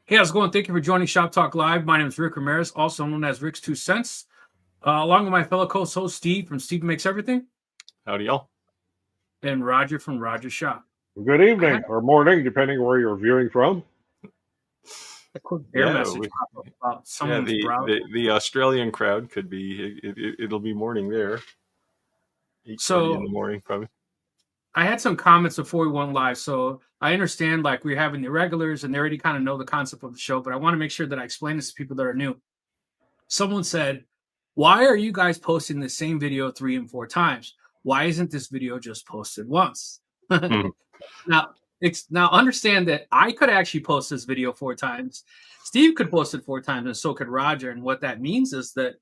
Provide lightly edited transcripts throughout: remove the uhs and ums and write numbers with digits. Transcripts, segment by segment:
Hey, how's it going? Thank you for joining Shop Talk Live. My name is Rick Ramirez, also known as Rick's Two Cents, along with my fellow co-host Steve from Steve Makes Everything, Howdy, y'all. and Roger from Roger's Shop. Good I had evening or morning, depending where you're viewing from. a quick error Yeah, message pop up about yeah. someone's The, browser. the Australian crowd could be. It'll be morning there. 8:30 in So the morning, probably. I had some comments before we went live. So I understand like we're having the regulars and they already kind of know the concept of the show, but I want to make sure that I explain this to people that are new. Someone said, "Why are you guys posting the same video 3 and 4 times? Why isn't this video just posted once?" Mhm. Now understand that I could actually post this video 4 times. Steve could post it 4 times, and so could Roger. And what that means is that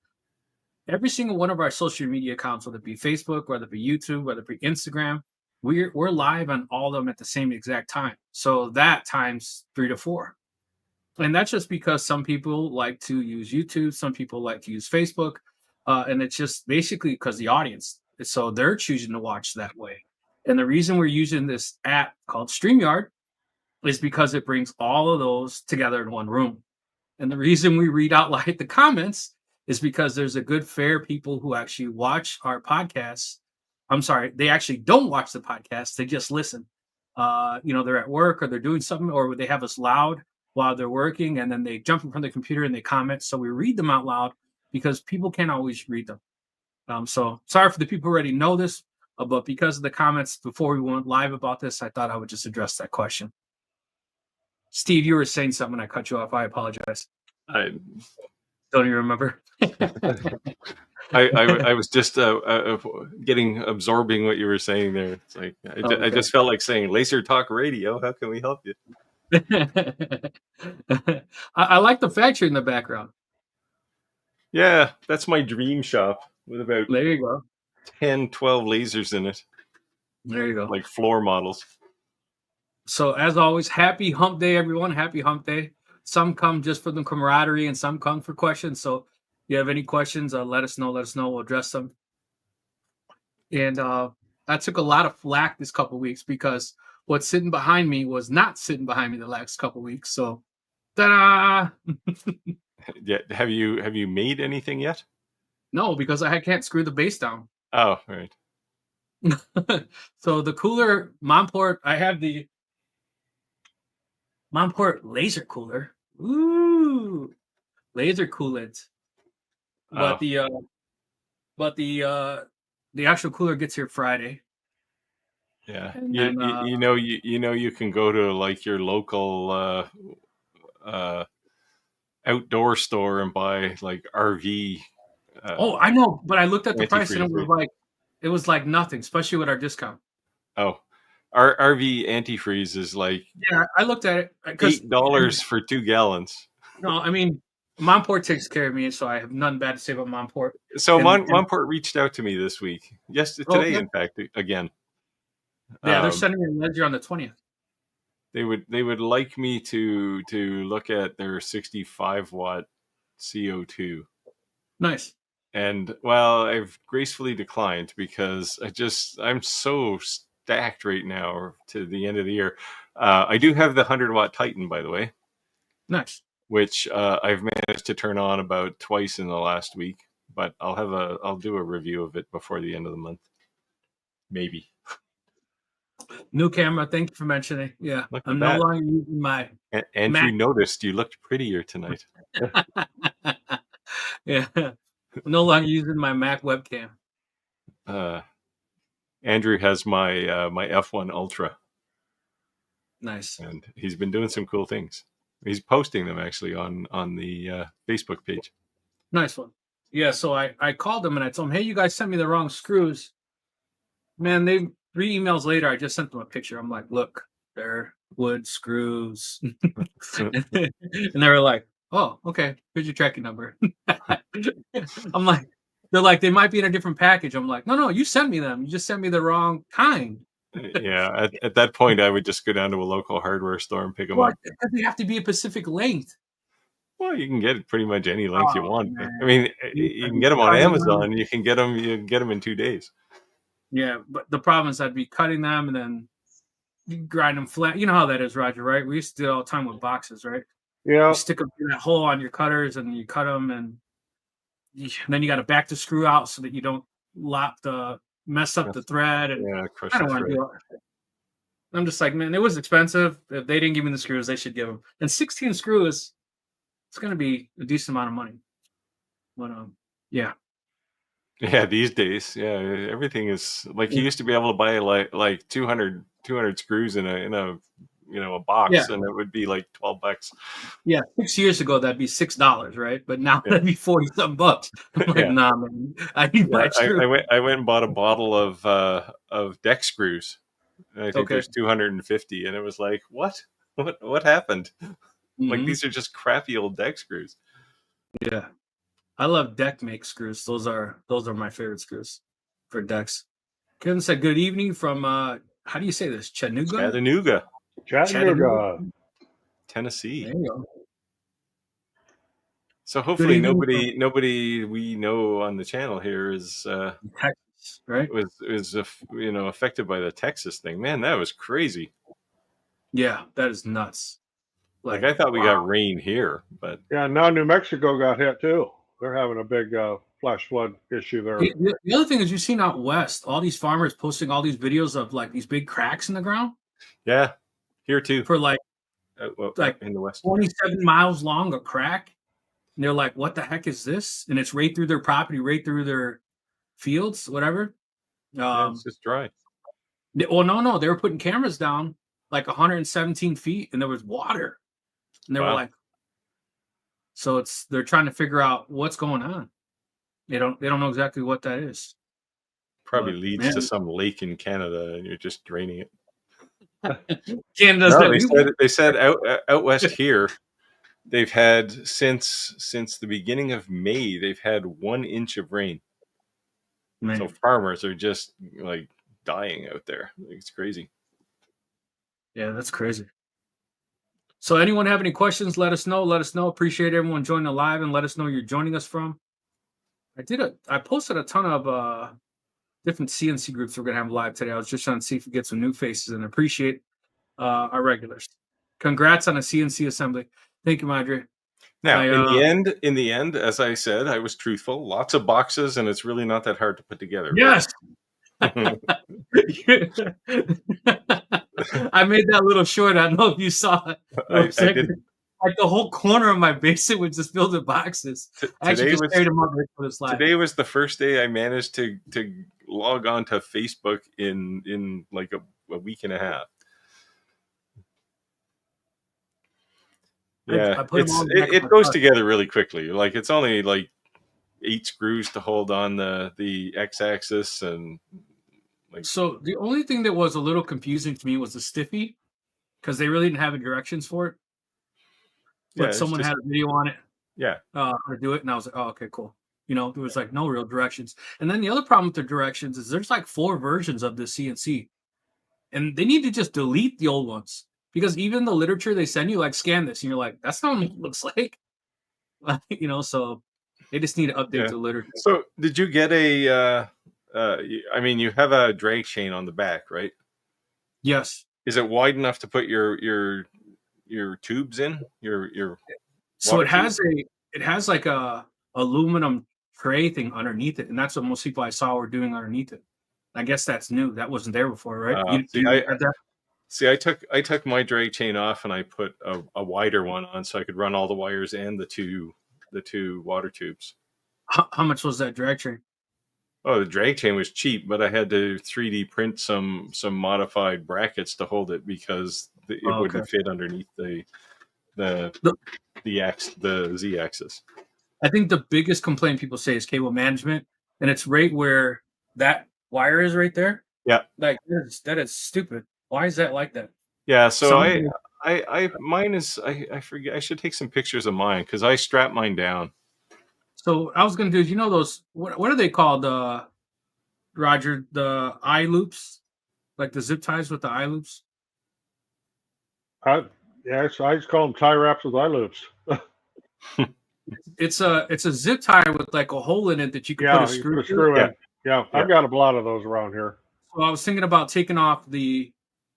every single one of our social media accounts, whether it be Facebook, whether it be YouTube, whether it be Instagram, we're live on all of them at the same exact time. So that times 3 to 4. And that's just because some people like to use YouTube, some people like to use Facebook, and it's just basically because the audience. So they're choosing to watch that way. And the reason we're using this app called StreamYard is because it brings all of those together in one room. And the reason we read out loud the comments is because there's a good fair people who actually watch our podcasts. I'm sorry, they actually don't watch the podcast, they just listen. They're at work or they're doing something, or they have us loud while they're working, and then they jump in front of the computer and they comment. So we read them out loud because people can't always read them. So sorry for the people who already know this, but because of the comments before we went live about this, I thought I would just address that question. Steve, you were saying something. I cut you off. I apologize. I, Don't you remember? I was just absorbing what you were saying there. It's like I just felt like saying Laser Talk Radio. How can we help you? I like the factory in the background. Yeah, that's my dream shop with about There you go. 10, 12 lasers in it, There you go. like floor models. So as always, happy hump day, everyone. Happy hump day. Some come just for the camaraderie and some come for questions. So if you have any questions, let us know. Let us know. We'll address them. And I took a lot of flack this couple of weeks because what's sitting behind me was not sitting behind me the last couple of weeks. So ta-da! Yeah, have you made anything yet? No, because I can't screw the base down. Oh, right. So the cooler Montport, I have the Montport laser cooler. Ooh, laser coolant. But the actual cooler gets here Friday. Yeah, And you, then you, you know you can go to like your local outdoor store and buy like RV. I know, but I looked at the price and Antifreeze. it was like nothing, especially with our discount. Oh, our RV antifreeze is like Yeah, I looked at it because $8 for 2 gallons. no, I mean Montport takes care of me, so I have nothing bad to say about Montport. So And Montport reached out to me this week, today, yeah, in fact, again. they're sending me a ledger on the 20th. They would like me to look at their 65-watt CO2. Nice. And well, I've gracefully declined because I'm so stacked right now to the end of the year. I do have the 100-watt Titan, by the way, Nice. which I've managed to turn on about twice in the last week. But I'll do a review of it before the end of the month, maybe. New camera. Thank you for mentioning. Yeah, Look at I'm no that. longer using my Andrew Mac. noticed you looked prettier tonight. Yeah, I'm no longer using my Mac webcam. Andrew has my F1 Ultra, Nice. and he's been doing some cool things. He's posting them actually on the Facebook page. Nice one. Yeah, so I called them and I told them, hey, you guys sent me the wrong screws. Man, 3 emails later, I just sent them a picture. I'm like, look, they're wood screws. And they were like, oh, okay, here's your tracking number. I'm like, they're like, they might be in a different package. I'm like, no, you sent me them. You just sent me the wrong kind. Yeah, at that point, I would just go down to a local hardware store and pick them Well, up. they have to be a specific length. Well, you can get pretty much any length you Oh, want. man. I mean, You you I'd can be get them on cutting them. Amazon. You can get them. You can get them in 2 days. Yeah, but the problem is I'd be cutting them and then grind them flat. You know how that is, Roger, right? We used to do it all the time with boxes, right? Yeah. You stick them through that hole on your cutters, and you cut them, and then you got to back the screw out so that you don't mess up the thread. And Yeah, crush I the don't want to thread. do it. I'm just like, man, it was expensive. If they didn't give me the screws, they should give them. And 16 screws, it's going to be a decent amount of money. But yeah. Yeah, these days, yeah, everything is like you used to be able to buy like 200 screws in a a box, Yeah. and it would be like $12. Yeah, 6 years ago that'd be $6, right? But now Yeah. that'd be 40-something bucks. I'm like, Yeah. nah, man, I need my screw. I went and bought a bottle of deck screws, and I think Okay. there's 250, and it was like, what happened? Like, these are just crappy old deck screws. Yeah, I love deck make screws. Those are my favorite screws for decks. Kevin said, "Good evening from how do you say this? Chattanooga, Tennessee." There you go. So hopefully evening nobody we know on the channel here is Texas, right? was affected by the Texas thing. Man, that was crazy. Yeah, that is nuts. Like I thought we got rain here, but Yeah, now New Mexico got hit too. They're having a big flash flood issue there. The other thing is, you've seen out west all these farmers posting all these videos of like these big cracks in the ground. Yeah, here too. For like in the west, 27 miles long, a crack. And they're like, what the heck is this? And it's right through their property, right through their fields, whatever. It's just dry. Well, no, they were putting cameras down like 117 feet, and there was water. And they were like, so they're trying to figure out what's going on. They don't know exactly what that is. Probably leads to some lake in Canada, and you're just draining it. Canada's they said out west here, they've had since the beginning of May, they've had 1 inch of rain. Man. So farmers are just like dying out there. It's crazy. Yeah, that's crazy. So anyone have any questions, let us know. Let us know. Appreciate everyone joining the live, and let us know where you're joining us from. I posted a ton of different CNC groups we're going to have live today. I was just trying to see if we get some new faces, and appreciate our regulars. Congrats on a CNC assembly. Thank you, Madre. Now, in the end, as I said, I was truthful. Lots of boxes, and it's really not that hard to put together. Yes. I made that little short. I don't know if you saw it. I did. Like the whole corner of my basement was just filled with boxes. Today was the first day I managed to log on to Facebook in like a week and a half. Yeah, it goes together really quickly. Like it's only like 8 screws to hold on the x-axis, and like. So the only thing that was a little confusing to me was the stiffy, because they really didn't have any directions for it. But someone had a video on it. Yeah. How to do it, and I was like, oh, okay, cool. There was like no real directions. And then the other problem with the directions is there's like 4 versions of the CNC, and they need to just delete the old ones. Because even the literature they send you, like, scan this, and you're like, that's not what it looks like. So they just need to update the literature. So did you get you have a drag chain on the back, right? Yes. Is it wide enough to put your tubes in? So it has like a aluminum tray thing underneath it, and that's what most people I saw were doing underneath it. I guess that's new. That wasn't there before, right? I took my drag chain off, and I put a wider one on so I could run all the wires and the two water tubes. How much was that drag chain? Oh, the drag chain was cheap, but I had to 3D print some modified brackets to hold it because it wouldn't fit underneath the Z-axis. I think the biggest complaint people say is cable management, and it's right where that wire is right there. Yeah, like that is stupid. Why is that like that? Yeah, so mine is I forget. I should take some pictures of mine because I strap mine down. So I was gonna do, those what are they called, Roger? The eye loops, like the zip ties with the eye loops. I just call them tie wraps with eye loops. It's a zip tie with like a hole in it that you can put a screw in. Yeah, I've got a lot of those around here. So I was thinking about taking off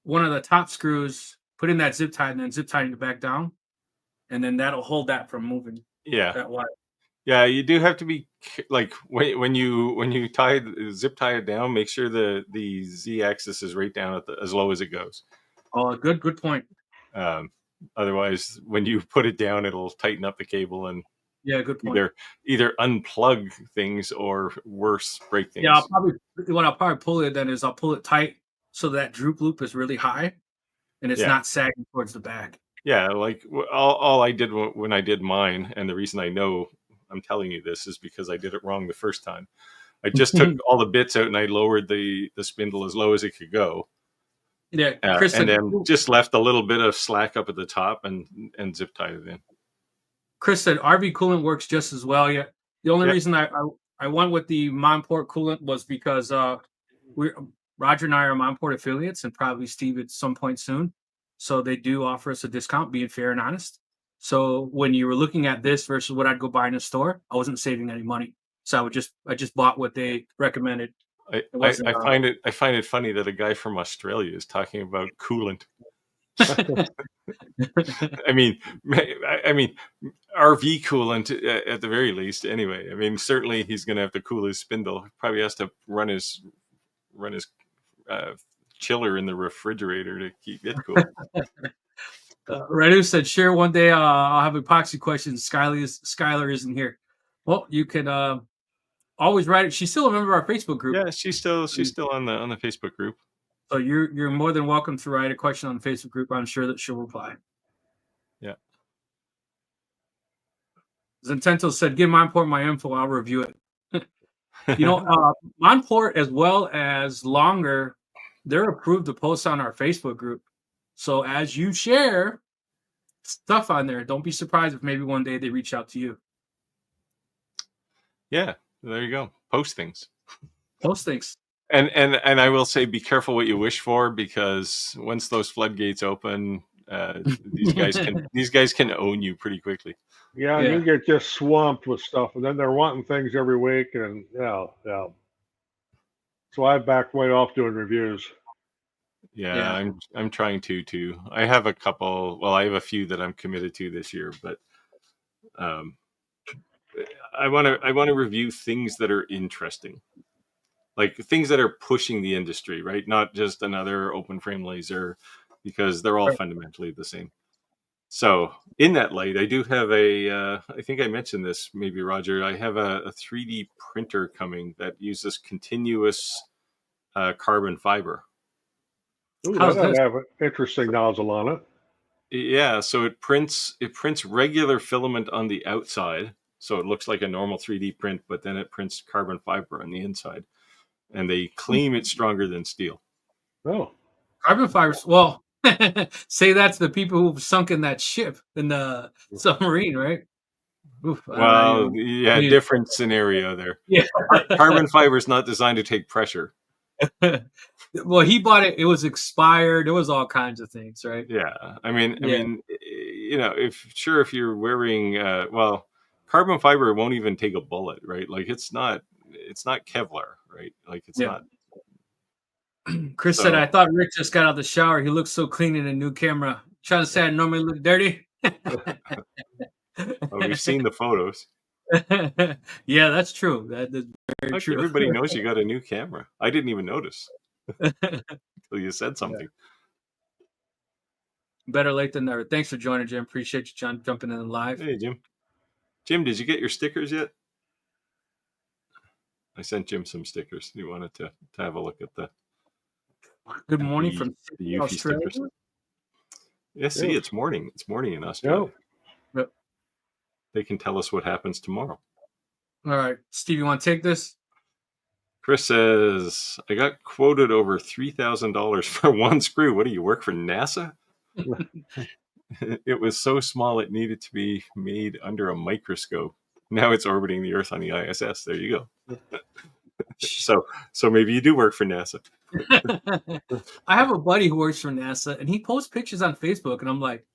one of the top screws, putting that zip tie, and then zip tying it back down, and then that'll hold that from moving. Yeah. That wire. Yeah, you do have to be like when you zip tie it down, make sure the z-axis is right down at as low as it goes. Oh, good point. Otherwise, when you put it down, it'll tighten up the cable and good point. Either unplug things or worse, break things. Yeah, I'll probably pull it then is I'll pull it tight so that droop loop is really high and it's not sagging towards the back. Yeah, like all I did when I did mine, and the reason I know I'm telling you this is because I did it wrong the first time. I just took all the bits out and I lowered the spindle as low as it could go. Yeah, Chris and then just left a little bit of slack up at the top and zip tied it in. Chris said RV coolant works just as well. Yeah, the only reason I went with the Monport coolant was because Roger and I are Monport affiliates, and probably Steve at some point soon. So they do offer us a discount, being fair and honest. So when you were looking at this versus what I'd go buy in a store, I wasn't saving any money. So I just bought what they recommended. I find it funny that a guy from Australia is talking about coolant. I mean, RV coolant at the very least. Anyway, I mean, certainly he's going to have to cool his spindle. He probably has to run his chiller in the refrigerator to keep it cool. Redu said, "Sure, one day I'll have epoxy questions. Skylar isn't here. Well, you can always write it. She's still a member of our Facebook group. Yeah, she's still on the Facebook group. So you're more than welcome to write a question on the Facebook group. I'm sure that she'll reply. Yeah. Zentento said, "Give Monport my info. I'll review it." Monport as well as Longer, they're approved to post on our Facebook group. So as you share stuff on there, don't be surprised if maybe one day they reach out to you. Yeah, there you go. Post things. And I will say, be careful what you wish for, because once those floodgates open, these guys can own you pretty quickly. Yeah, you get just swamped with stuff, and then they're wanting things every week, and yeah. So I backed way off doing reviews. Yeah, I'm trying to too. I have a couple. Well, I have a few that I'm committed to this year, but I want to review things that are interesting, like things that are pushing the industry, right? Not just another open frame laser, because they're all fundamentally the same. So in that light, I do have I think I mentioned this, maybe Roger, I have a 3D printer coming that uses continuous carbon fiber. Ooh, that does have an interesting nozzle on it. Yeah, so it prints regular filament on the outside, so it looks like a normal 3D print, but then it prints carbon fiber on the inside, and they claim it's stronger than steel. Oh, carbon fibers. Well, say that to the people who've sunk in that ship in the submarine, right? Oof, well, yeah, different scenario there. Yeah, carbon fiber is not designed to take pressure. Well, he bought it. It was expired. There was all kinds of things, right? Yeah, I mean, if you're wearing, carbon fiber won't even take a bullet, right? Like it's not Kevlar, right? Like it's not. Chris said, "I thought Rick just got out of the shower. He looks so clean in a new camera. Trying to say I normally look dirty." Well, we've seen the photos. Yeah, that's true. That is very true. Everybody knows you got a new camera. I didn't even notice until you said something. Better late than never. Thanks for joining, Jim. Appreciate you, John, jumping in live. Hey, Jim. Jim, did you get your stickers yet? I sent Jim some stickers. He wanted to have a look at the. Good morning from the Eufy stickers. Yeah, see, it's morning. It's morning in Australia. Yep. They can tell us what happens tomorrow. All right, Steve, you want to take this? Chris says, "I got quoted over $3,000 for one screw. What do you work for, NASA?" It was so small it needed to be made under a microscope. Now it's orbiting the Earth on the ISS. There you go. So maybe you do work for NASA. I have a buddy who works for NASA, and he posts pictures on Facebook, and I'm like,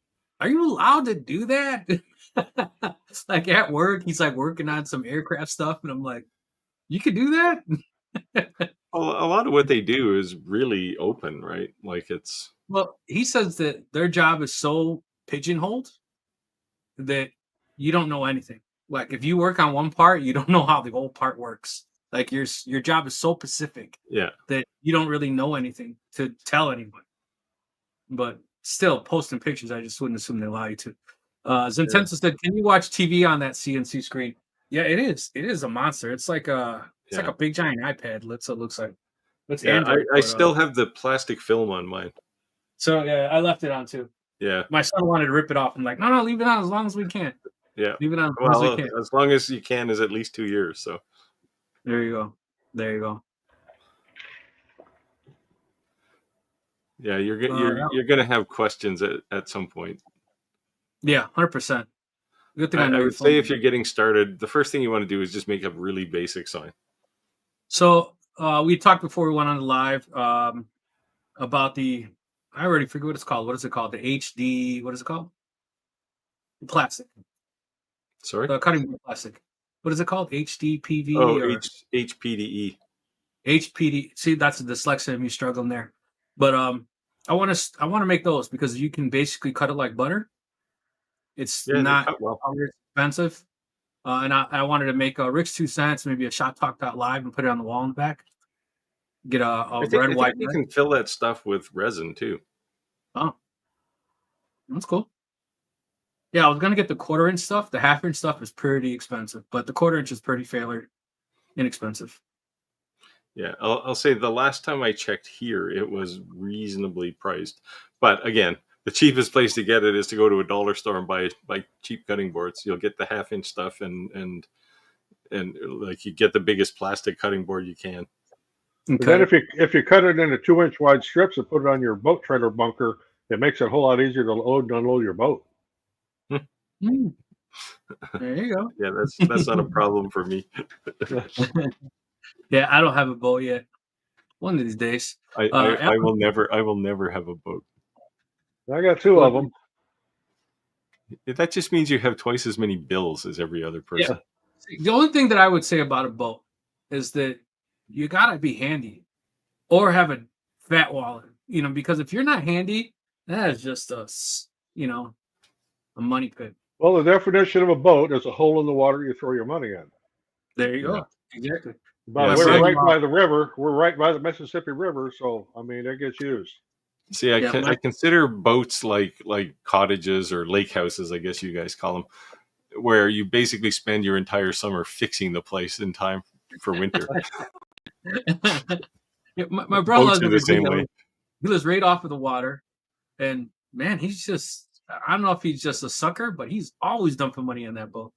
"Are you allowed to do that?" Like at work, he's like working on some aircraft stuff, and I'm like, "You could do that?" Well, a lot of what they do is really open, right? Like it's. Well, he says that their job is so pigeonholed that you don't know anything. Like if you work on one part, you don't know how the whole part works. Like your job is so specific that you don't really know anything to tell anyone. But still, posting pictures, I just wouldn't assume they allow you to. Zentensa said, "Can you watch TV on that CNC screen?" Yeah, it is. It is a monster. It's like a big giant iPad. It looks like. It's Android. I still have the plastic film on mine. So yeah, I left it on too. Yeah. My son wanted to rip it off. I'm like, no, leave it on as long as we can. Yeah. Leave it on as long as we can. As long as you can is at least 2 years. So there you go. There you go. Yeah, you're gonna have questions at some point. Yeah, 100%. Good thing I would say if you're getting started, the first thing you want to do is just make a really basic sign. So we talked before we went on the live about the. I already forget what it's called. What is it called? The HD. What is it called? The plastic. Sorry. The cutting board plastic. What is it called? HDPV. Oh, HPDE. HPD. See, that's a dyslexia of me struggling there. But I want to make those because you can basically cut it like butter. It's not expensive. And I wanted to make a Rick's 2 cents, maybe a Shop Talk.live and put it on the wall in the back. Get a red, white. You can fill that stuff with resin too. Oh, that's cool. Yeah, I was gonna get the 1/4-inch stuff. The 1/2-inch stuff is pretty expensive, but the 1/4-inch is pretty fairly inexpensive. Yeah, I'll say the last time I checked here, it was reasonably priced. But again, the cheapest place to get it is to go to a dollar store and buy cheap cutting boards. You'll get the 1/2-inch stuff and like you get the biggest plastic cutting board you can. Okay. Then if you cut it into 2-inch wide strips and put it on your boat trailer bunker, it makes it a whole lot easier to load and unload your boat. There you go. Yeah, that's not a problem for me. Yeah, I don't have a boat yet. One of these days. I will never have a boat. I got 2 of them. That just means you have twice as many bills as every other person. Yeah. The only thing that I would say about a boat is that you gotta be handy or have a fat wallet, because if you're not handy, that is just a money pit. Well, the definition of a boat is a hole in the water you throw your money in. There you go. Exactly. But we're right by the river. We're right by the Mississippi River, so I mean, it gets used. See, I consider boats like cottages or lake houses, I guess you guys call them, where you basically spend your entire summer fixing the place in time for winter. My brother lives the same way. He lives right off of the water, and man, he's just—I don't know if he's just a sucker, but he's always dumping money on that boat.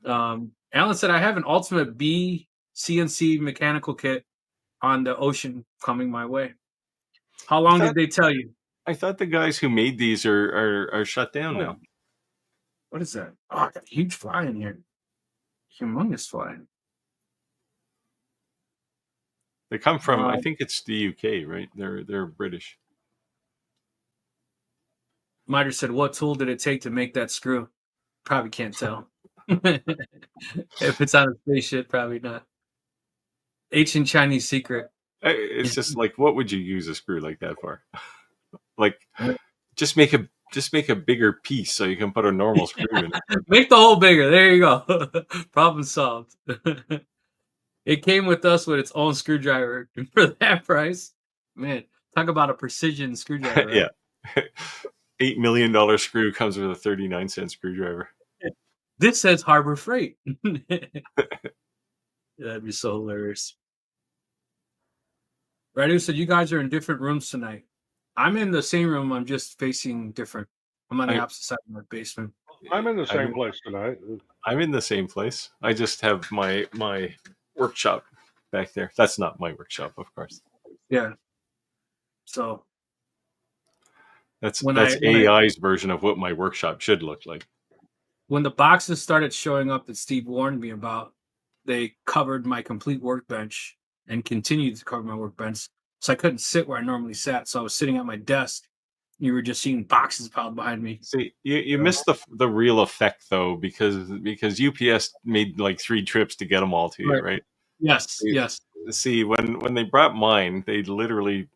Alan said, "I have an Ultimate B CNC mechanical kit on the ocean coming my way." How long did they tell you? I thought the guys who made these are shut down now. What is that? Oh, I got a huge fly in here. Humongous fly. They come from, I think it's the UK, right? They're British. Miter said, "What tool did it take to make that screw?" Probably can't tell. If it's on a spaceship, probably not. Ancient Chinese secret. It's just like, what would you use a screw like that for? Like, just make a bigger piece so you can put a normal screw in it. Make the hole bigger. There you go. Problem solved. It came with us with its own screwdriver for that price. Man, talk about a precision screwdriver. Right? Yeah. $8 million screw comes with a 39-cent screwdriver. This says Harbor Freight. That'd be so hilarious. Radu said, "You guys are in different rooms tonight." I'm in the same room. I'm just facing different. I'm on the opposite side of my basement. I'm in the same place tonight. I'm in the same place. I just have my workshop back there. That's not my workshop, of course. Yeah. So that's AI's version of what my workshop should look like. When the boxes started showing up that Steve warned me about, they covered my complete workbench and continued to cover my workbench. So I couldn't sit where I normally sat. So I was sitting at my desk. You were just seeing boxes piled behind me. See, you missed the real effect though, because UPS made like 3 trips to get them all to you, right? Yes, yes. See, when they brought mine, they literally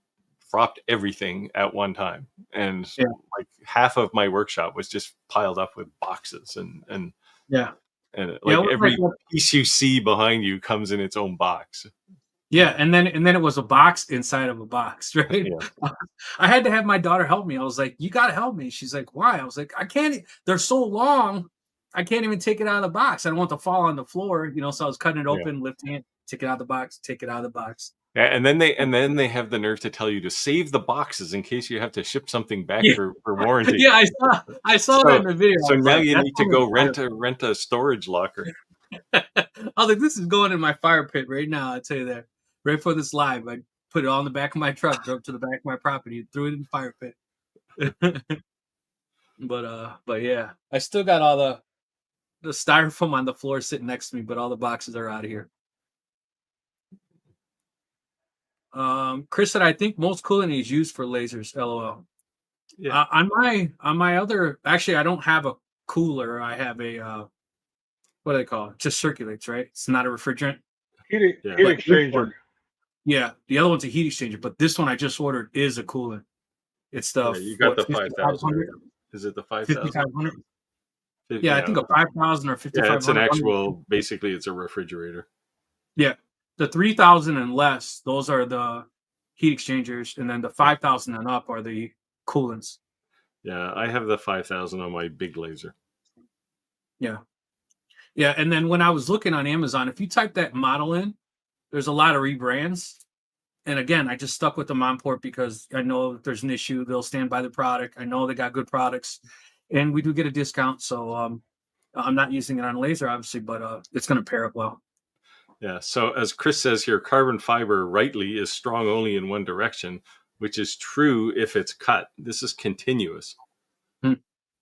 dropped everything at one time, and like half of my workshop was just piled up with boxes and yeah. like it was every like, piece you see behind you comes in its own box. yeah, and then it was a box inside of a box, right? Yeah. I had to have my daughter help me. I was like, "You got to help me." She's like, "Why?" I was like, "I can't. They're so long. I can't even take it out of the box. I don't want to fall on the floor, you know." So I was cutting it open, lifting it, take it out of the box, take it out of the box. And then they have the nerve to tell you to save the boxes in case you have to ship something back Yeah, for warranty. yeah, I saw that in the video. So I was now like, you "That's need to go rent a storage locker. I was like, "This is going in my fire pit right now." I tell you that. Right before this live, I put it on the back of my truck, drove to the back of my property, and threw it in the fire pit. But yeah, I still got all the styrofoam on the floor sitting next to me, but all the boxes are out of here. Chris said, "I think most cooling is used for lasers." LOL. Yeah. On my other, actually, I don't have a cooler. I have a what do they call it? Just circulates, right? It's not a refrigerant. Heat Yeah. But this exchanger. one, yeah, the other one's a heat exchanger, but this one I just ordered is a coolant. It's the You got the 5,000. 5500. Is it the 5,000? 5500. Yeah, I think a 5,000 or 5500. Yeah, it's an actual. Basically, it's a refrigerator. Yeah, the 3,000 and less, those are the heat exchangers, and then the 5,000 and up are the coolants. Yeah, I have the 5,000 on my big laser. Yeah. Yeah, and then when I was looking on Amazon, if you type that model in, there's a lot of rebrands. And again, I just stuck with the Monport because I know if there's an issue, they'll stand by the product. I know they got good products, and we do get a discount. So I'm not using it on laser, obviously, but it's going to pair up well. Yeah. So as Chris says here, carbon fiber rightly is strong only in one direction, which is true if it's cut. This is continuous.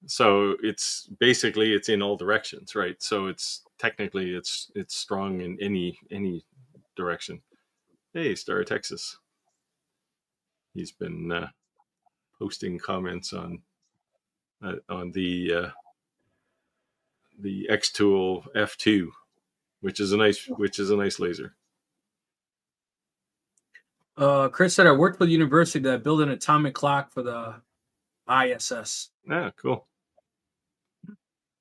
So it's basically it's in all directions, right? So it's technically it's strong in any direction. Hey, Star of Texas. He's been posting comments on the X-Tool F2, which is a nice laser. Chris said, "I worked with the university that built an atomic clock for the ISS." Ah, cool.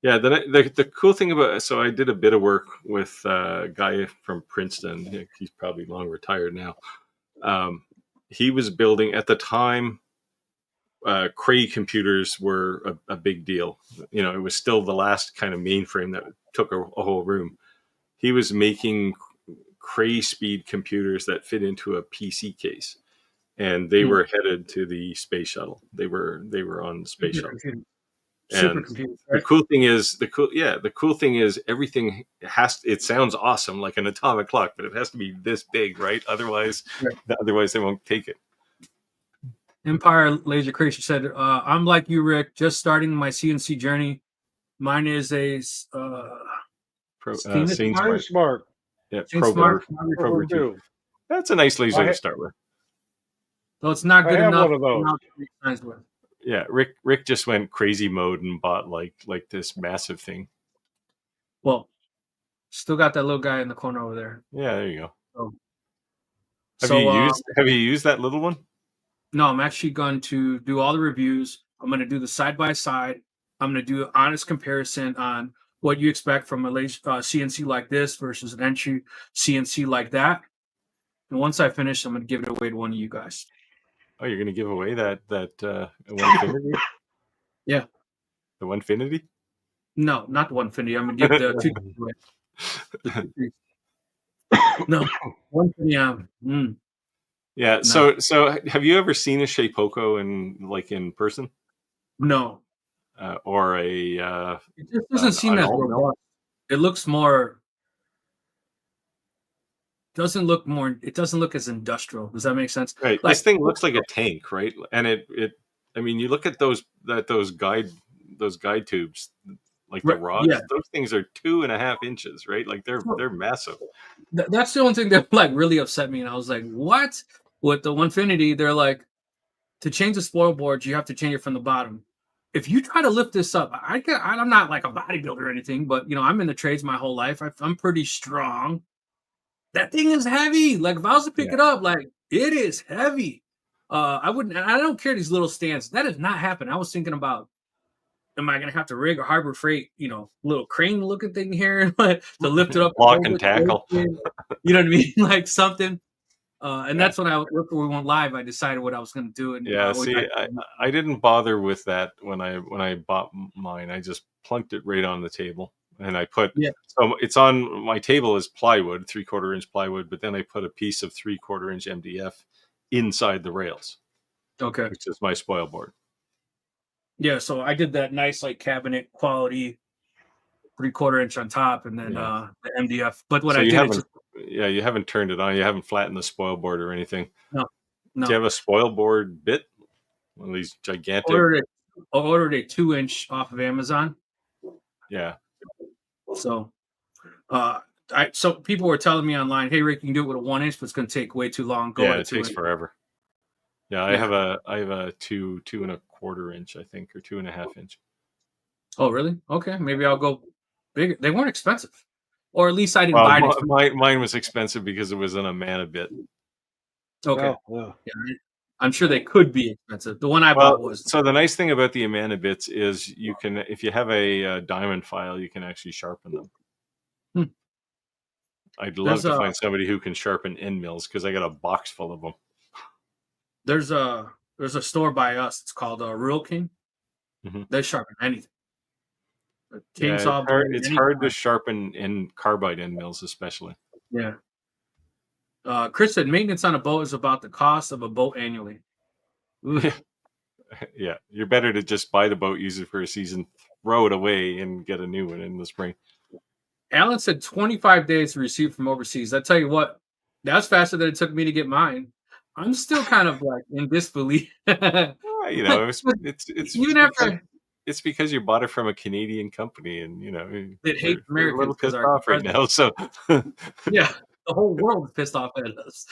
Yeah, the cool thing about, so I did a bit of work with a guy from Princeton. He's probably long retired now. He was building at the time. Cray computers were a big deal. You know, it was still the last kind of mainframe that took a whole room. He was making Cray speed computers that fit into a PC case, and they were headed to the space shuttle. They were on the space shuttle. And Supercomputer, right? The cool thing is everything it sounds awesome like an atomic clock, but it has to be this big, right? Otherwise they won't take it. Empire Laser Creation said, "I'm like you, Rick, just starting my CNC journey. Mine is a Smart. Yeah, Prober 2. That's a nice laser to start with. So it's not good enough. One of those. Yeah, Rick just went crazy mode and bought like this massive thing. Well, still got that little guy in the corner over there. Yeah, there you go. So, have you used that little one? No, I'm actually going to do all the reviews. I'm going to do the side by side. I'm going to do an honest comparison on what you expect from a CNC like this versus an entry CNC like that. And once I finish, I'm going to give it away to one of you guys. Oh, you're going to give away that Onefinity? Yeah. The Onefinity? No, not the Onefinity. I'm going to give the two away. No, Onefinity. Yeah. No. So have you ever seen a Shapeoko in person? No. Or a it just doesn't seem as robust. It looks more. It doesn't look as industrial. Does that make sense? Right. This thing looks like a tank, right? And I mean, you look at those guide tubes, like the rods. Yeah. Those things are 2.5 inches, right? Like they're massive. That's the only thing that really upset me, and I was like, "What?" With the Onefinity, they're like, to change the spoil boards, you have to change it from the bottom. If you try to lift this up, I'm not like a bodybuilder or anything, but I'm in the trades my whole life. I'm pretty strong. That thing is heavy. Like if I was to pick it up, like it is heavy. I wouldn't. I don't care these little stands. That has not happened. I was thinking about, am I going to have to rig a Harbor Freight, little crane looking thing here to lift it up, Block and tackle. you know what I mean, like something. And Yeah. that's when we went live. I decided what I was going to do. And Yeah, see, I didn't bother with that when I bought mine. I just plunked it right on the table, and I put so it's on my table is plywood, 3/4 inch plywood, but then I put a piece of 3/4 inch MDF inside the rails. Okay. Which is my spoil board. Yeah, so I did that nice like cabinet quality 3/4 inch on top, and then the MDF. But what So I did is you haven't turned it on. You haven't flattened the spoil board or anything. No. Do you have a spoil board bit? One of these gigantic. Ordered a 2-inch off of Amazon. Yeah. So, so people were telling me online, "Hey, Rick, you can do it with a 1-inch, but it's going to take way too long." It takes forever. Yeah, I have a 2 2.25 inch, I think, or 2.5 inch. Oh, really? Okay, maybe I'll go bigger. They weren't expensive, or at least I didn't buy it. Mine was expensive because it was an Amana bit. Okay. Yeah, I'm sure they could be expensive. The one I bought was. So the nice thing about the Amana bits is you can, if you have a diamond file, you can actually sharpen them. I'd love to find somebody who can sharpen end mills because I got a box full of them. There's a store by us. It's called Rural King. They sharpen anything. Chainsaw. It's hard to sharpen in carbide end mills, especially. Yeah. Chris said maintenance on a boat is about the cost of a boat annually. Yeah, you're better to just buy the boat, use it for a season, throw it away, and get a new one in the spring. Alan said 25 days to receive from overseas. I tell you what, that's faster than it took me to get mine. I'm still kind of like in disbelief. It's because you bought it from a Canadian company, and they hate Americans. A little pissed off right now. So yeah. The whole world is pissed off at us.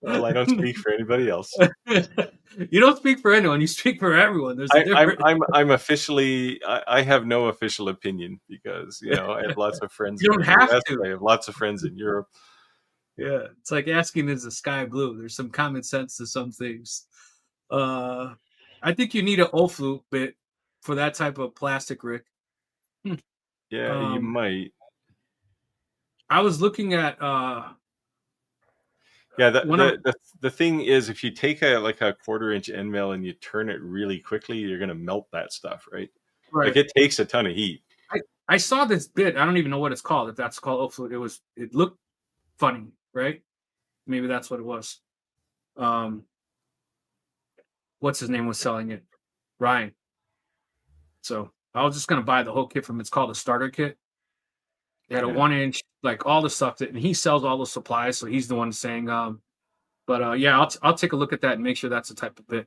Well, I don't speak for anybody else. You don't speak for anyone. You speak for everyone. There's a difference. I'm officially. I have no official opinion because I have lots of friends. You don't have to. I have lots of friends in Europe. Yeah, it's like asking, is the sky blue? There's some common sense to some things. I think you need an O-flute bit for that type of plastic, Rick. Yeah, you might. I was looking at the thing is, if you take a 1/4 inch end mill and you turn it really quickly, you're going to melt that stuff, right? Like it takes a ton of heat. I saw this bit. I don't even know what it's called. If that's called O-flute, it looked funny, right? Maybe that's what it was. What's his name was selling it? Ryan. So I was just going to buy the whole kit from. It's called a starter kit. They had a 1-inch, like all the stuff and he sells all the supplies, so he's the one saying. I'll take a look at that and make sure that's the type of bit.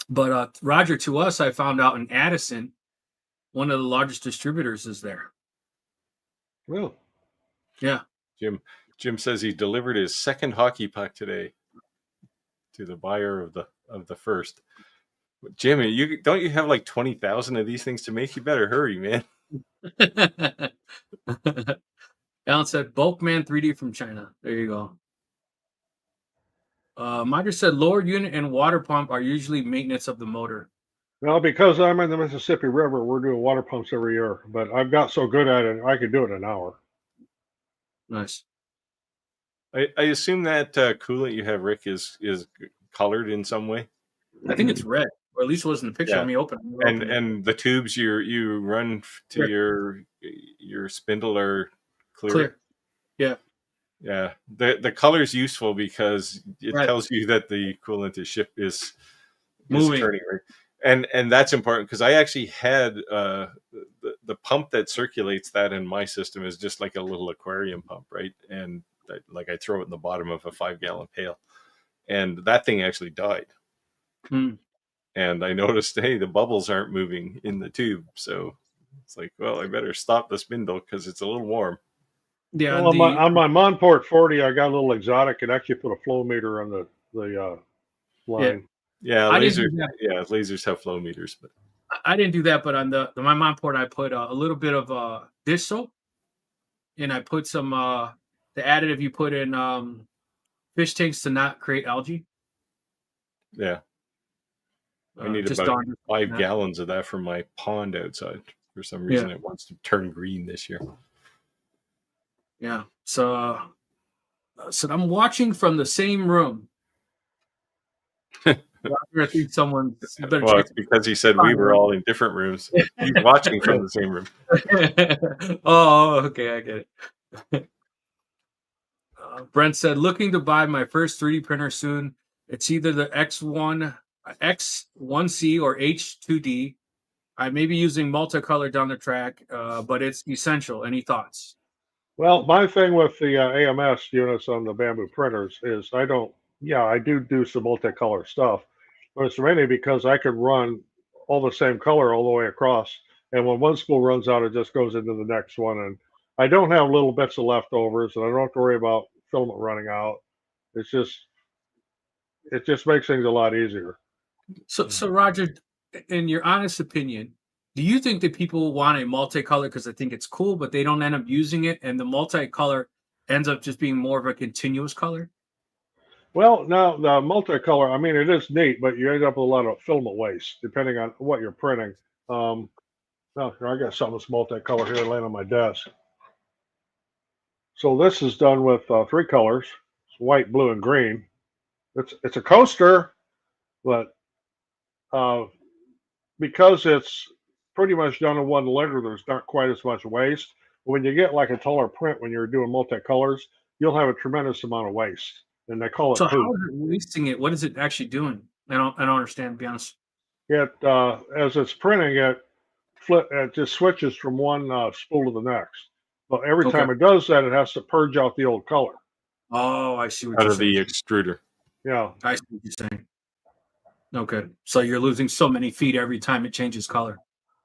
But Roger, to us, I found out in Addison, one of the largest distributors is there. Well, yeah. Jim says he delivered his second hockey puck today to the buyer of the first. Jimmy, you have like 20,000 of these things to make? You better hurry, man. Alan said Bulkman 3D from China. There you go. Miter said lower unit and water pump are usually maintenance of the motor. Well, because I'm in the Mississippi River, we're doing water pumps every year. But I've got so good at it, I could do it in an hour. Nice. I assume that coolant you have, Rick, is colored in some way. I think it's red, or at least it was in the picture. Let me open it. And the tubes you run to your spindle are clear. Yeah. Yeah. The color is useful because it tells you that the coolant is moving, turning, right? And that's important because I actually had the pump that circulates that in my system is just like a little aquarium pump, right? And I throw it in the bottom of a 5-gallon pail, and that thing actually died. And I noticed, hey, the bubbles aren't moving in the tube, so it's like, well, I better stop the spindle because it's a little warm. Yeah. Well, on my Monport 40, I got a little exotic and actually put a flow meter on the line. Yeah, lasers have flow meters, but I didn't do that. But on my Monport, I put a little bit of dish soap, and I put some the additive you put in fish tanks to not create algae? Yeah. I need Just about darn 5 gallons of that for my pond outside. For some reason, it wants to turn green this year. Yeah. So I'm watching from the same room. I think someone's better Well, check. it's because he said we were all in different rooms. He's watching from the same room. Oh, okay, I get it. Brent said, looking to buy my first 3D printer soon. It's either the X1C or H2D. I may be using multicolor down the track, but it's essential. Any thoughts? Well, my thing with the AMS units on the bamboo printers is I do some multicolor stuff, but it's mainly because I could run all the same color all the way across. And when one spool runs out, it just goes into the next one. And I don't have little bits of leftovers, and I don't have to worry about filament running out. It just makes things a lot easier. So Roger, in your honest opinion, do you think that people want a multicolor because they think it's cool, but they don't end up using it, and the multicolor ends up just being more of a continuous color? Well, now the multicolor, I mean, it is neat, but you end up with a lot of filament waste depending on what you're printing. Now, here, I got something that's multicolor here laying on my desk. So this is done with 3 colors: it's white, blue, and green. It's a coaster, but uh, because it's pretty much done in one layer, there's not quite as much waste. When you get like a taller print, when you're doing multicolors, you'll have a tremendous amount of waste, and they call it So poop. how is it wasting it? What is it actually doing? I don't understand, to be honest. It as it's printing it just switches from one spool to the next. But every Okay. time it does that, it has to purge out the old color. Oh, I see what Out you're of saying. the extruder. Yeah, I see what you're saying. Okay. So you're losing so many feet every time it changes color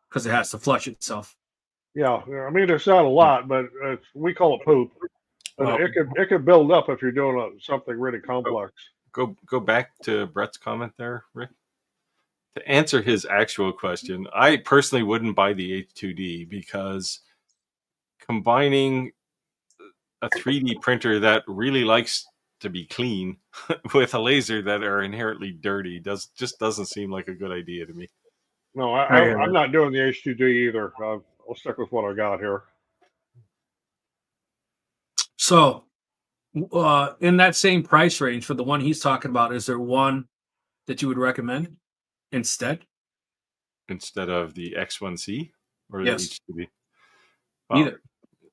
because it has to flush itself. yeah. I mean, it's not a lot, but we call it poop. But Well, it could build up if you're doing something really complex. Go back to Brett's comment there, Rick. To answer his actual question, I personally wouldn't buy the H2D because combining a 3D printer that really likes to be clean with a laser that are inherently dirty just doesn't seem like a good idea to me. No, I I'm not doing the H2D either. I'll stick with what I got here. So, in that same price range for the one he's talking about, is there one that you would recommend instead? Instead of the X1C or the Yes. H2D? Well, either.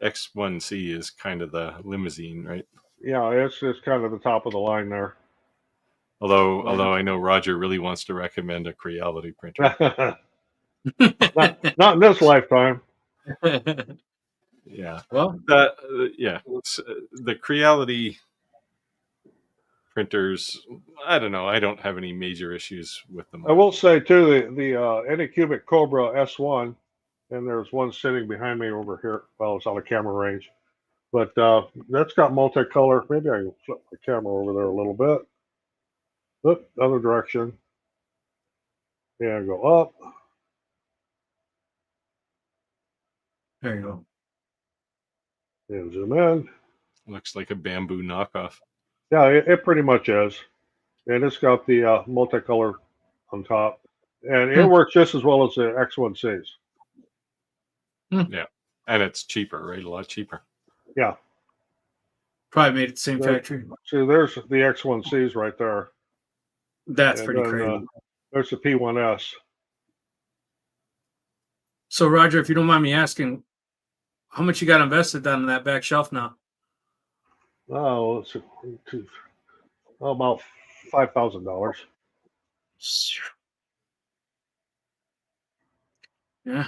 X1C is kind of the limousine, right? Yeah, it's kind of the top of the line there. Although I know Roger really wants to recommend a Creality printer. not in this lifetime. Yeah. Well, the Creality printers, I don't know. I don't have any major issues with them. I will say too, the Anycubic Cobra S1, and there's one sitting behind me over here. Well, it's out of camera range, but that's got multicolor. Maybe I can flip the camera over there a little bit. Look, other direction. Yeah, go up. there you go. And zoom in. Looks like a bamboo knockoff. Yeah, it pretty much is. And it's got the multicolor on top. And it works just as well as the X1Cs. Yeah. And it's cheaper, right? A lot cheaper. Yeah. Probably made it the same factory. See, there's the X1Cs right there. That's And pretty then, crazy. There's the P1S. So, Roger, if you don't mind me asking, how much you got invested down in that back shelf now? Oh, it's about $5,000. Yeah.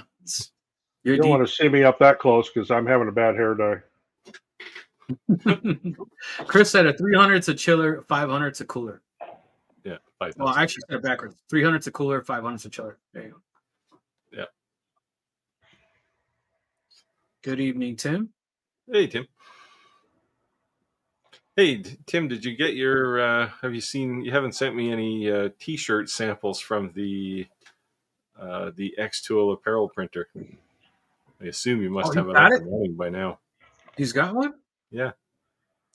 You don't want to see me up that close because I'm having a bad hair day. Chris said a 300's a chiller, 500's a cooler. Yeah, 5,000. Well, I actually said it backwards. 300's a cooler, 500's a chiller. There you go. Yeah. Good evening, Tim. Hey, Tim. Hey, Tim, did you get your, have you seen, you haven't sent me any t-shirt samples from the X-Tool apparel printer. I assume you must have it up and running by now. He's got one? Yeah.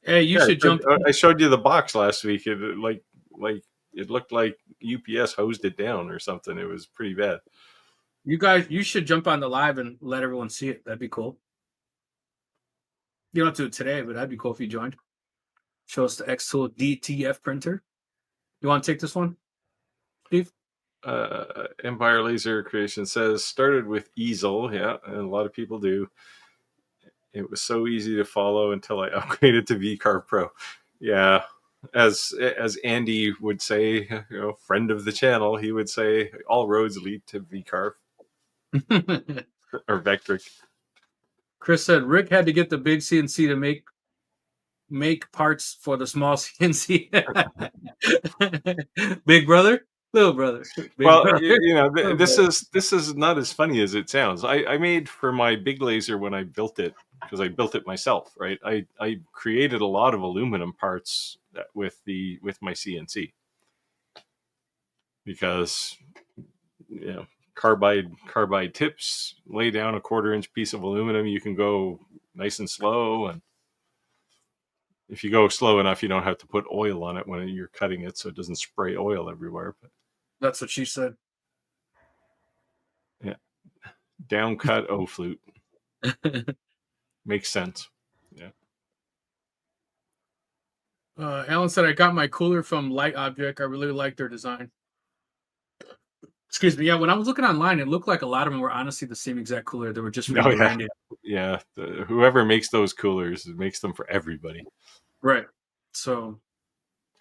Hey, you should jump. I showed you the box last week. It looked like UPS hosed it down or something. It was pretty bad. You should jump on the live and let everyone see it. That'd be cool. You don't have to do it today, but that'd be cool if you joined. Show us the X-Tool DTF printer. You want to take this one, Steve? Empire Laser Creation says started with easel, yeah, and a lot of people do. It was so easy to follow until I upgraded to VCarve Pro. Yeah, as Andy would say, friend of the channel, he would say all roads lead to VCarve or Vectric. Chris said Rick had to get the big CNC to make parts for the small CNC. Big brother, little brother. Brother. This is not as funny as it sounds. I made for my big laser when I built it, because I built it myself, right? I created a lot of aluminum parts with my CNC, because carbide tips, lay down a 1/4-inch piece of aluminum, you can go nice and slow, and if you go slow enough, you don't have to put oil on it when you're cutting it, so it doesn't spray oil everywhere. But that's what she said. Yeah, down cut flute makes sense. Yeah. Alan said I got my cooler from Light Object. I really like their design. Excuse me. Yeah, when I was looking online, it looked like a lot of them were honestly the same exact cooler. They were just rebranded. Yeah. Whoever makes those coolers makes them for everybody. Right. So,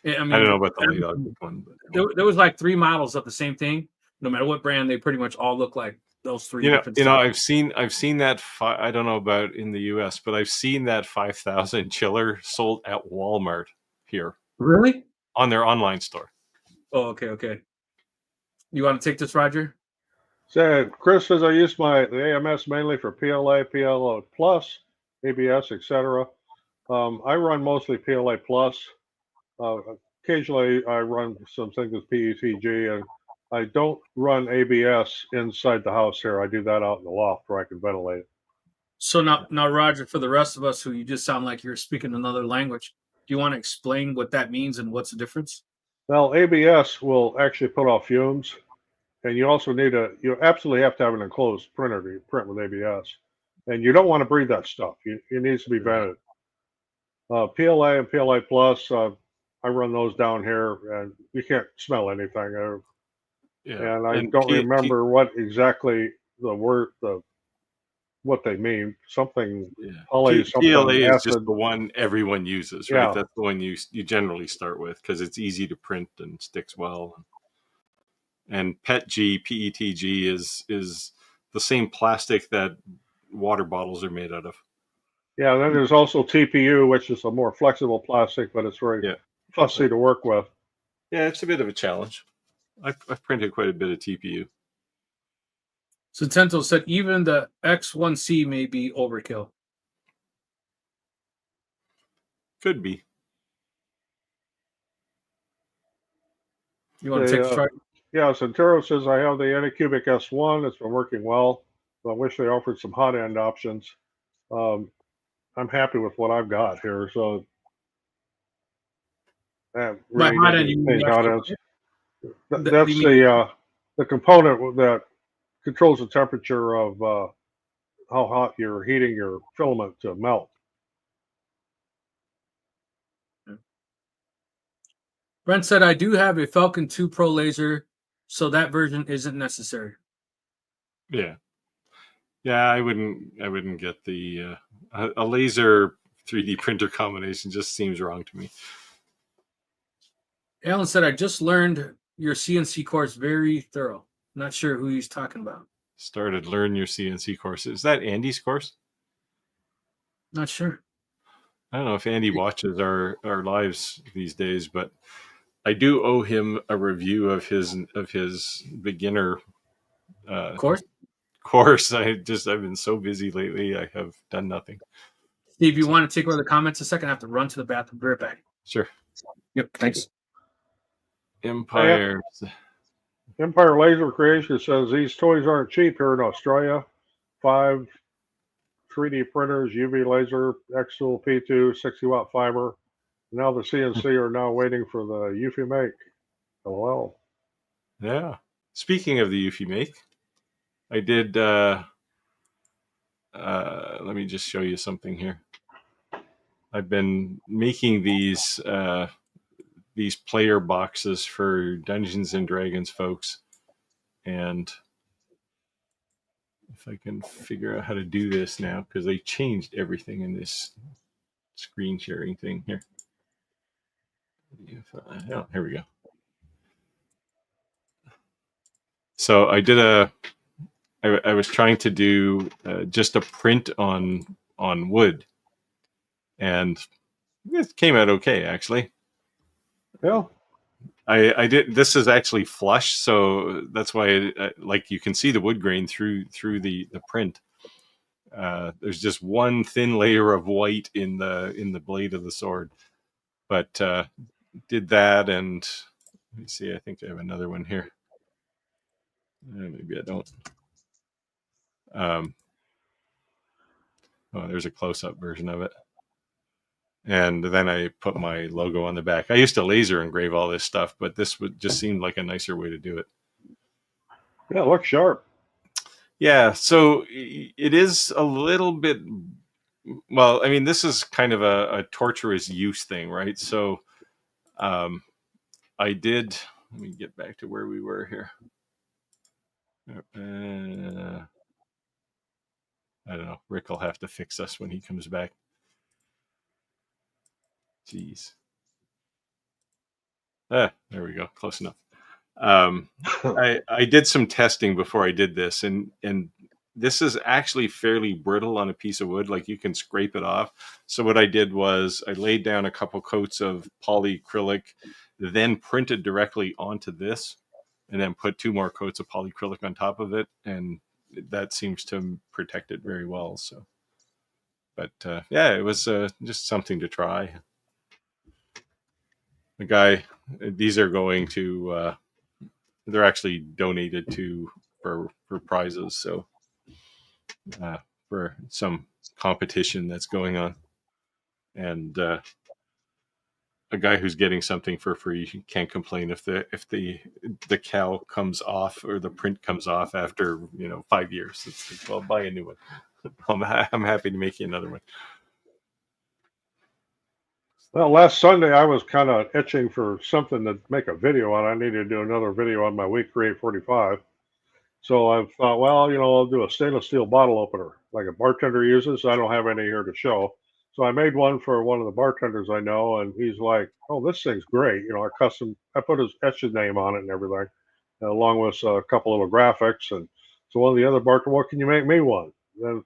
I mean, I don't know about the Light Object one, but there was like 3 models of the same thing. No matter what brand, they pretty much all look like those 3 different. I've seen that. I don't know about in the US, but I've seen that 5,000 chiller sold at Walmart here. Really? On their online store. Oh, okay. You want to take this, Roger? Said Chris says I use the AMS mainly for PLA, PLA plus, ABS, etc. I run mostly PLA plus. Occasionally I run some things with PETG, and I don't run ABS inside the house here. I do that out in the loft where I can ventilate it. So now, Roger, for the rest of us who you just sound like you're speaking another language, do you want to explain what that means and what's the difference? Well, ABS will actually put off fumes, and you also you absolutely have to have an enclosed printer to print with ABS, and you don't want to breathe that stuff. It needs to be vented. PLA and PLA plus, I run those down here, and you can't smell anything. And I don't remember what exactly what they mean. Something poly, something PLA is acid. just the one everyone uses, right? Yeah. That's the one you generally start with because it's easy to print and sticks well. And PETG is the same plastic that water bottles are made out of. Yeah, then there's also TPU, which is a more flexible plastic, but it's very fussy to work with. Yeah, it's a bit of a challenge. I've printed quite a bit of TPU. So Tento said even the X1C may be overkill. Could be. You want to take a try? Yeah, Centuro says I have the Anycubic S1. It's been working well. I wish they offered some hot end options. I'm happy with what I've got here. So by hot end, you mean that's the component that controls the temperature of how hot you're heating your filament to melt. Brent said, I do have a Falcon 2 Pro laser, so that version isn't necessary. Yeah. Yeah, I wouldn't get the a laser 3D printer combination just seems wrong to me. Alan said, I just learned your CNC course very thorough. Not sure who he's talking about. Started learn your CNC course. Is that Andy's course? Not sure. I don't know if Andy watches our lives these days, but I do owe him a review of his beginner course. I've been so busy lately. I have done nothing. Steve, you want to take over the comments a second? I have to run to the bathroom. Be right back. Sure. Yep. Thanks. Empire Laser Creation says these toys aren't cheap here in Australia. 5 3D printers, UV laser, X-Tool P2, 60-watt fiber. Now the CNC are now waiting for the Eufy Make. LOL. Yeah. Speaking of the Eufy Make, I did. Let me just show you something here. I've been making these player boxes for Dungeons and Dragons folks, and if I can figure out how to do this now, because they changed everything in this screen sharing thing here. Oh, here we go. So I did I was trying to do just a print on wood, and it came out okay, actually. Yeah. I did. This is actually flush, so that's why, like, you can see the wood grain through the print. There's just one thin layer of white in the blade of the sword, but did that, and let me see. I think I have another one here. Maybe I don't. Oh, there's a close-up version of it. And then I put my logo on the back. I used to laser engrave all this stuff, but this would just seem like a nicer way to do it. Yeah, it looks sharp. Yeah, so it is a little bit. Well, I mean, this is kind of a torturous use thing, right? So, I did. Let me get back to where we were here. I don't know. Rick will have to fix us when he comes back. Jeez. There we go. Close enough. I did some testing before I did this, and this is actually fairly brittle on a piece of wood. Like, you can scrape it off. So what I did was I laid down a couple coats of polyacrylic, then printed directly onto this, and then put 2 more coats of polyacrylic on top of it, and that seems to protect it very well. So, but yeah, it was just something to try. The guy, these are going to. They're actually donated to for prizes. So for some competition that's going on, and a guy who's getting something for free can't complain if the cal comes off or the print comes off after 5 years. It's like, well, buy a new one. I'm happy to make you another one. Well, last Sunday I was kind of itching for something to make a video on. I needed to do another video on my Week Create 45. So I thought, well, I'll do a stainless steel bottle opener like a bartender uses. I don't have any here to show. So I made one for one of the bartenders I know, and he's like, "Oh, this thing's great." I put etched his name on it and everything, along with a couple little graphics. And so one of the other bartenders, "Well, can you make me one?" Then,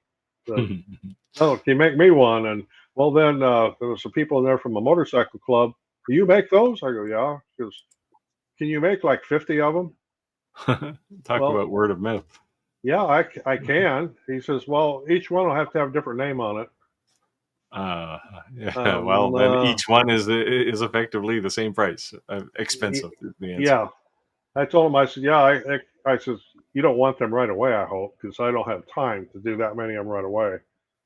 "Oh, can you make me one?" And well, then there was some people in there from a motorcycle club. "Do you make those?" I go, "Yeah." He goes, "Can you make like 50 of them?" Talk Well, about word of mouth. yeah, I can. He says, "Well, each one will have to have a different name on it." Yeah. Well, then each one is effectively the same price. Expensive is the answer. Yeah, I told him. I said, "Yeah." I says, "You don't want them right away, I hope, because I don't have time to do that many of them right away.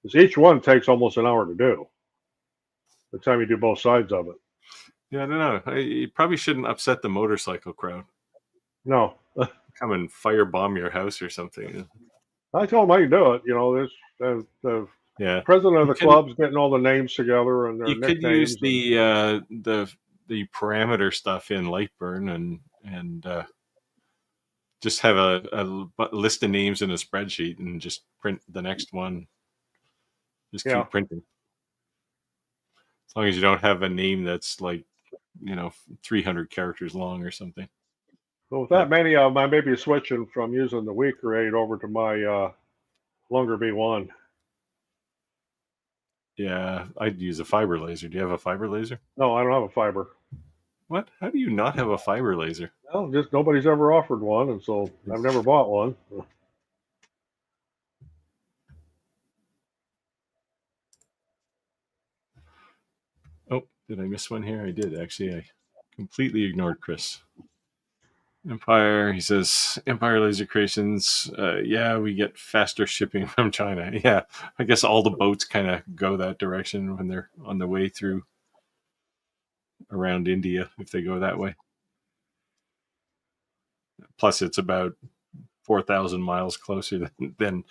Because each one takes almost an hour to do. By the time you do both sides of it." Yeah, I don't know. You probably shouldn't upset the motorcycle crowd. No, Come and firebomb your house or something. I told him I can do it. There's the Yeah, president of the club's getting all the names together and their you could use nicknames. the parameter stuff in Lightburn and just have a list of names in a spreadsheet and just print the next one. Just keep printing. As long as you don't have a name that's like 300 characters long or something. So with that many of them, I may be switching from using the Week Create over to my Longer V1. Yeah, I'd use a fiber laser. Do you have a fiber laser? No, I don't have a fiber. What? How do you not have a fiber laser? Well, just nobody's ever offered one, and so I've never bought one. Oh, did I miss one here? I did, actually. I completely ignored Chris. Empire, he says, Empire Laser Creations. Yeah, we get faster shipping from China. Yeah, I guess all the boats kind of go that direction when they're on the way through around India, if they go that way. Plus, it's about 4,000 miles closer than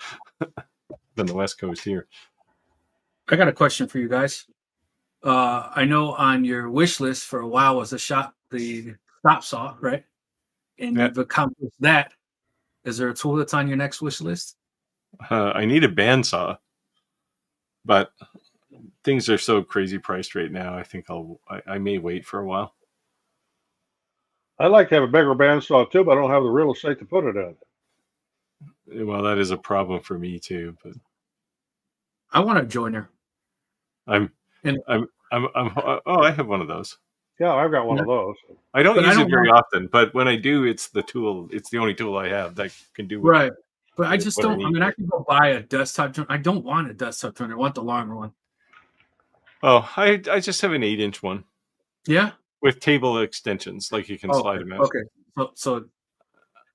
the West Coast here. I got a question for you guys. I know on your wish list for a while was the stop saw, right? And Yeah. you've accomplished that. Is there a tool that's on your next wish list? I need a bandsaw, but things are so crazy priced right now. I think I may wait for a while. I'd like to have a bigger bandsaw too, but I don't have the real estate to put it in. Well, that is a problem for me too. But I want a joiner. I have one of those. Yeah, I've got one of those. I don't use it very often, but when I do, it's the tool. It's the only tool I have that can do right. But I just don't. I mean, I can go buy a desktop joiner. I don't want a desktop joiner. I want the longer one. Oh, I just have an 8-inch one. Yeah. With table extensions, like you can slide them out. Okay. So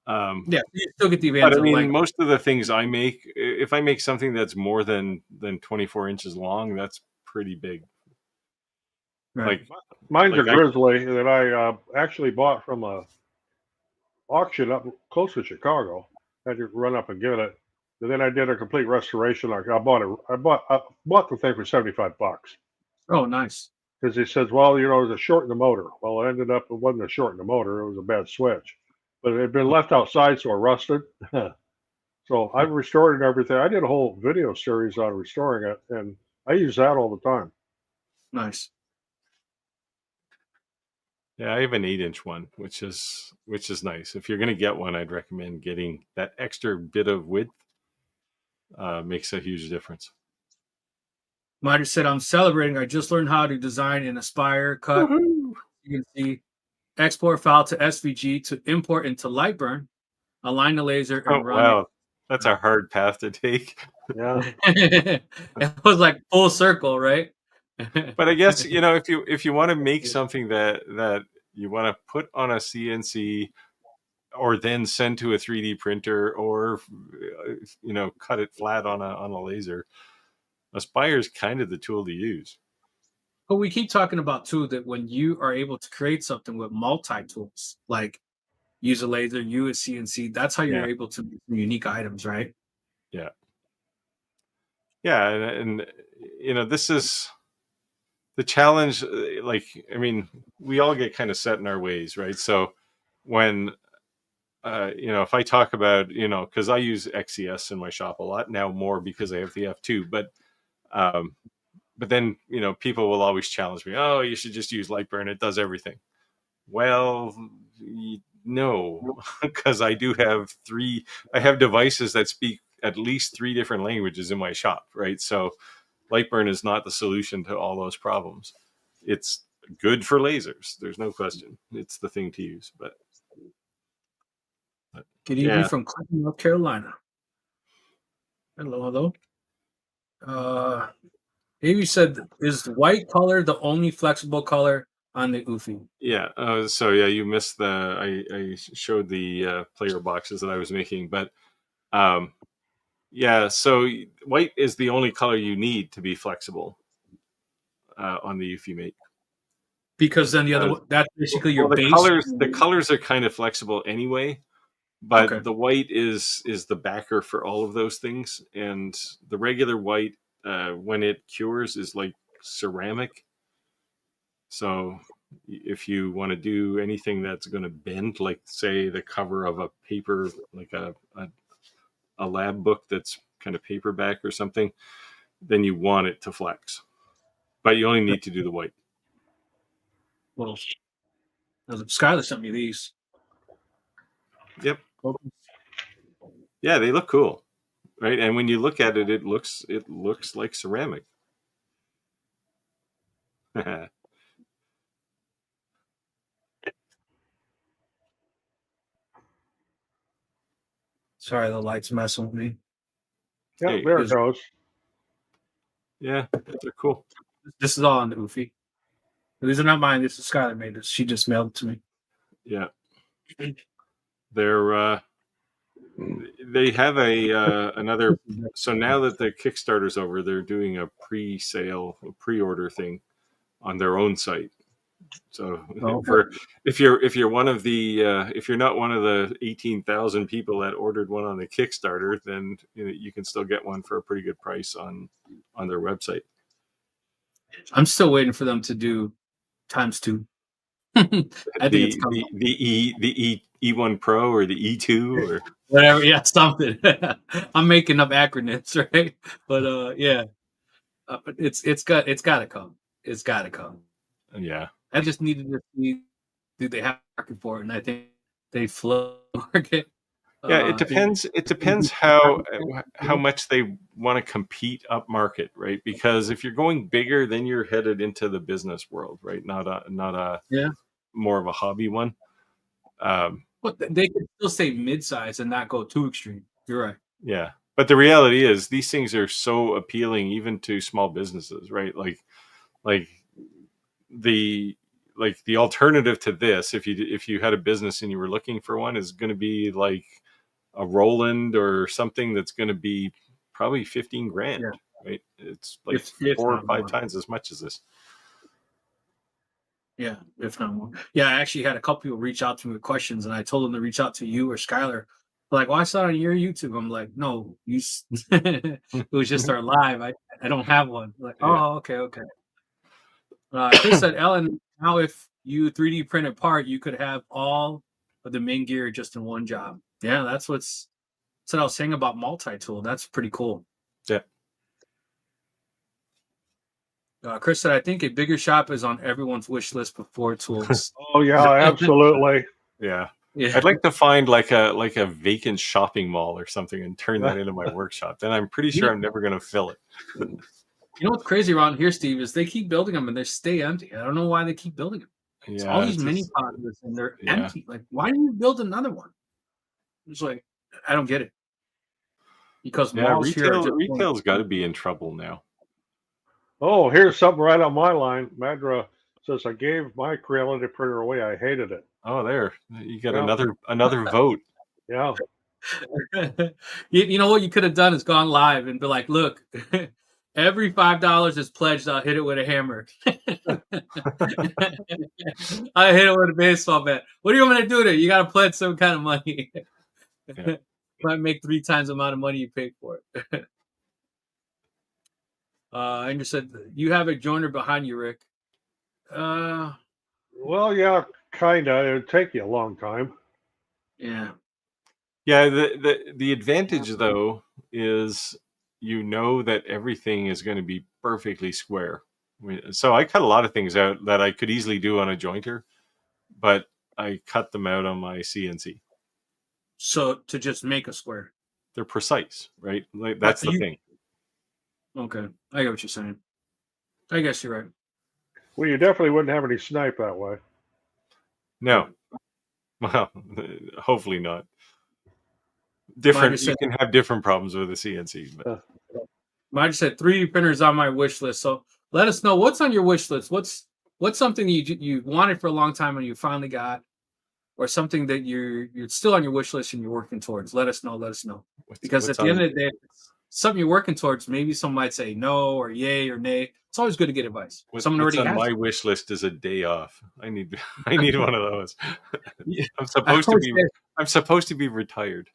yeah, you still get the advantage. But I mean, most of the things I make, if I make something that's more than 24 inches long, that's pretty big. Right. Like mine's a Grizzly that I actually bought from a auction up close to Chicago. I had to run up and get it. And then I did a complete restoration. I bought the thing for $75. Oh, nice. Because he says, well, it was a short in the motor. Well, it ended up it wasn't a short in the motor; it was a bad switch. But it had been left outside, so it rusted. So I've restored it and everything. I did a whole video series on restoring it, and I use that all the time. Nice. Yeah, I have an 8-inch one, which is nice. If you're going to get one, I'd recommend getting that extra bit of width. Makes a huge difference. Miter said, I'm celebrating. I just learned how to design an Aspire cut. Woohoo! You can see export file to SVG to import into Lightburn, align the laser, and run wow. That's a hard path to take. Yeah. It was like full circle, right? But I guess, if you want to make something that you want to put on a CNC or then send to a 3D printer or, cut it flat on a laser, Aspire is kind of the tool to use. But we keep talking about too that when you are able to create something with multi-tools, like use a laser, use a CNC, that's how you're able to make unique items, right? Yeah. Yeah, and this is the challenge. Like, I mean, we all get kind of set in our ways, right? So when if I talk about, because I use XCS in my shop a lot now, more because I have the F2, but then, people will always challenge me. Oh, you should just use Lightburn. It does everything. Well, no, because I have devices that speak at least 3 different languages in my shop, right? So Lightburn is not the solution to all those problems. It's good for lasers. There's no question. It's the thing to use, but Good evening from Clinton, North Carolina. Hello. Amy said, is white color the only flexible color on the UFI? Yeah. You missed I showed the player boxes that I was making, but so white is the only color you need to be flexible on the UFI mate. Because then the other one, that's basically your base. The colors are kind of flexible anyway, but the white is the backer for all of those things, and the regular white, when it cures, is like ceramic. So if you want to do anything that's going to bend, like say the cover of a paper, like a lab book that's kind of paperback or something, then you want it to flex. But you only need to do the white. Well, Skylar sent me these. Yep. Yeah, they look cool, right? And when you look at it, it looks like ceramic. Sorry, the light's messing with me. Yeah, hey, there it goes. Yeah, they're cool. This is all on the UFI. These are not mine. This is Skylar made this. She just mailed it to me. Yeah. they're they have another. So now that the Kickstarter's over, they're doing a pre-order thing on their own site. So for if you're one of the if you're not one of the 18,000 people that ordered one on the Kickstarter, then you can still get one for a pretty good price on their website. I'm still waiting for them to do ×2. I think it's coming. The E1 Pro or the E2 or whatever, yeah, something. I'm making up acronyms, right? But yeah, but it's got to come. It's got to come. Yeah, I just needed to see, do they have a market for it, and I think they flow market. Yeah, it depends. It depends how much they want to compete up market, right? Because if you're going bigger, then you're headed into the business world, right? Not a more of a hobby one. But they could still say mid-size and not go too extreme. You're right. Yeah, but the reality is these things are so appealing even to small businesses, right? Like the alternative to this, if you had a business and you were looking for one, is going to be like a Roland or something that's going to be probably 15 grand, right? It's like if 4 or 5 times as much as this. Yeah, if not more. Yeah, I actually had a couple people reach out to me with questions, and I told them to reach out to you or Skylar. Like, well, I saw it on your YouTube. I'm like, no, it was just our live. I don't have one. Like, oh, okay. Chris said, Ellen, now if you 3D print a part, you could have all of the main gear just in one job. Yeah, that's what I was saying about multi-tool. That's pretty cool. Yeah. Chris said, I think a bigger shop is on everyone's wish list before tools. Oh yeah, absolutely. Yeah. I'd like to find like a vacant shopping mall or something and turn that into my workshop. Then I'm pretty sure I'm never going to fill it. You know what's crazy around here, Steve, is they keep building them and they stay empty. I don't know why they keep building them. It's all these mini pods and they're empty. Like, why do you build another one? It's like, I don't get it. Because malls retail's got to be in trouble now. Oh, here's something right on my line. Madra says, I gave my Creality printer away. I hated it. Oh, there. You got another vote. Yeah. You know what you could have done is gone live and be like, look, every $5 is pledged, I'll hit it with a hammer. I hit it with a baseball bat. What do you want me to do there? You got to pledge some kind of money. Might make 3 times the amount of money you paid for it. Andrew said, you have a joiner behind you, Rick. Well, yeah, kind of. It would take you a long time. Yeah. Yeah, the advantage, though, is that everything is going to be perfectly square. So I cut a lot of things out that I could easily do on a jointer, but I cut them out on my CNC. So to just make a square. They're precise, right? Like, that's the thing. Okay. I get what you're saying. I guess you're right. Well, you definitely wouldn't have any snipe that way. No. Well, hopefully not. Different. You can have different problems with the CNC. But. Mine said 3D printers on my wish list. So let us know what's on your wish list. What's something you wanted for a long time and you finally got, or something that you're still on your wish list and you're working towards. Let us know. Because at the end of the day, something you're working towards, maybe someone might say no or yay or nay. It's always good to get advice. Someone already has my wish list is a day off. I need one of those. I'm supposed to be retired.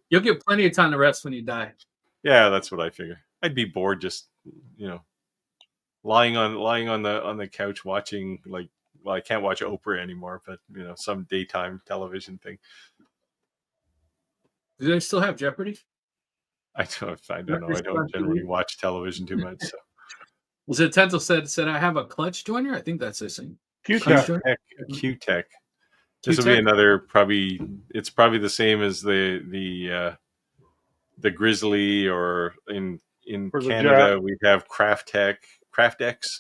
You'll get plenty of time to rest when you die. Yeah, that's what I figure. I'd be bored just, lying on the couch watching, like, well, I can't watch Oprah anymore, but some daytime television thing. Do they still have Jeopardy? I don't know. I don't generally watch television too much. So. Was it Tentel said I have a clutch joiner? I think that's the same. Q-Tech. This will be another probably. It's probably the same as the Grizzly, or in Canada we have Craftex,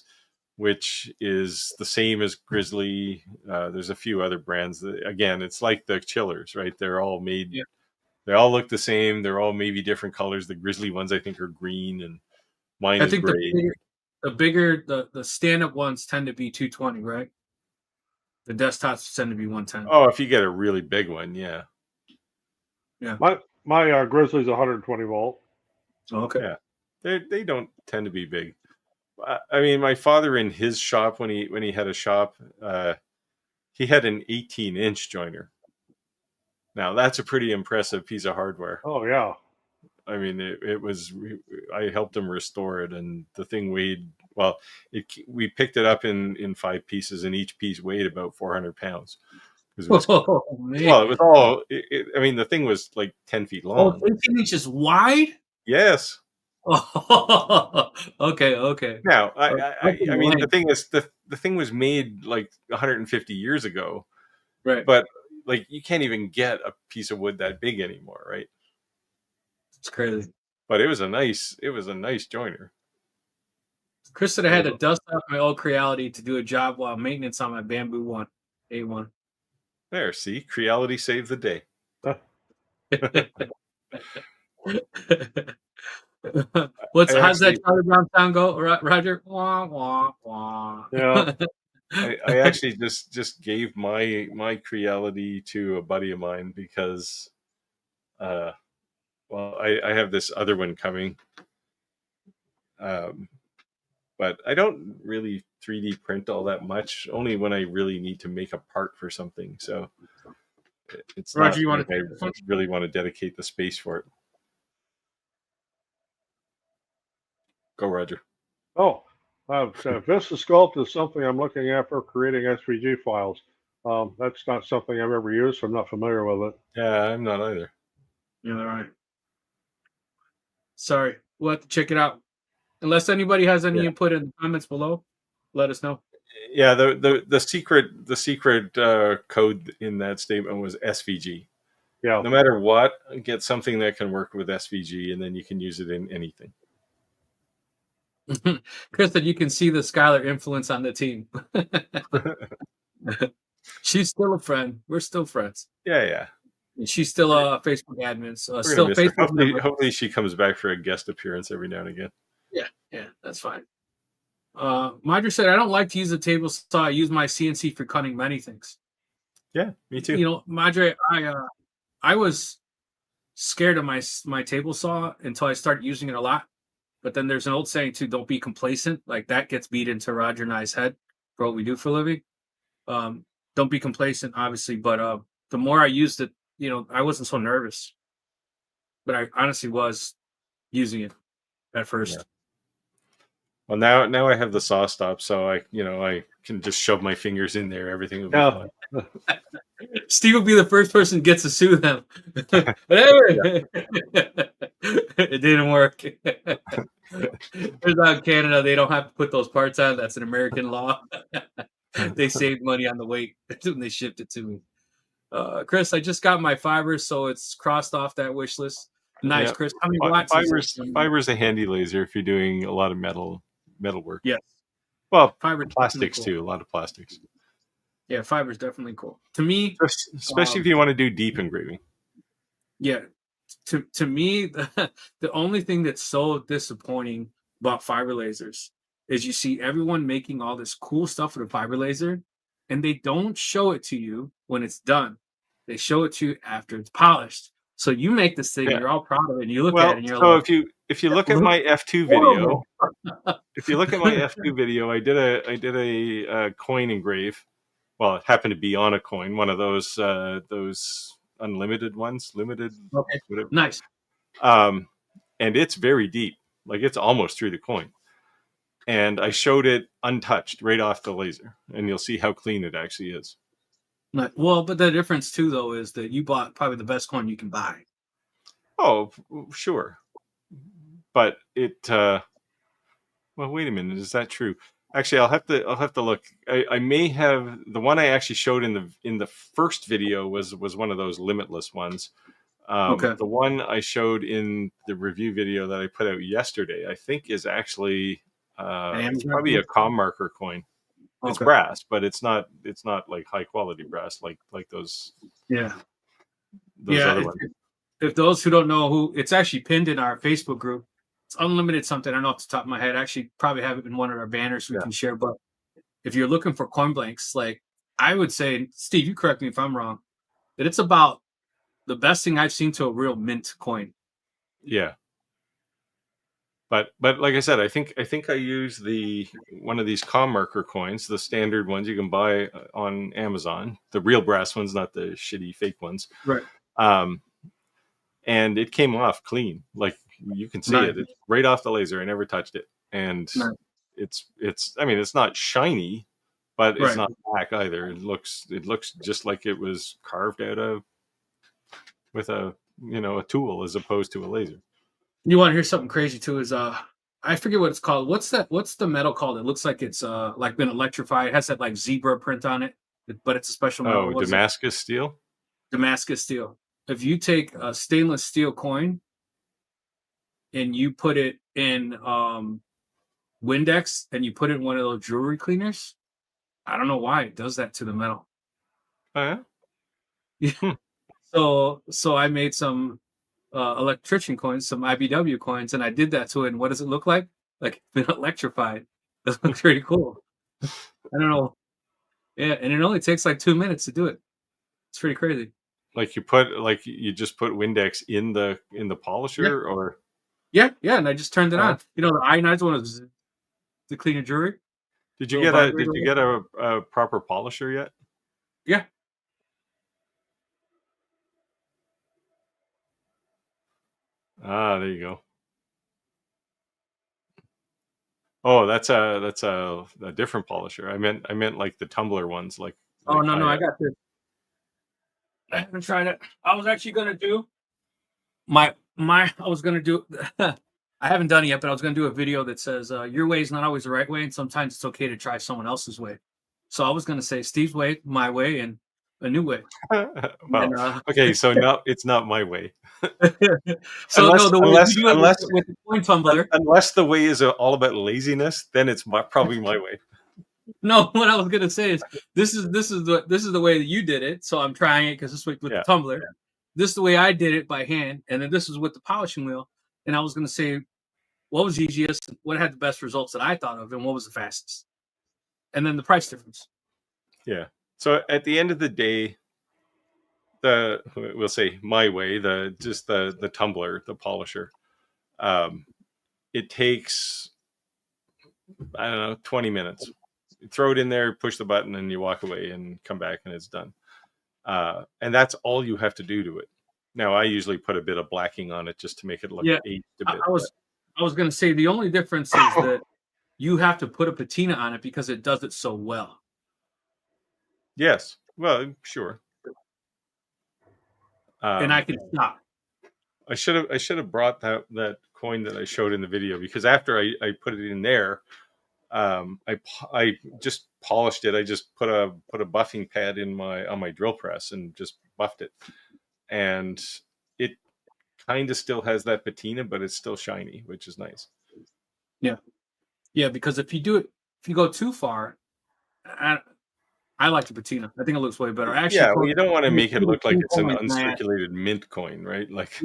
which is the same as Grizzly. There's a few other brands. Again, it's like the chillers, right? They're all made. Yeah. They all look the same. They're all maybe different colors. The Grizzly ones, I think, are green, and mine is gray. The bigger, the stand-up ones tend to be 220, right? The desktops tend to be 110. Oh, if you get a really big one, yeah. Yeah. My Grizzly's 120 volt. Okay. Yeah, they don't tend to be big. I mean, my father in his shop when he had a shop, he had an 18-inch joiner. Now that's a pretty impressive piece of hardware. Oh yeah. I mean, it was. I helped him restore it, and the thing weighed. Well, we picked it up in 5 pieces, and each piece weighed about 400 pounds. Because it was Oh man. well, it was all. I mean, the thing was like 10 feet Oh, long. 18 inches wide. Yes. Okay. Okay. Now, Nothing I mean, the length. thing is, the thing was made like 150 years ago, Right. but like you can't even get a piece of wood that big anymore, right? It's crazy. But it was a nice joiner. Chris said I had to dust off my old Creality to do a job while maintenance on my Bamboo One A1. There, see, Creality saved the day. How's that Charlie Brown sound go, Roger? Wah, wah, wah. Yeah. I actually just gave my Creality to a buddy of mine because, well, I have this other one coming, but I don't really 3D print all that much. Only when I really need to make a part for something. So it's Roger, not you want like to I take this one? really want to dedicate the space for it. Go, Roger. Oh, VistaSculpt is something I'm looking at for creating SVG files. That's not something I've ever used, so I'm not familiar with it. Yeah, I'm not either. Yeah, all right. Sorry, we'll have to check it out. Unless anybody has any Yeah. input in the comments below, let us know. Yeah, the secret code in that statement was SVG. Yeah. No matter what, get something that can work with SVG, and then you can use it in anything. Chris said you can see the Skylar influence on the team. She's still a friend. We're still friends. Yeah. And she's still a Facebook admin. So We're still gonna miss her. Facebook. Hopefully she comes back for a guest appearance every now and again. Yeah, that's fine. Madra said, I don't like to use a table saw. I use my CNC for cutting many things. Yeah, me too. You know, Madre, I was scared of my table saw until I started using it a lot. But then there's an old saying too, don't be complacent. Like that gets beat into Roger and I's head for what we do for a living. Don't be complacent, obviously. But the more I used it, you know, I wasn't so nervous. But I honestly was using it at first. Yeah. Well, now I have the saw stop, so I can just shove my fingers in there. Everything will be fine. Steve will be the first person who gets to sue them. But anyway, it didn't work. Turns out in Canada, they don't have to put those parts on. That's an American law. They saved money on the weight when they shipped it to me. Chris, I just got my fibers, so it's crossed off that wish list. Nice, yeah. Chris. How many watts? Fiber's a handy laser if you're doing a lot of metal work. Yes. Well, plastics too. A lot of plastics. Yeah, fiber's definitely cool. To me, especially if you want to do deep engraving. Yeah. To me, the only thing that's so disappointing about fiber lasers is you see everyone making all this cool stuff with a fiber laser, and they don't show it to you when it's done. They show it to you after it's polished. So you make this thing, you're all proud of it, and you look at it, and you're like, if you look at my F2 video, if you look at my F2 video, I did a coin engrave. Well, it happened to be on a coin, one of those unlimited ones, limited. Okay. Nice. And it's very deep, like it's almost through the coin. And I showed it untouched right off the laser, and you'll see how clean it actually is. Well, but the difference too, though, is that you bought probably the best coin you can buy. Oh, sure. But it. Well, wait a minute. Is that true? Actually, I'll have to look. I may have the one I actually showed in the first video was one of those limitless ones. Okay. The one I showed in the review video that I put out yesterday, I think, is actually it's probably a com marker coin. Okay. It's brass, but it's not like high quality brass like those. Yeah. Those other ones. If those who don't know it's actually pinned in our Facebook group. It's unlimited something. I don't know off the top of my head. I actually probably have it in one of our banners we can share. But if you're looking for coin blanks, like I would say, Steve, you correct me if I'm wrong, that it's about the best thing I've seen to a real mint coin. Yeah. But like I said, I think I use one of these com marker coins, the standard ones you can buy on Amazon, the real brass ones, not the shitty fake ones. Right. And it came off clean. Like you can see Nice. it's right off the laser. I never touched it. And Nice. it's I mean, it's not shiny, but it's Right. not black either. It looks just like it was carved out of with a a tool as opposed to a laser. You want to hear something crazy too? Is I forget what it's called. What's the metal called? It looks like it's like been electrified. It has that like zebra print on it, but it's a special metal. Oh, What is it? Damascus steel? Damascus steel. If you take a stainless steel coin and you put it in Windex and you put it in one of those jewelry cleaners, I don't know why it does that to the metal. Oh, yeah. So I made some electrician coins, some IBW coins, and I did that to it. And what does it look like? Like it's been electrified. That looks pretty cool. I don't know. Yeah, and it only takes like 2 minutes to do it. It's pretty crazy. Like you just put Windex in the polisher, or yeah, and I just turned it on. You know, the ionized one is to clean your jewelry. Did you get a proper polisher yet? Yeah. Ah, there you go. Oh, that's a different polisher. I meant like the tumbler ones, like. Oh no, I got this. I haven't tried it. I was actually gonna do I was gonna do I haven't done it yet, but I was gonna do a video that says your way is not always the right way, and sometimes it's okay to try someone else's way. So I was gonna say Steve's way, my way, and a new way. Well, and, okay, so it's not my way. So unless, no, the way unless with the coin tumbler, unless the way is all about laziness, then it's probably my way. No, what I was gonna say is this is the way that you did it. So I'm trying it because this way with the tumbler. Yeah. This is the way I did it by hand, and then this is with the polishing wheel. And I was gonna say what was easiest, what had the best results that I thought of, and what was the fastest, and then the price difference. Yeah. So at the end of the day, we'll say my way, the tumbler, the polisher, it takes, I don't know, 20 minutes. You throw it in there, push the button, and you walk away and come back and it's done. And that's all you have to do to it. Now, I usually put a bit of blacking on it just to make it look aged a bit. I was going to say the only difference is that you have to put a patina on it because it does it so well. Yes. Well, sure. And I can stop. I should have brought that coin that I showed in the video, because after I put it in there, I just polished it. I just put a buffing pad on my drill press and just buffed it, and it kind of still has that patina, but it's still shiny, which is nice. Yeah, because if you go too far, I like the patina. I think it looks way better. Actually, well, you don't want to make it look like it's an uncirculated mint coin, right? Like,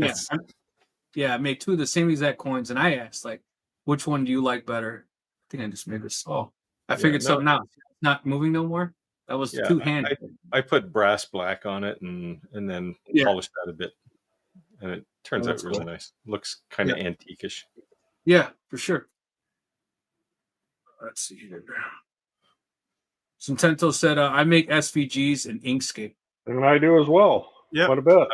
I made two of the same exact coins, and I asked, like, which one do you like better? I think I just made this. Oh, I figured something out. It's not moving no more. That was two-handed. I put brass black on it and then polished that a bit, and it turns out really nice. Looks kind of antique-ish. Yeah, for sure. Let's see here. Centento said, I make SVGs in Inkscape. And I do as well. Yeah. Quite a bit.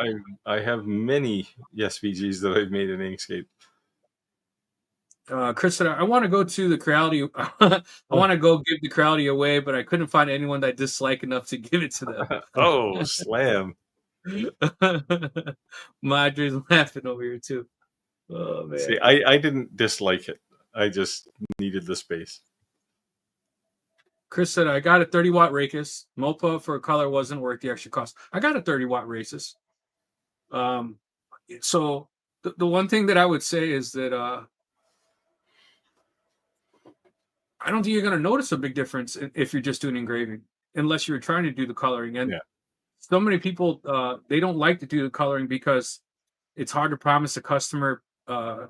I have many SVGs that I've made in Inkscape. Chris said, I want to go to the Creality. I want to go give the Creality away, but I couldn't find anyone that I dislike enough to give it to them. Oh, slam. Madre's laughing over here, too. Oh, man. See, I didn't dislike it. I just needed the space. Chris said, I got a 30-watt Racus. MOPA for a color wasn't worth the extra cost. I got a 30-watt Racus. So the one thing that I would say is that I don't think you're going to notice a big difference if you're just doing engraving, unless you're trying to do the coloring. And so many people, they don't like to do the coloring because it's hard to promise a customer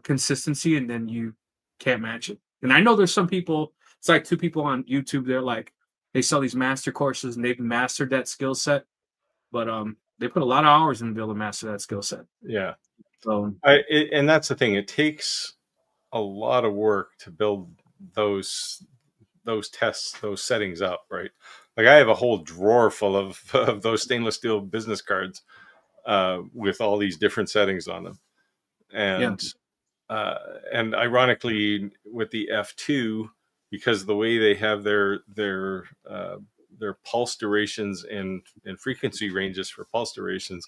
consistency, and then you can't match it. And I know there's some people, it's like two people on YouTube, they're like, they sell these master courses and they've mastered that skill set. But they put a lot of hours in to be able to master that skill set. Yeah. So And that's the thing. It takes a lot of work to build those tests, those settings up, right? Like I have a whole drawer full of those stainless steel business cards with all these different settings on them. yeah, And ironically, with the F2, because of the way they have their pulse durations and frequency ranges for pulse durations,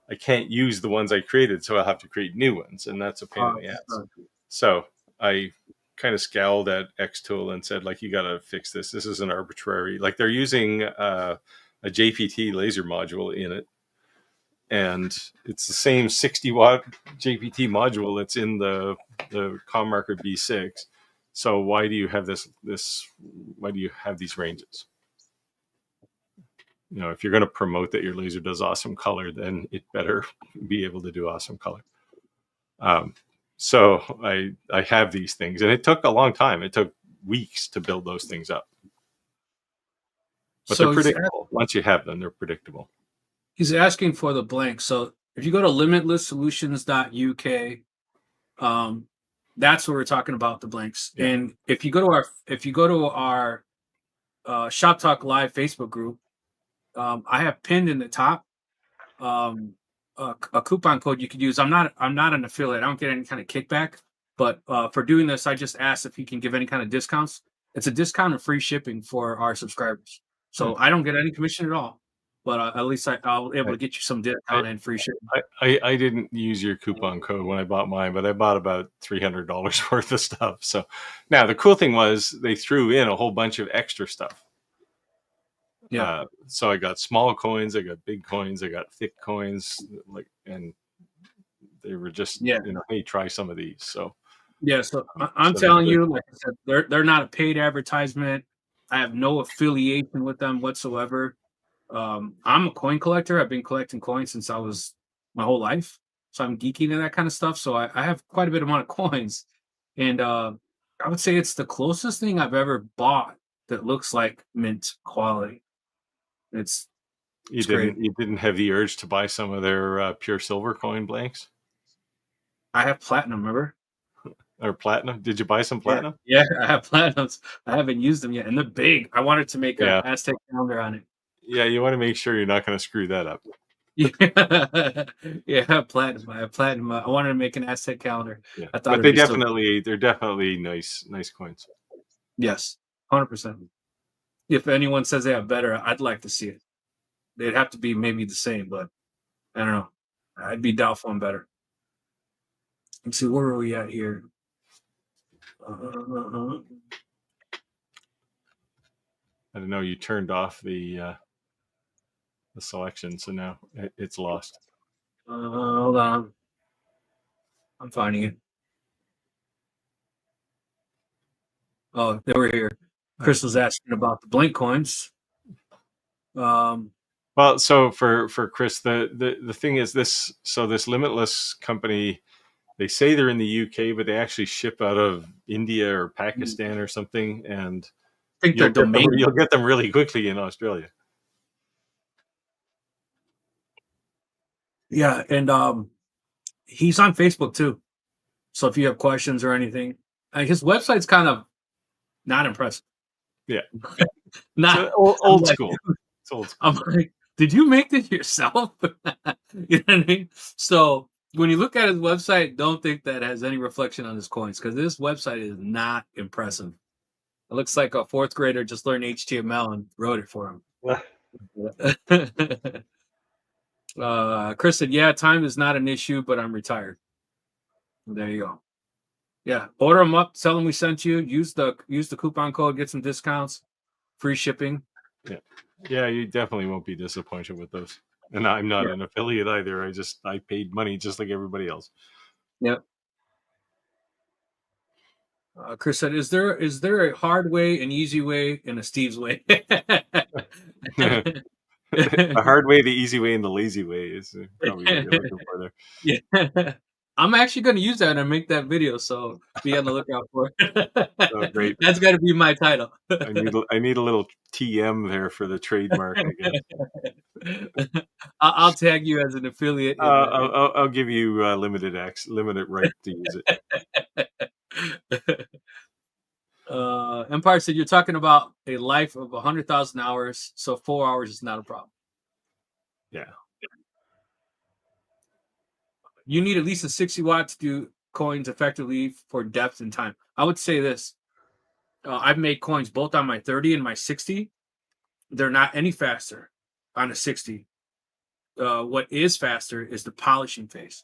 I can't use the ones I created, so I'll have to create new ones, and that's a pain in the ass. So I kind of scowled at Xtool and said, like, you got to fix this. This is an arbitrary. Like, they're using a JPT laser module in it, and it's the same 60-watt JPT module that's in the ComMarker B6. So why do you have this? Why do you have these ranges? You know, if you're going to promote that your laser does awesome color, then it better be able to do awesome color. So I have these things, and it took a long time. It took weeks to build those things up. But so they're predictable. Once you have them, they're predictable. He's asking for the blank. So if you go to limitlesssolutions.uk, that's where we're talking about the blanks. Yeah. And if you go to our Shop Talk Live Facebook group, I have pinned in the top a coupon code you could use. I'm not an affiliate. I don't get any kind of kickback, but for doing this, I just asked if he can give any kind of discounts. It's a discount and free shipping for our subscribers. So I don't get any commission at all, but at least I'll be able to get you some discount and free shipping. I didn't use your coupon code when I bought mine, but I bought about $300 worth of stuff. So now the cool thing was they threw in a whole bunch of extra stuff. Yeah. So I got small coins, I got big coins, I got thick coins, and they were just, hey, try some of these. So yeah, so I'm telling you, like I said, they're not a paid advertisement. I have no affiliation with them whatsoever. I'm a coin collector. I've been collecting coins since I was my whole life, so I'm geeky into that kind of stuff. So I have quite a bit amount of coins, and I would say it's the closest thing I've ever bought that looks like mint quality. You didn't have the urge to buy some of their pure silver coin blanks? I have platinum, remember? Or platinum? Did you buy some platinum? Yeah, I have platinums. I haven't used them yet, and they're big. I wanted to make an Aztec calendar on it. Yeah, you want to make sure you're not going to screw that up. Yeah, I have platinum. I wanted to make an Aztec calendar. Yeah. I thought, but they're definitely nice coins. Yes, 100%. If anyone says they have better, I'd like to see it. They'd have to be maybe the same, but I don't know. I'd be doubtful on better. Let's see, where are we at here? I don't know. You turned off the selection, so now it's lost. Hold on. I'm finding it. Oh, they were here. Chris was asking about the blank coins. Well, so for Chris, the thing is this. So this Limitless company, they say they're in the UK, but they actually ship out of India or Pakistan or something, and I think their domain. You'll get them really quickly in Australia. Yeah, and he's on Facebook too. So if you have questions or anything, his website's kind of not impressive. Yeah, not old school. It's old school. I'm like, did you make this yourself? You know what I mean? So when you look at his website, don't think that has any reflection on his coins, because this website is not impressive. It looks like a fourth grader just learned HTML and wrote it for him. Chris said, yeah, time is not an issue, but I'm retired. There you go. Yeah, order them up, tell them we sent you, use the coupon code, get some discounts, free shipping. Yeah, you definitely won't be disappointed with those. And I'm not an affiliate either. I paid money just like everybody else. Yep. Chris said, "Is there a hard way, an easy way, and a Steve's way?" A hard way, the easy way, and the lazy way is probably what you're looking for there. Yeah. I'm actually going to use that and make that video, so be on the lookout for it. Oh, great. That's got to be my title. I need a little TM there for the trademark, I guess. I'll tag you as an affiliate. I'll give you limited right to use it. Empire said you're talking about a life of 100,000 hours, so 4 hours is not a problem. Yeah. You need at least a 60 watt to do coins effectively for depth and time. I would say this. I've made coins both on my 30 and my 60. They're not any faster on a 60. What is faster is the polishing phase.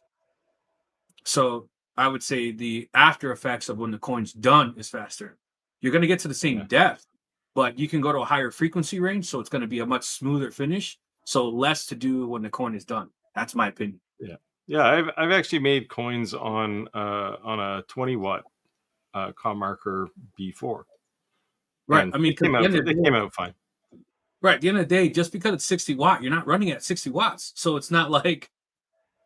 So I would say the after effects of when the coin's done is faster. You're going to get to the same depth, but you can go to a higher frequency range, so it's going to be a much smoother finish. So less to do when the coin is done. That's my opinion. Yeah, yeah. I've actually made coins on a 20 watt com marker before. Right. And I mean, they came out fine. Right. At the end of the day, just because it's 60 watt, you're not running at 60 watts. So it's not like,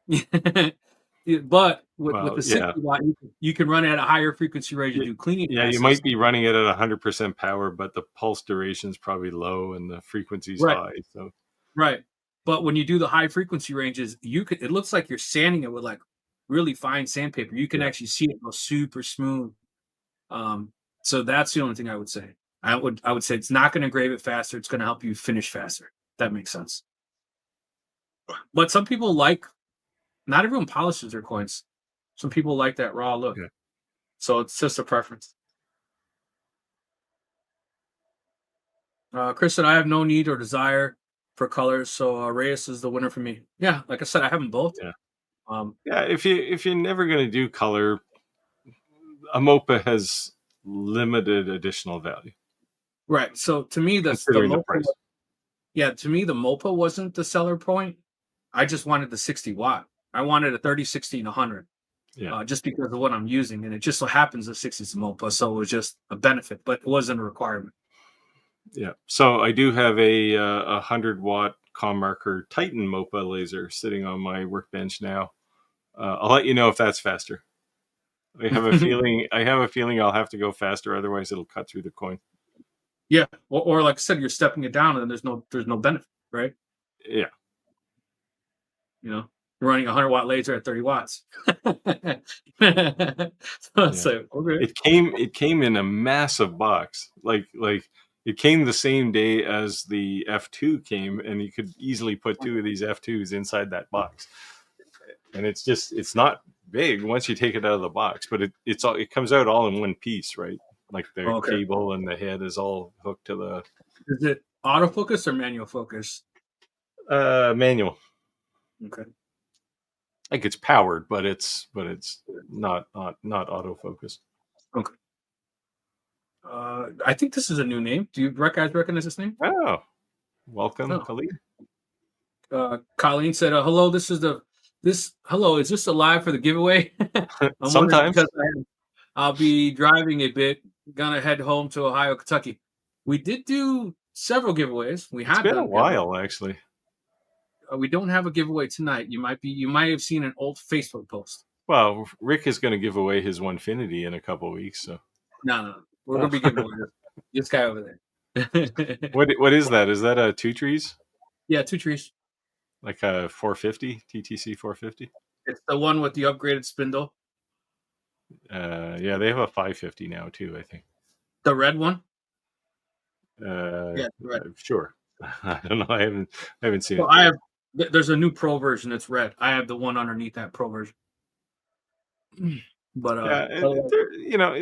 but with the 60 watt, you can run at a higher frequency range and do cleaning. Yeah, you might be running it at 100% power, but the pulse duration is probably low and the frequency's high. So right. But when you do the high frequency ranges, it looks like you're sanding it with like really fine sandpaper. You can actually see it go super smooth. So that's the only thing I would say. I would say it's not going to engrave it faster. It's going to help you finish faster. That makes sense. But some people not everyone polishes their coins. Some people like that raw look. Yeah. So it's just a preference. Chris said, I have no need or desire for colors, so Reyes is the winner for me. Yeah, like I said, I have them both. Yeah. If you're never going to do color, a MOPA has limited additional value. Right. So to me, the price. Yeah, to me, the MOPA wasn't the seller point. I just wanted the 60 watt. I wanted a 30, 60, and 100. Yeah. Just because of what I'm using. And it just so happens the 60 is a MOPA. So it was just a benefit, but it wasn't a requirement. Yeah. So I do have a 100 watt com marker Titan MOPA laser sitting on my workbench now. I'll let you know if that's faster. I have a feeling I'll have to go faster, otherwise it'll cut through the coin. Yeah, or like I said, you're stepping it down, and there's no benefit, right? Yeah. You're running a 100 watt laser at 30 watts. So okay. It came in a massive box, like it came the same day as the F2 came, and you could easily put 2 of these F2s inside that box. And it's not big once you take it out of the box, but it comes out all in one piece, right? Like the cable and the head is all hooked to the. Is it autofocus or manual focus? Manual. Okay. Like it's powered, but it's not autofocus. Okay. I think this is a new name. Do you guys recognize this name? Oh, welcome, Colleen. Colleen said, "Hello, hello. Is this a live for the giveaway?" Sometimes I'll be driving a bit. Gonna head home to Ohio, Kentucky. We did do several giveaways. It's been a while, actually. We don't have a giveaway tonight. You might have seen an old Facebook post. Well, Rick is going to give away his Onefinity in a couple of weeks, so. No, we're gonna be giving away this guy over there. What is that? Is that a 2 trees? Yeah, 2 trees. Like a 450 TTC 450. It's the one with the upgraded spindle. Yeah, they have a 550 now too, I think. The red one? Yeah, red. Sure. I don't know. I haven't seen it. There's a new pro version that's red. I have the one underneath that pro version. But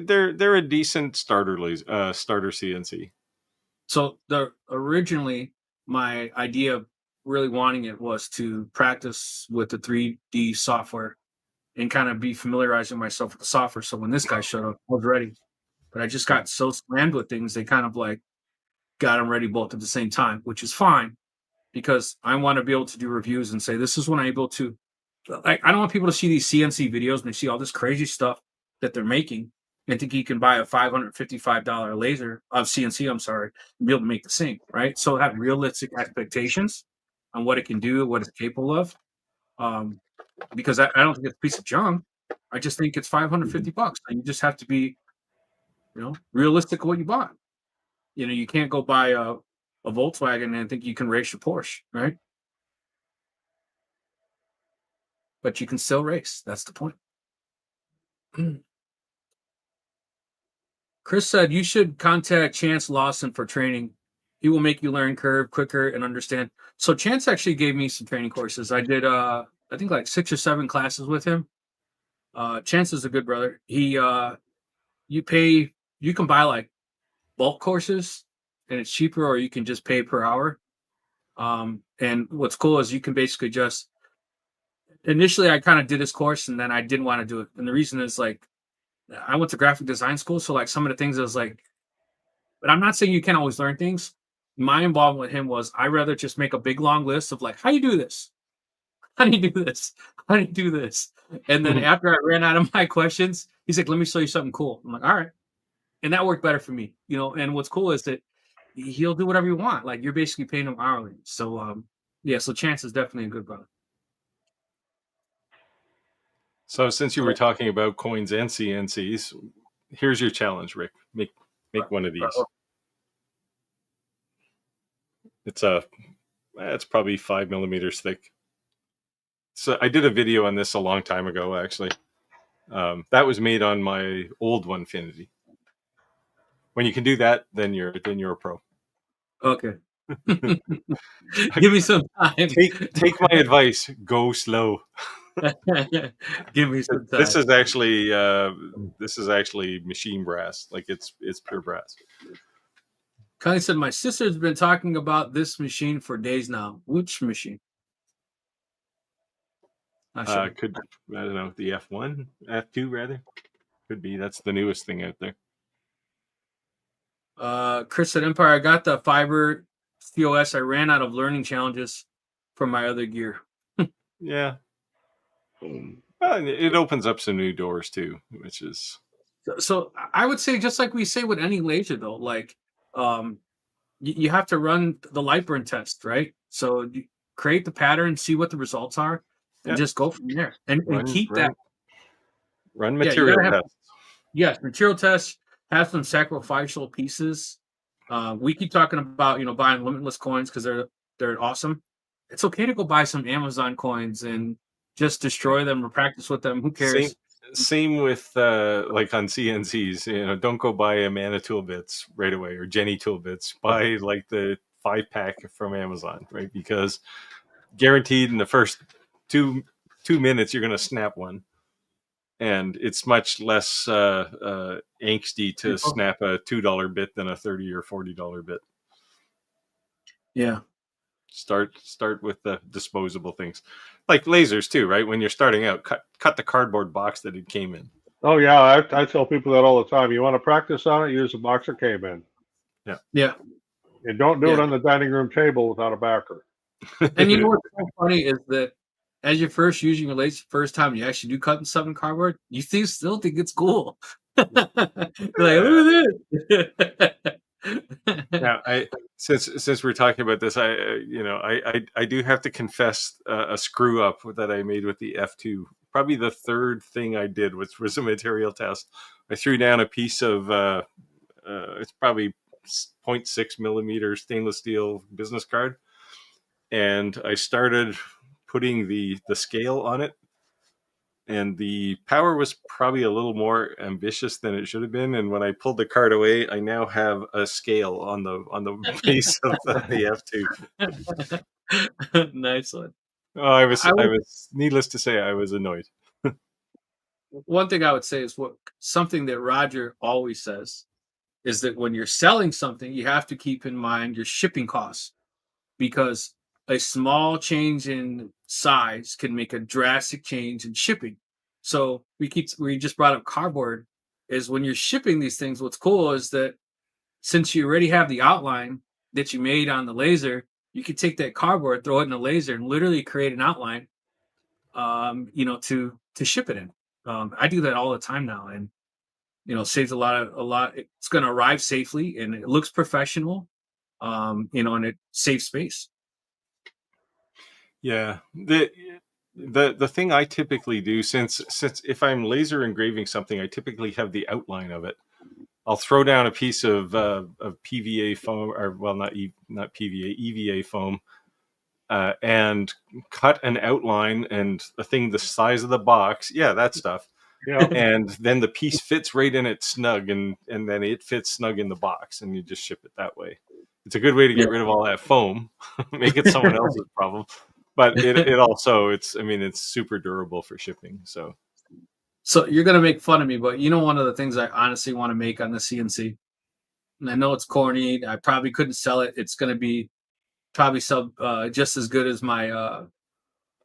they're a decent starter CNC. So originally my idea of really wanting it was to practice with the 3D software and kind of be familiarizing myself with the software. So when this guy showed up, I was ready. But I just got so slammed with things, they kind of like got them ready both at the same time, which is fine because I want to be able to do reviews and say, this is when I'm able to. I don't want people to see these CNC videos and they see all this crazy stuff that they're making and think you can buy a $555 laser of CNC, and be able to make the same, right? So have realistic expectations on what it can do, what it's capable of. Because I don't think it's a piece of junk. I just think it's $550. And you just have to be, realistic of what you bought. You can't go buy a Volkswagen and think you can race your Porsche, right? But you can still race. That's the point. Chris said you should contact Chance Lawson for training. He will make you learn curve quicker and understand. So Chance actually gave me some training courses. I did I think like 6 or 7 classes with him. Chance is a good brother. You can buy like bulk courses and it's cheaper, or you can just pay per hour. And what's cool is you can basically just initially I kind of did this course and then I didn't want to do it. And the reason is like I went to graphic design school, so like some of the things I was like, but I'm not saying you can't always learn things. My involvement with him was I rather just make a big long list of like, how do you do this? How do you do this? How do you do this? And then after I ran out of my questions, he's like, let me show you something cool. I'm like, all right. And that worked better for me, and what's cool is that he'll do whatever you want. Like you're basically paying him hourly. So yeah, so Chance is definitely a good brother. So since you were talking about coins and CNCs, here's your challenge, Rick. Make one of these. It's probably 5 millimeters thick. So I did a video on this a long time ago, actually. That was made on my old Onefinity. When you can do that, then you're a pro. Okay. Give me some time. Take my advice. Go slow. Give me some time. This is actually machine brass. Like it's pure brass. Connie said, my sister's been talking about this machine for days now. Which machine? I don't know, the F1, F2 rather. Could be. That's the newest thing out there. Chris said, Empire, I got the fiber COS. I ran out of learning challenges from my other gear. Yeah. It opens up some new doors too, which is. So I would say, just like we say with any laser, though, like you have to run the light burn test, right? So you create the pattern, see what the results are, and just go from there. And keep that. Run material tests. Yes, material tests. Have some sacrificial pieces. We keep talking about buying limitless coins because they're awesome. It's okay to go buy some Amazon coins and just destroy them or practice with them. Who cares? Same with like on CNCs. Don't go buy a Mana Tool Bits right away or Jenny Tool Bits. Buy like the 5-pack from Amazon, right? Because guaranteed in the first two minutes you're going to snap one. And it's much less angsty to snap a $2 bit than a $30 or $40 bit. Yeah. Start with the disposable things, like lasers too, right? When you're starting out, cut the cardboard box that it came in. Oh yeah, I tell people that all the time. You want to practice on it, use the box it came in. Yeah. And don't do it on the dining room table without a backer. And you know what's so funny is that as you're first using your laser, first time you actually do cutting stuff in cardboard, you still think it's cool. You're like, look at this. Now, since we're talking about this, I do have to confess a screw up that I made with the F2. Probably the third thing I did was a material test. I threw down a piece of it's probably 0.6 millimeter stainless steel business card, and I started putting the scale on it, and the power was probably a little more ambitious than it should have been. And when I pulled the card away, I now have a scale on the base of the F2. Nice one. Oh, I was needless to say, I was annoyed. One thing I would say is something that Roger always says is that when you're selling something, you have to keep in mind your shipping costs, because a small change in size can make a drastic change in shipping. So we just brought up cardboard. Is when you're shipping these things, what's cool is that since you already have the outline that you made on the laser, you could take that cardboard, throw it in the laser, and literally create an outline, to ship it in. I do that all the time now, and saves a lot. It's going to arrive safely, and it looks professional, and it saves space. Yeah, The thing I typically do, since if I'm laser engraving something, I typically have the outline of it. I'll throw down a piece of PVA foam, or well, not PVA, EVA foam, and cut an outline and a thing the size of the box. Yeah, that stuff. Yeah. And then the piece fits right in it snug, and then it fits snug in the box, and you just ship it that way. It's a good way to get rid of all that foam, make it someone else's problem. But it also, it's super durable for shipping. So you're gonna make fun of me, but you know, one of the things I honestly want to make on the CNC, and I know it's corny, I probably couldn't sell it. It's gonna be probably sell just as good as my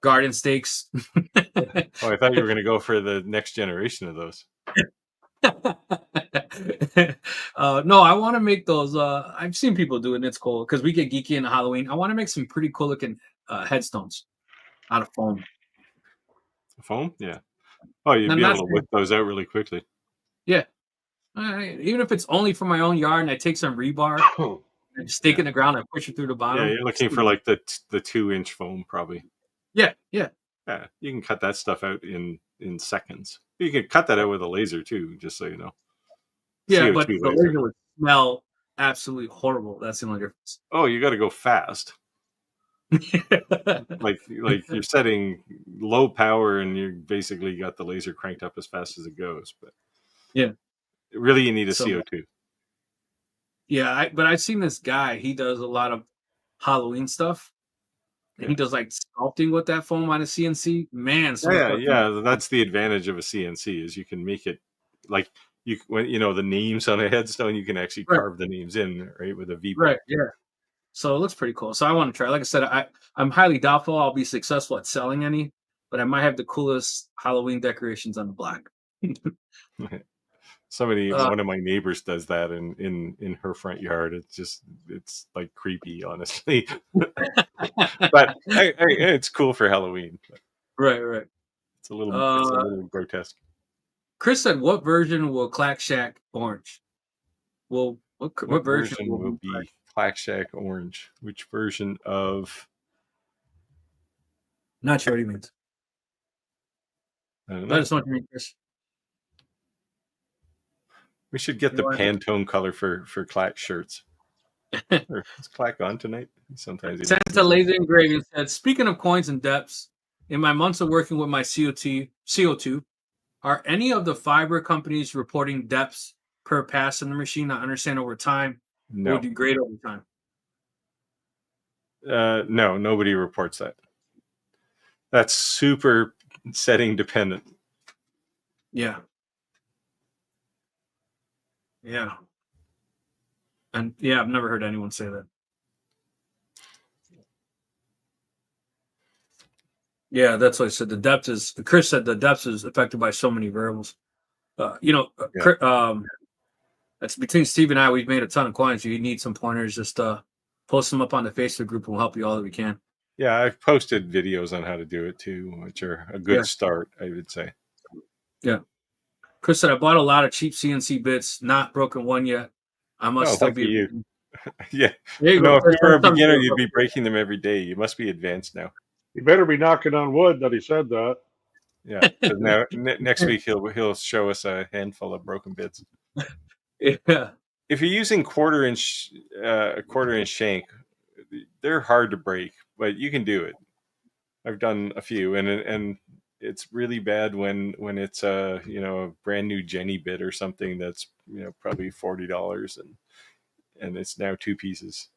garden stakes. Oh, I thought you were going to go for the next generation of those. No, I want to make those. I've seen people do it, and it's cool because we get geeky into Halloween. I want to make some pretty cool looking headstones out of foam. Foam? Yeah. Oh, you'd be able to whip those out really quickly. Yeah. Even if it's only for my own yard and I take some rebar and stake in the ground, I push it through the bottom. Yeah, you're looking for like the 2-inch foam probably. Yeah. Yeah, you can cut that stuff out in seconds. You can cut that out with a laser too, just so you know. Yeah, CO2 but the laser would smell absolutely horrible. That's the only difference. Oh, you got to go fast. like you're setting low power and you basically got the laser cranked up as fast as it goes. But yeah, really you need a CO2. Yeah, but I've seen this guy. He does a lot of Halloween stuff. And he does like sculpting with that foam on a CNC. Man, yeah, that's the advantage of a CNC is you can make it like when the names on a headstone, you can actually carve the names in right with a V. Right. Yeah. So it looks pretty cool. So I want to try. Like I said, I'm highly doubtful I'll be successful at selling any, but I might have the coolest Halloween decorations on the block. One of my neighbors does that in her front yard. It's like creepy, honestly. But hey, it's cool for Halloween. Right. It's a little grotesque. Chris said, "What version will Clack Shack orange?" Well, what version will be Clack Shack orange? Which version of? Not sure what he means. I don't know. I just want to mean Chris. We should get the Pantone color for Clack shirts. Is Clack on tonight? Sometimes. Santa Laser Engraving said, "Speaking of coins and depths, in my months of working with my CO2, are any of the fiber companies reporting depths per pass in the machine? I understand over time. No. Or degrade over time." No, nobody reports that. That's super setting dependent. Yeah. And I've never heard anyone say that. Yeah, that's what I said. Chris said the depth is affected by so many variables. That's between Steve and I. We've made a ton of coins. You need some pointers, just post them up on the Facebook group, and we'll help you all that we can. Yeah, I've posted videos on how to do it too, which are a good start, I would say. Yeah. Chris said, "I bought a lot of cheap CNC bits, not broken one yet. I must still be." You. Yeah. If you were a beginner, you'd be breaking them every day. You must be advanced now. You better be knocking on wood that he said that. Yeah. Now next week he'll show us a handful of broken bits. Yeah. If you're using quarter-inch shank, they're hard to break, but you can do it. I've done a few, and it's really bad when it's a brand new Jenny bit or something that's probably $40 and it's now 2 pieces.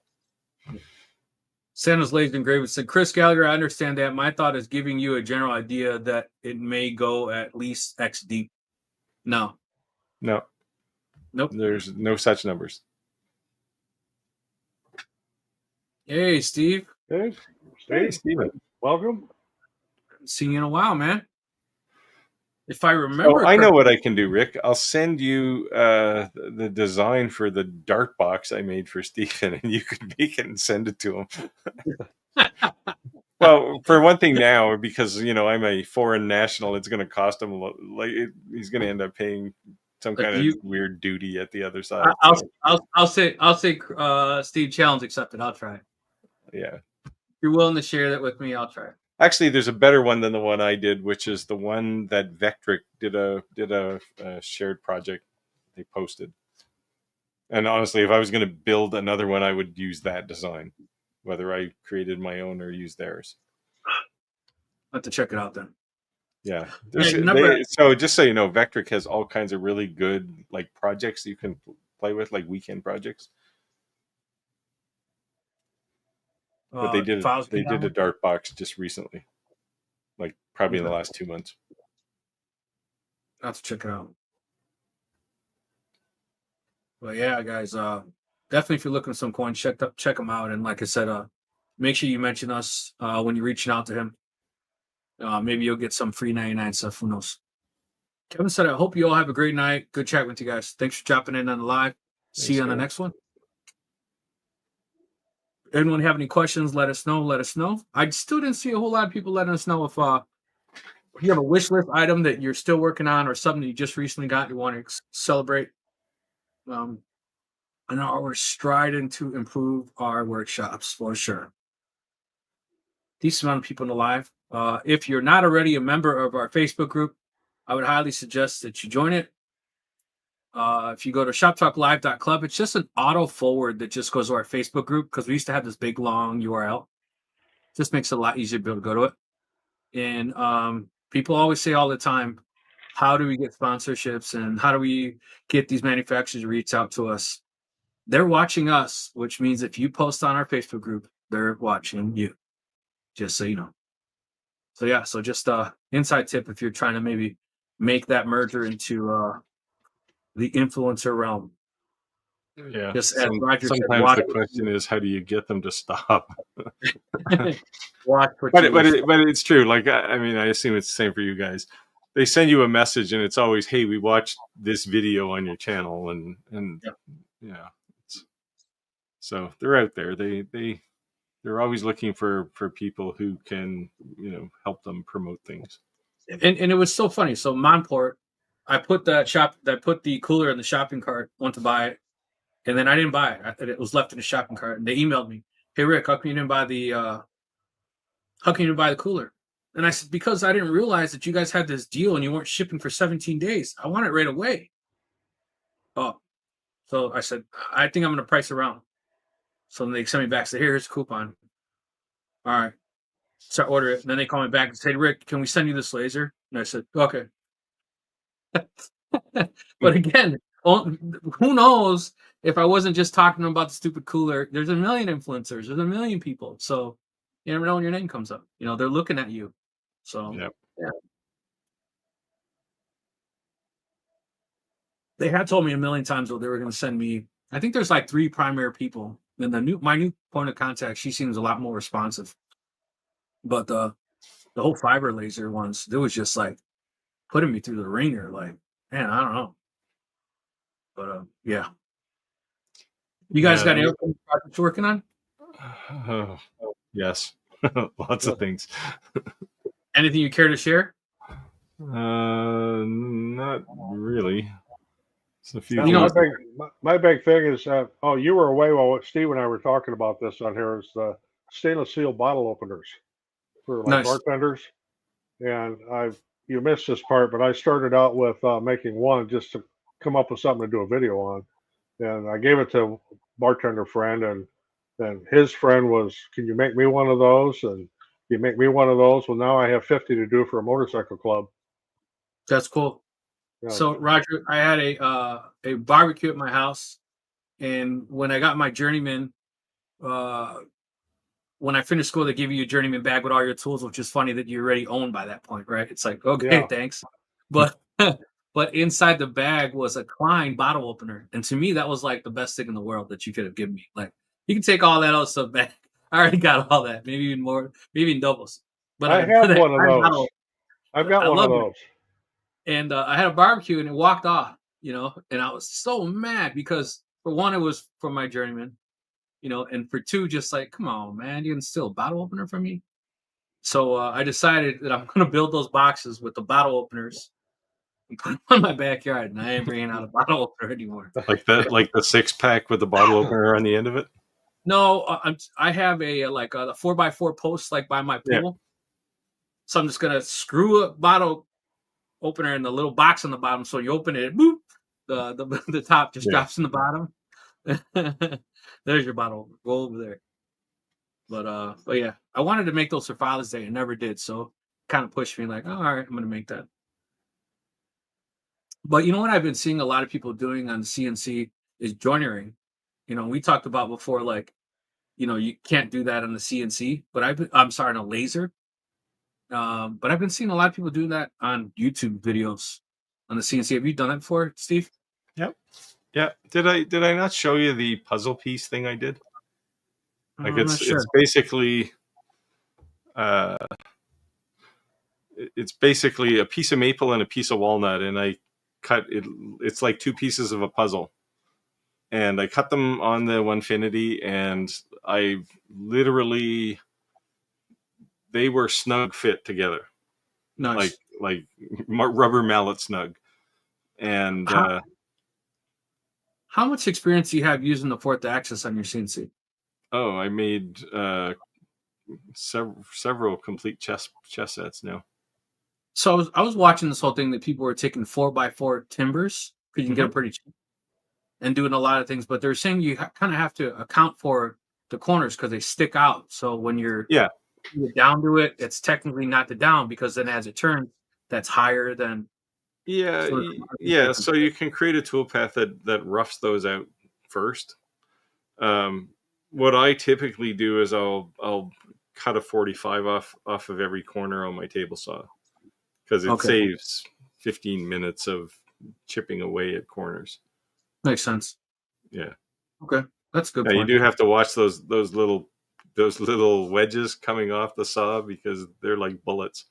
Santa's Laser Engraving said, "Chris Gallagher, I understand that. My thought is giving you a general idea that it may go at least X deep." No. Nope. There's no such numbers. Hey, Steve. Hey, Steven. Welcome. Haven't seen you in a while, man. If I remember, I know what I can do, Rick. I'll send you the design for the dart box I made for Stephen, and you can make it and send it to him. Well, for one thing now, because I'm a foreign national, it's going to cost him he's going to end up paying some kind of weird duty at the other side. I'll say Steve, challenge accepted. I'll try. Yeah. If you're willing to share that with me, I'll try. Actually, there's a better one than the one I did, which is the one that Vectric did a shared project they posted. And honestly, if I was going to build another one, I would use that design, whether I created my own or used theirs. I'll have to check it out then. Yeah, so just so you know, Vectric has all kinds of really good like projects you can play with, like weekend projects. But they did a Dart box just recently, like probably in the last 2 months. I'll have to check it out. But yeah, guys, definitely if you're looking for some coins, check them out. And like I said, make sure you mention us when you're reaching out to him. Maybe you'll get some free 99 stuff. Who knows? Kevin said, I hope you all have a great night. Good chat with you guys. Thanks for dropping in on the live. See you on the next one. Anyone have any questions, let us know. I still didn't see a whole lot of people letting us know if you have a wish list item that you're still working on or something that you just recently got you want to celebrate. I know we're striding to improve our workshops for sure. Decent amount of people in the live. If you're not already a member of our Facebook group, I would highly suggest that you join it. If you go to shoptalklive.club, it's just an auto forward that just goes to our Facebook group because we used to have this big long URL. Just makes it a lot easier to be able to go to it. And people always say all the time, how do we get sponsorships and how do we get these manufacturers to reach out to us? They're watching us, which means if you post on our Facebook group, they're watching you. Just so you know. So yeah, so just inside tip if you're trying to maybe make that merger into the influencer realm. Yeah. Just as Roger sometimes said, the question is, how do you get them to stop? But it's true. Like, I mean, I assume it's the same for you guys. They send you a message and it's always, hey, we watched this video on your channel. And yeah. So they're out there. They're always looking for people who can, help them promote things. And it was so funny. So Monport, I put the cooler in the shopping cart, went to buy it, and then I didn't buy it. It was left in the shopping cart, and they emailed me, "Hey Rick, how come you didn't buy the cooler?" And I said, "Because I didn't realize that you guys had this deal and you weren't shipping for 17 days. I want it right away." Oh, so I said, "I think I'm going to price around." So then they sent me back, said, "Here's a coupon." All right. So I order it, and then they call me back and say, "Rick, can we send you this laser?" And I said, "Okay." But again, who knows if I wasn't just talking about the stupid cooler? There's a million influencers. There's a million people. So you never know when your name comes up. They're looking at you. So yeah. They had told me a million times that they were going to send me. I think there's like 3 primary people. And my new point of contact, she seems a lot more responsive. But the whole fiber laser ones, it was just like putting me through the ringer. Like, man, I don't know. But yeah. You guys got any projects working on? Yes. Lots of things. Anything you care to share? Not really. A few my big thing is you were away while Steve and I were talking about this on here is the stainless steel bottle openers for bartenders. And you missed this part, but I started out with making one just to come up with something to do a video on. And I gave it to a bartender friend, and then his friend was, "Can you make me one of those?" And you make me one of those. Well, now I have 50 to do for a motorcycle club. That's cool. Yeah. So Roger, I had a barbecue at my house, and when I got my journeyman, when I finished school, they give you a journeyman bag with all your tools, which is funny that you're already owned by that point, right? It's like, okay, thanks. But inside the bag was a Klein bottle opener. And to me, that was like the best thing in the world that you could have given me. Like, you can take all that other stuff back. I already got all that, maybe even more, maybe even doubles. But I have one of those. I've got one of those. And I had a barbecue and it walked off, and I was so mad because for one, it was for my journeyman, and for 2, just like, come on, man, you can steal a bottle opener from me. So I decided that I'm going to build those boxes with the bottle openers and put them in my backyard, and I ain't bringing out a bottle opener anymore. Like the 6-pack with the bottle opener on the end of it? No, I have a 4x4 post like by my pool. So I'm just gonna screw a bottle opener in the little box on the bottom. So you open it, boop, the top just drops in the bottom. There's your bottle. Go over there. But yeah, I wanted to make those for Father's Day and never did. So kind of pushed me like, oh, all right, I'm gonna make that. But you know what I've been seeing a lot of people doing on the CNC is joinery. We talked about before, like, you can't do that on the CNC, but I'm sorry, on a laser. But I've been seeing a lot of people doing that on YouTube videos on the CNC. Have you done that before, Steve? Yep. Yeah. Did I not show you the puzzle piece thing I did? Like I'm not sure. it's basically it's basically a piece of maple and a piece of walnut, and I cut it. It's like two pieces of a puzzle, and I cut them on the Onefinity, and I literally they were snug fit together, Nice. like rubber mallet snug. And How much experience do you have using the fourth axis on your CNC? I made several complete chess sets now. So I was watching this whole thing that people were taking 4x4 timbers because you can get them pretty cheap and doing a lot of things, but they're saying you kind of have to account for the corners because they stick out. So when you're down to it, it's technically not the down because then as it turns, that's higher than. So you can create a toolpath that roughs those out first. What I typically do is I'll cut a 45 off of every corner on my table saw because it saves 15 minutes of chipping away at corners. Makes sense. Yeah. Okay, that's good. Now, you do have to watch those little wedges coming off the saw because they're like bullets.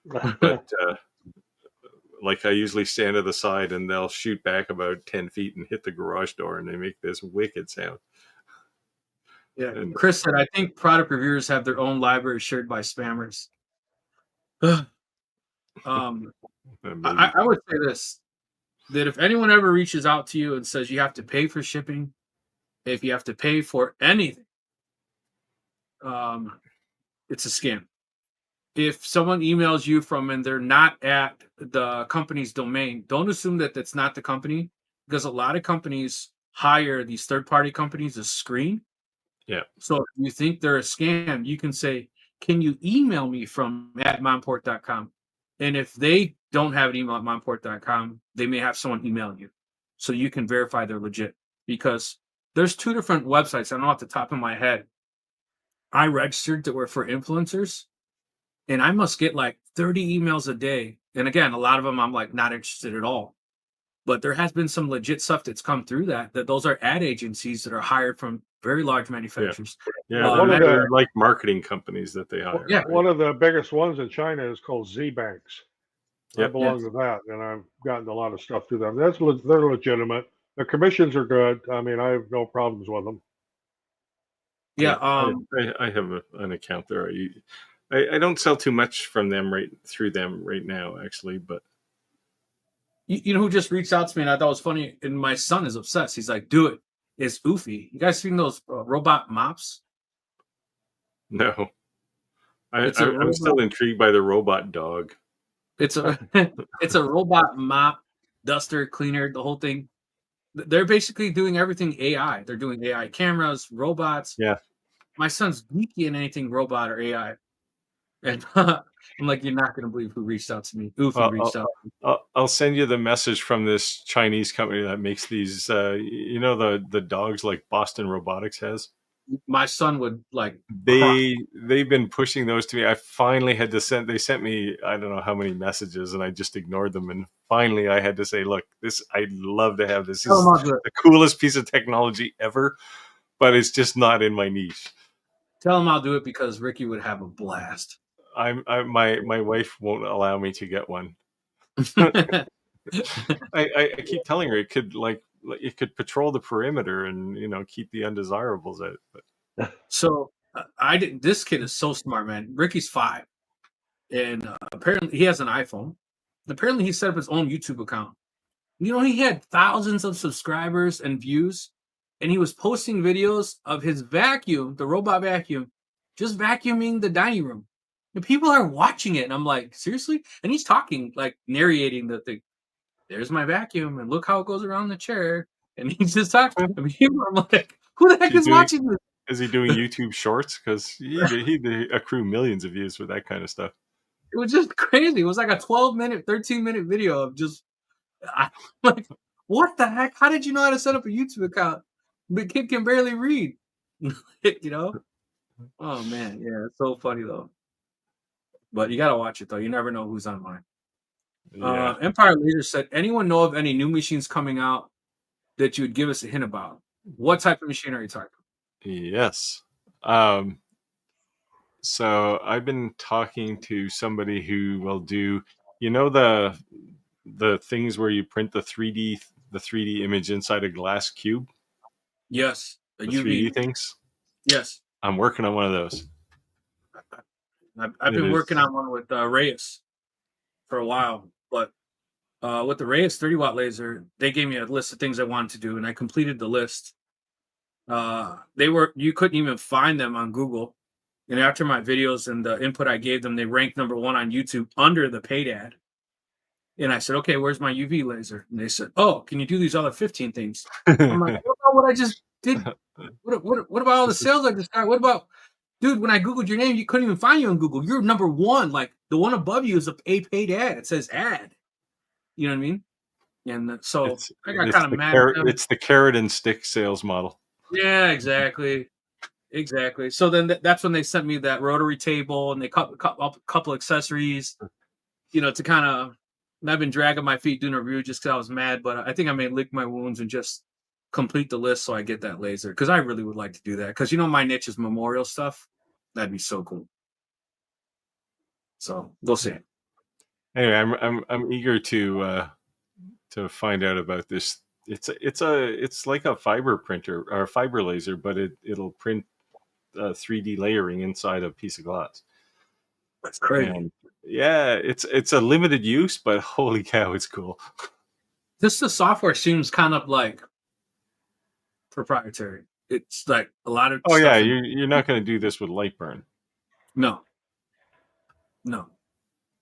But like I usually stand to the side and they'll shoot back about 10 feet and hit the garage door, and they make this wicked sound. Yeah. And Chris said, I think product reviewers have their own library shared by spammers. I would say this, that if anyone ever reaches out to you and says you have to pay for shipping, if you have to pay for anything, it's a scam. If someone emails you from and they're not at the company's domain, don't assume that that's not the company, because a lot of companies hire these third-party companies to screen. Yeah. So if you think they're a scam, you can say, can you email me from @momport.com? And if they don't have an email at momport.com, they may have someone email you. So you can verify they're legit. Because there's two different websites. I don't know off the top of my head. I registered that were for influencers. And I must get like 30 emails a day. And again, a lot of them I'm like not interested at all. But there has been some legit stuff that's come through that those are ad agencies that are hired from very large manufacturers. Yeah, they're like marketing companies that they hire. Yeah, right? One of the biggest ones in China is called Z Banks. I belong to that, and I've gotten a lot of stuff through them. They're legitimate. The commissions are good. I mean, I have no problems with them. Yeah, I have an account there. I don't sell too much from them through them right now, actually, but. You know who just reached out to me and I thought it was funny? And my son is obsessed. He's like, do it. It's Oofy. You guys seen those robot mops? No. I'm still intrigued by the robot dog. It's a robot mop, duster, cleaner, the whole thing. They're basically doing everything AI. They're doing AI cameras, robots. Yeah. My son's geeky in anything robot or AI. And I'm like, you're not going to believe who reached out to me. Oofy reached out. I'll send you the message from this Chinese company that makes these, the dogs like Boston Robotics has. My son would like. They've been pushing those to me. I finally had to send. They sent me I don't know how many messages, and I just ignored them. And finally, I had to say, "Look, I'd love to have this. This is the coolest piece of technology ever, but it's just not in my niche." Tell him I'll do it because Ricky would have a blast. My wife won't allow me to get one. I keep telling her it could patrol the perimeter and keep the undesirables out. But so this kid is so smart, man. Ricky's 5, and apparently he has an iPhone. Apparently he set up his own YouTube account. He had thousands of subscribers and views, and he was posting videos of his vacuum, the robot vacuum, just vacuuming the dining room. And people are watching it, and I'm like, seriously? And he's talking, like narrating the thing. There's my vacuum, and look how it goes around the chair. And he's just talking to people. I'm like, who the heck is watching this? Is he doing YouTube Shorts? Because he'd accrue millions of views for that kind of stuff. It was just crazy. It was like a 12-minute, 13-minute video of just, I'm like, what the heck? How did you know how to set up a YouTube account? The kid can barely read. You know? Oh man, yeah, it's so funny though. But you gotta watch it though. You never know who's online. Yeah. Empire Laser said, anyone know of any new machines coming out that you would give us a hint about? What type of machine are you talking about? Yes. So I've been talking to somebody who will do, the things where you print the 3D image inside a glass cube. Yes, the UV 3D things. Yes, I'm working on one of those. I've been working on one with Reyes for a while, but with the Reyes 30-watt laser, they gave me a list of things I wanted to do, and I completed the list. You couldn't even find them on Google. And after my videos and the input I gave them, they ranked number 1 on YouTube under the paid ad. And I said, okay, where's my UV laser? And they said, oh, can you do these other 15 things? I'm like, what about what I just did? What about all the sales I just got? What about, dude, when I Googled your name, you couldn't even find you on Google. You're number 1. Like, the one above you is a paid ad. It says ad. You know what I mean? And so I got kind of mad at them. It's the carrot and stick sales model. Yeah, exactly. Exactly. So then that's when they sent me that rotary table, and they cut up a couple accessories, to kind of, and I've been dragging my feet doing a review just because I was mad, but I think I may lick my wounds and just complete the list so I get that laser, because I really would like to do that, because my niche is memorial stuff. That'd be so cool. So we'll see. Anyway, I'm eager to find out about this. It's like a fiber printer or a fiber laser, but it'll print 3D layering inside a piece of glass. That's crazy. And yeah, it's a limited use, but holy cow, it's cool. The software seems kind of like proprietary. It's like a lot of stuff. You're not going to do this with Lightburn. No.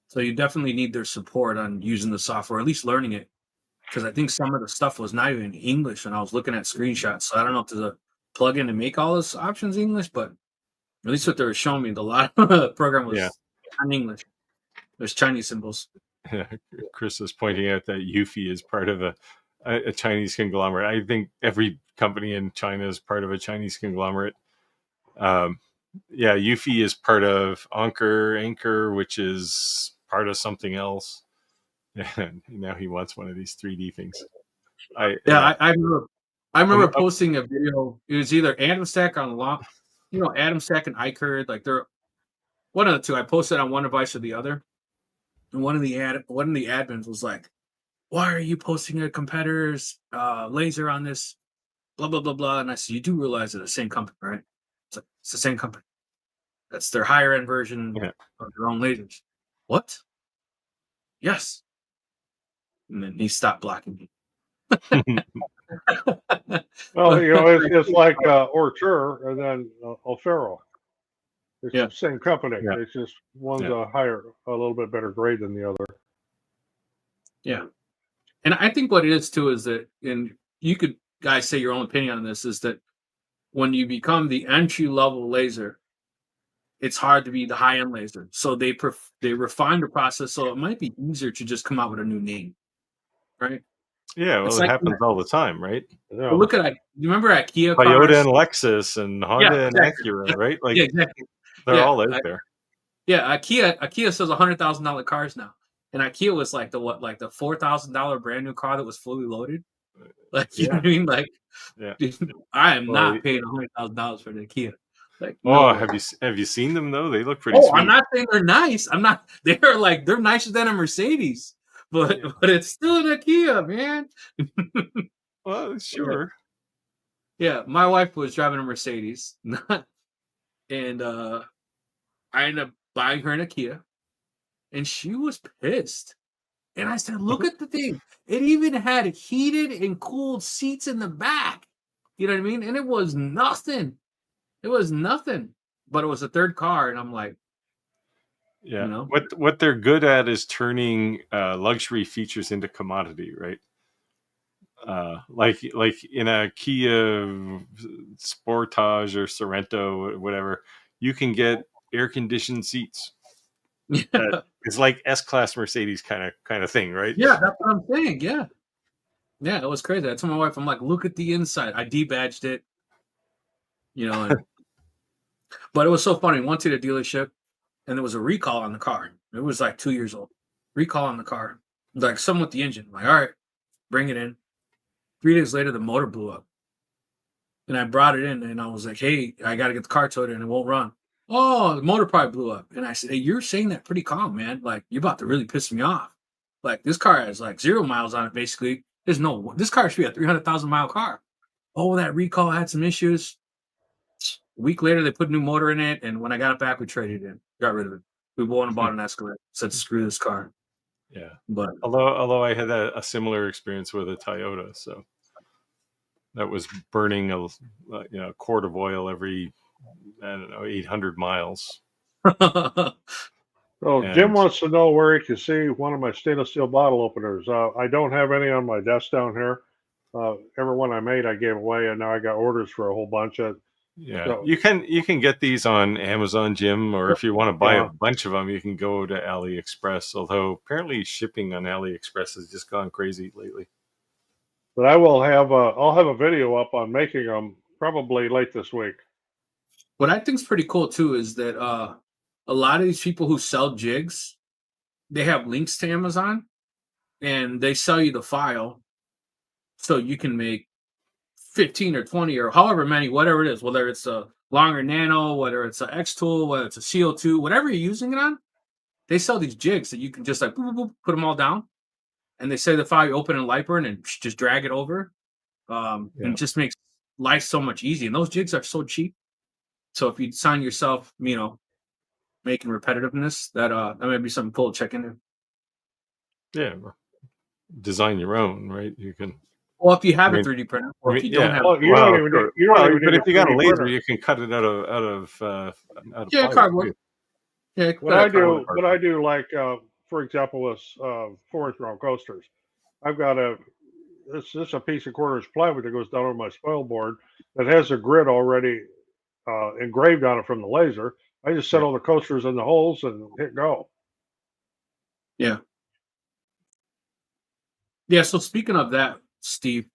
So you definitely need their support on using the software, at least learning it, because I think some of the stuff was not even English, and I was looking at screenshots. So I don't know if there's a plugin to make all those options English, but at least what they were showing me, the lot of the program was in English. There's Chinese symbols. Chris is pointing out that Eufy is part of a Chinese conglomerate. I think every company in China is part of a Chinese conglomerate. Eufy is part of Anker, which is part of something else. And now he wants one of these 3D things. I remember posting a video. It was either Adam Stack on Adam Stack and iCurd, like they're one of the two. I posted on one device or the other, and one of the admins was like, "Why are you posting a competitor's laser on this? Blah blah blah blah." And I said, "You do realize it's the same company, right? It's the same company. That's their higher end version of their own lasers." What? Yes. And then he stopped blocking me. Well, it's like Ortur and then O'Farrell. It's the same company. Yeah. It's just one's a little bit better grade than the other. Yeah. And I think what it is too is that, and you could guys say your own opinion on this, is that when you become the entry level laser, it's hard to be the high end laser. So they refine the process, so it might be easier to just come out with a new name, right? Yeah, well, it happens all the time, right? Yeah. Look at you remember IKEA Toyota cars? and Lexus and Honda and Acura, right? Like, exactly. They're all out there. Yeah, IKEA sells $100,000 cars now, and IKEA was like the $4,000 brand new car that was fully loaded. Like, you know what I mean? Like, dude, I am not paying $100,000 for the IKEA. Like, have you seen them though? They look pretty. Sweet. I'm not saying they're nice. They're nicer than a Mercedes, but it's still an IKEA, man. Well, sure. Yeah, my wife was driving a Mercedes, and I ended up buying her an IKEA, and she was pissed. And I said, "Look at the thing! It even had heated and cooled seats in the back. You know what I mean? And it was nothing. It was nothing. But it was a third car, and I'm like, Yeah. You know? What they're good at is turning luxury features into commodity, right? Like in a Kia Sportage or Sorento or whatever, you can get air conditioned seats. That Yeah. is like S-Class Mercedes kind of thing, right? Yeah, that's what I'm saying. Yeah. Yeah, it was crazy. I told my wife, I'm like, look at the inside. I debadged it, you know, but it was so funny. Went to the dealership and there was a recall on the car. It was like 2 years old. Recall on the car. Like something with the engine. I'm like, all right, bring it in. 3 days later, the motor blew up. And I brought it in and I was like, hey, I got to get the car towed and it won't run. Oh, the motor probably blew up. And I said, hey, you're saying that pretty calm, man. Like, you're about to really piss me off. Like, this car has like 0 miles on it, basically. This car should be a 300,000 mile car. Oh, that recall had some issues. A week later, they put a new motor in it. And when I got it back, we traded it in, got rid of it. We went and bought an Escalade. Said, screw this car. Yeah. But Although I had a similar experience with a Toyota, so that was burning a quart of oil every, I don't know, 800 miles. So And Jim wants to know where he can see one of my stainless steel bottle openers. I don't have any on my desk down here. Every one I made, I gave away, and now I got orders for a whole bunch of. yeah, So, you can get these on Amazon, Jim, or if you want to buy a Yeah. bunch of them, you can go to AliExpress. Although apparently shipping on AliExpress has just gone crazy lately. but I'll have a video up on making them probably late this week. what I think is pretty cool too is that a lot of these people who sell jigs, they have links to Amazon and they sell you the file so you can make 15 or 20 or however many, whatever it is, whether it's a longer nano, whether it's an X tool, whether it's a CO2, whatever you're using it on, they sell these jigs that you can just like boop, boop, boop, put them all down. And they say the file you open in Lightburn and just drag it over. And Yeah. it just makes life so much easier. And those jigs are so cheap. So if you sign yourself, making repetitiveness, that might be something cool to check into. Yeah, design your own, right? You can. Well, if you have I a mean, 3D printer, or if you yeah. don't have, Well, you Well, don't even sure. need, you don't even But need if a you got a 3D laser, printer. you can cut it out of yeah, plywood, cardboard. too. Yeah, What I do, like for example, with 4-inch round coasters, I've got this is a piece of quarter-inch plywood that goes down on my spoil board that has a grid already engraved on it from the laser. I just set Yeah. all the coasters in the holes and hit go. Yeah. Yeah. So speaking of that, Steve,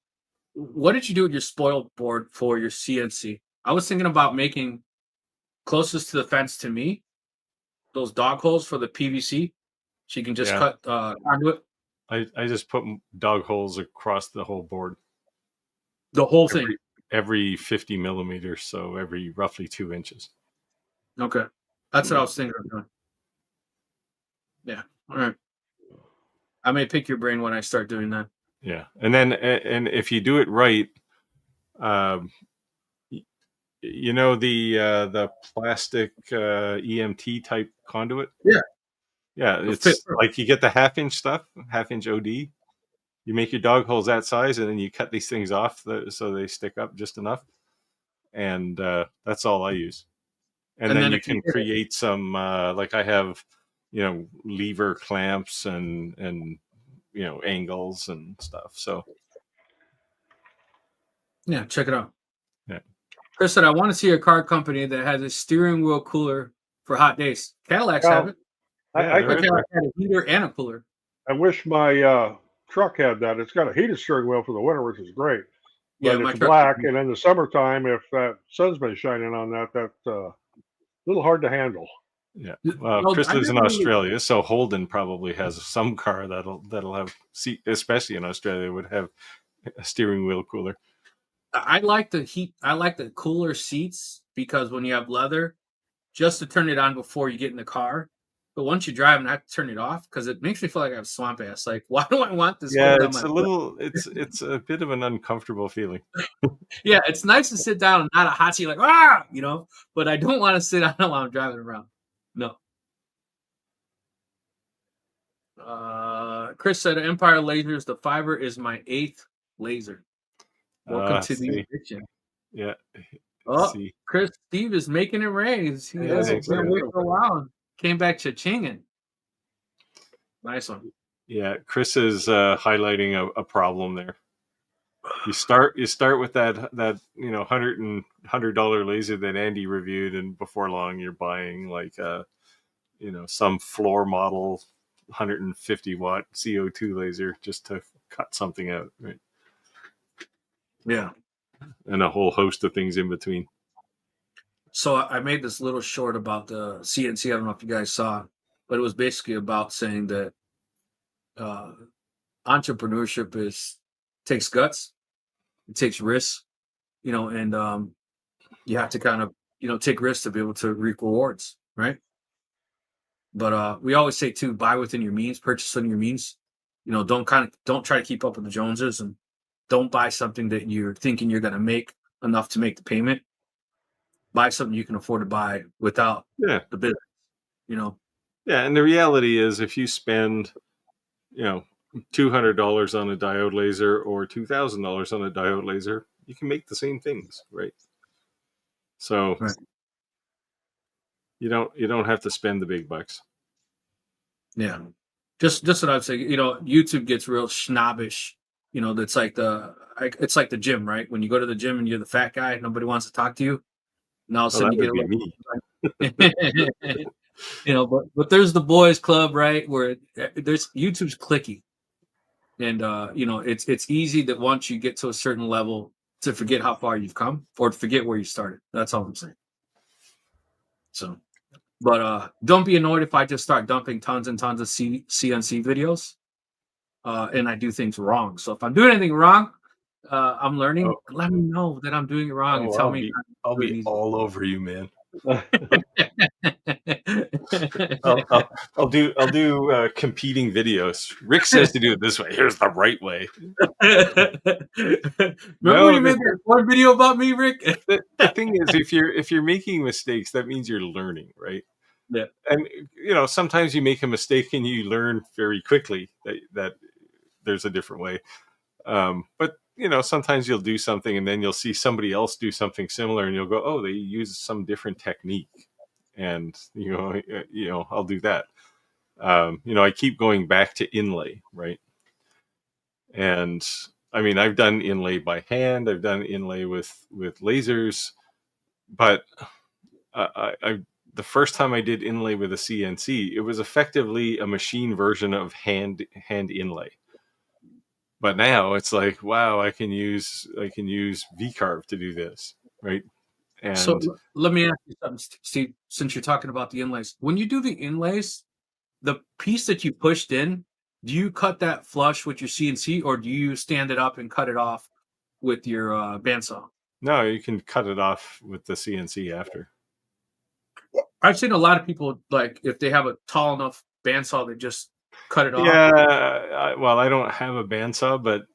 what did you do with your spoil board for your CNC? I was thinking about making closest to the fence to me those dog holes for the PVC, so you can just Yeah. cut conduit. I just put dog holes across the whole board. The whole thing. Every 50 millimeters, so every roughly 2 inches. Okay, that's what I was thinking of doing. Yeah. All right. I may pick your brain when I start doing that. Yeah, and if you do it right, um, the plastic EMT type conduit. Yeah. Yeah, It'll it's fit. like you get the half-inch stuff, half-inch OD. You make your dog holes that size, and then you cut these things off so they stick up just enough. And that's all I use. And then you if you can create some, like I have, lever clamps and angles and stuff. So yeah, check it out. yeah, Chris said, I want to see a car company that has a steering wheel cooler for hot days. Cadillacs have it. Yeah, there is. Cadillac had a heater and a cooler. I wish my truck had that. It's got a heated steering wheel for the winter, which is great. Yeah, But my it's truck. black, and in the summertime, if that sun's been shining on that, that's a little hard to handle. Yeah. No, Chris I lives in never really- Australia, so Holden probably has some car that'll have, especially in Australia, would have a steering wheel cooler. I like the heat. I like the cooler seats because when you have leather, just to turn it on before you get in the car. But once you drive, I have to turn it off because it makes me feel like I have swamp ass. Like, why do I want this? Yeah, down it's my a little, it's a bit of an uncomfortable feeling. Yeah, it's nice to sit down and not a hot seat like but I don't want to sit down while I'm driving around. No. Chris said Empire Lasers, the fiber is my 8th laser. Welcome to the addiction. Yeah. Oh, Chris, Steve is making it rain. He has been away for a while. Came back cha-chinging. Nice one. Yeah, Chris is highlighting a problem there. You start with that $100 laser that Andy reviewed, and before long you're buying like some floor model 150-watt CO2 laser just to cut something out, right? Yeah. And a whole host of things in between. So I made this little short about the CNC. I don't know if you guys saw, but it was basically about saying that entrepreneurship takes guts, it takes risks, and you have to kind of take risks to be able to reap rewards, right? But we always say too, buy within your means, purchase within your means. Don't try to keep up with the Joneses, and don't buy something that you're thinking you're going to make enough to make the payment. Buy something you can afford to buy without the business. Yeah, and the reality is, if you spend, $200 on a diode laser or $2,000 on a diode laser, you can make the same things, right? So Right. you don't have to spend the big bucks. Yeah, just what I'd say. YouTube gets real snobbish. That's like it's like the gym, right? When you go to the gym and you're the fat guy, nobody wants to talk to you. And all of a sudden you get me. But there's the boys club, right? Where there's YouTube's clicky, and it's easy that once you get to a certain level to forget how far you've come or to forget where you started. That's all I'm saying. So, but don't be annoyed if I just start dumping tons and tons of CNC videos, and I do things wrong. So if I'm doing anything wrong, I'm learning. Let me know that I'm doing it wrong and tell me. I'll be all over you, man. I'll do competing videos. Rick says to do it this way. Here's the right way. Remember when you made that one video about me, Rick? The thing is, if you're making mistakes, that means you're learning, right? Yeah. And sometimes you make a mistake and you learn very quickly that there's a different way. But sometimes you'll do something and then you'll see somebody else do something similar and you'll go, oh, they use some different technique, and I'll do that. I keep going back to inlay, right? And I mean, I've done inlay by hand, I've done inlay with lasers, but the first time I did inlay with a CNC, it was effectively a machine version of hand inlay. But now it's like, wow, I can use V-carve to do this, right? And so let me ask you something, Steve. Since you're talking about the inlays, when you do the inlays, the piece that you pushed in, do you cut that flush with your CNC, or do you stand it up and cut it off with your bandsaw? No, you can cut it off with the CNC after. I've seen a lot of people, like, if they have a tall enough bandsaw, they just cut it off. Yeah, well, I don't have a bandsaw, but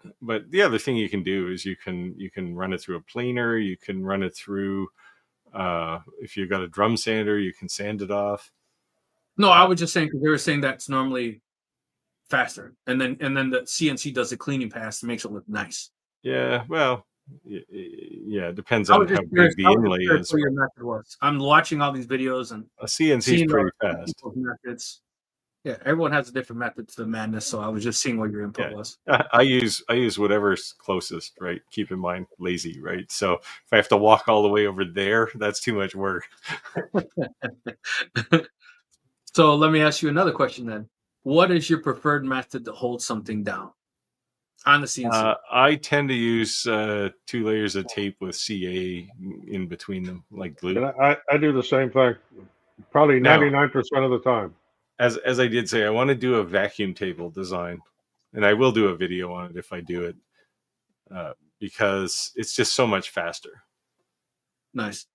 the other thing you can do is you can run it through a planer. You can run it through, if you've got a drum sander, you can sand it off. No, I was just saying, because they were saying that's normally faster, and then the CNC does the cleaning pass and makes it look nice. Yeah, well, yeah, it depends on how big the inlay is. What your method was. I'm watching all these videos, and a CNC is pretty fast. Methods. Yeah, everyone has a different method to the madness, so I was just seeing what your input was. I use whatever's closest, right? Keep in mind, lazy, right? So if I have to walk all the way over there, that's too much work. So let me ask you another question then. What is your preferred method to hold something down on the CNC? I tend to use 2 layers of tape with CA in between them, like glue. And I do the same thing, probably 99% of the time. As I did say, I want to do a vacuum table design, and I will do a video on it if I do it, because it's just so much faster. Nice.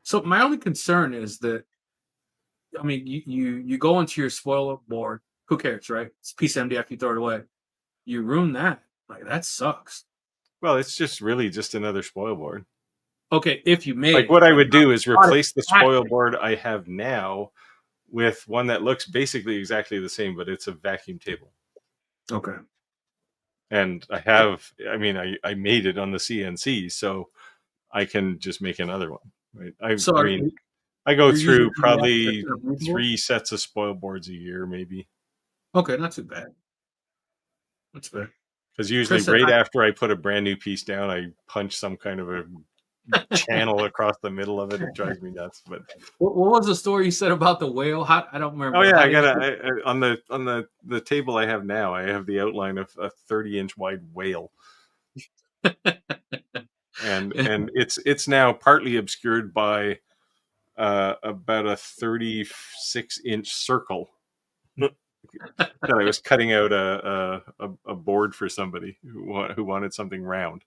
So my only concern is that, I mean, you go into your spoiler board. Who cares, right? It's a piece of MDF. You throw it away. You ruin that. Like, that sucks. Well, it's just really just another spoil board. Okay, if you made like what I would do is replace the spoil board I have now with one that looks basically exactly the same, but it's a vacuum table. Okay. And I made it on the CNC, so I can just make another one. Right? I go You're usually through doing that probably that's reasonable? 3 sets of spoil boards a year, maybe. Okay, not too bad. That's fair. Because usually Chris said, right after I put a brand new piece down, I punch some kind of a channel across the middle of it. It drives me nuts. But what was the story you said about the whale? I don't oh remember. yeah, How I did got you? on the table I have now. I have the outline of a 30-inch wide whale, and it's now partly obscured by about a 36-inch circle that I was cutting out a board for somebody who wanted something round.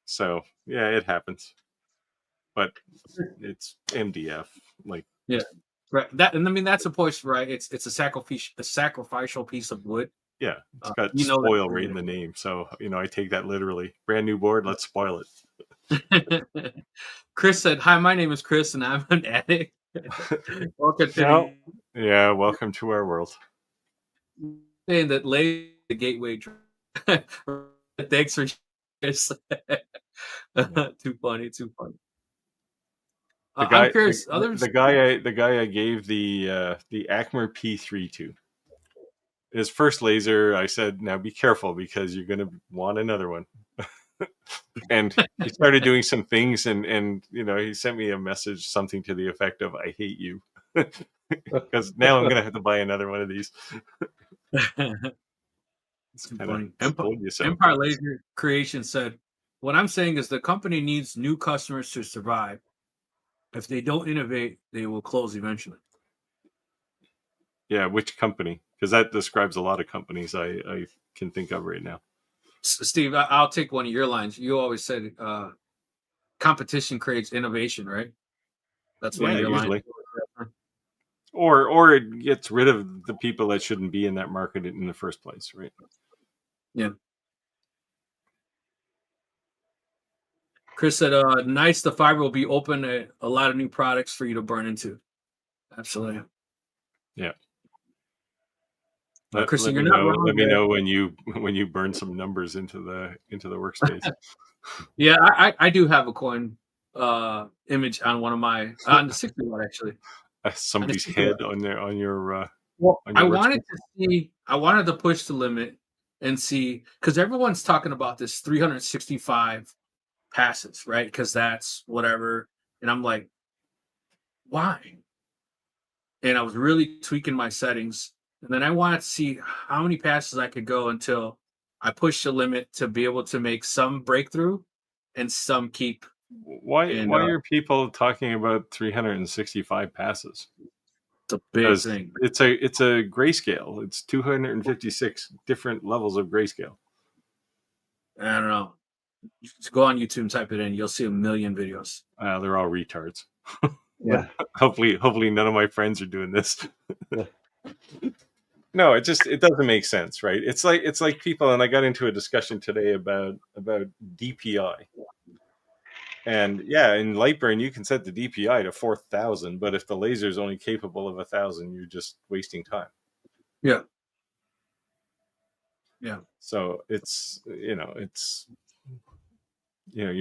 So yeah, it happens, but it's MDF. Like Yeah, right. That and I mean that's a push, right? It's a sacrificial piece of wood. yeah, it's got You know spoil right in the name, so I take that literally. Brand new board, let's spoil that. Chris said, "Hi, my name is Chris, and I'm an addict." Welcome to No, the Yeah, welcome to our world. saying that lay the gateway. Thanks for Chris. Yeah. Too funny, too funny. The I'm guy, curious. Others, the guy I gave the Acmer P3 to, his first laser. I said, now be careful because you're gonna want another one. And he started doing some things, and he sent me a message, something to the effect of "I hate you," because now I'm gonna have to buy another one of these. It's too kind of funny. told you so. Empire Laser Creation said, "What I'm saying is the company needs new customers to survive. If they don't innovate, they will close eventually." Yeah, which company? Because that describes a lot of companies I can think of right now. Steve, I'll take one of your lines. You always said competition creates innovation, right? That's one Yeah, of your lines. usually. Or it gets rid of the people that shouldn't be in that market in the first place, right? Yeah. Chris said, nice. The fiber will be open to a lot of new products for you to burn into. Absolutely. Yeah. Kristen, Let you're me not know. wrong Let me there. know when you burn some numbers into the workspace. Yeah, I do have a coin image on one of my on the 60 watt actually. On the Somebody's 60 watt. head on their Well, on I your wanted workspace. to see. I wanted to push the limit and see because everyone's talking about this 365 passes, right? Because that's whatever. And I'm like, why? And I was really tweaking my settings. And then I wanted to see how many passes I could go until I pushed the limit to be able to make some breakthrough and some keep. And Why are people talking about 365 passes? it's a big Because thing. it's a grayscale. It's 256 different levels of grayscale. I don't know. Just go on YouTube and type it in. You'll see a million videos. They're all retards. Yeah. Hopefully none of my friends are doing this. No, it doesn't make sense, right? It's like people, and I got into a discussion today about DPI. And yeah, in Lightburn you can set the DPI to 4,000, but if the laser is only capable of 1,000, you're just wasting time. Yeah. Yeah. So you're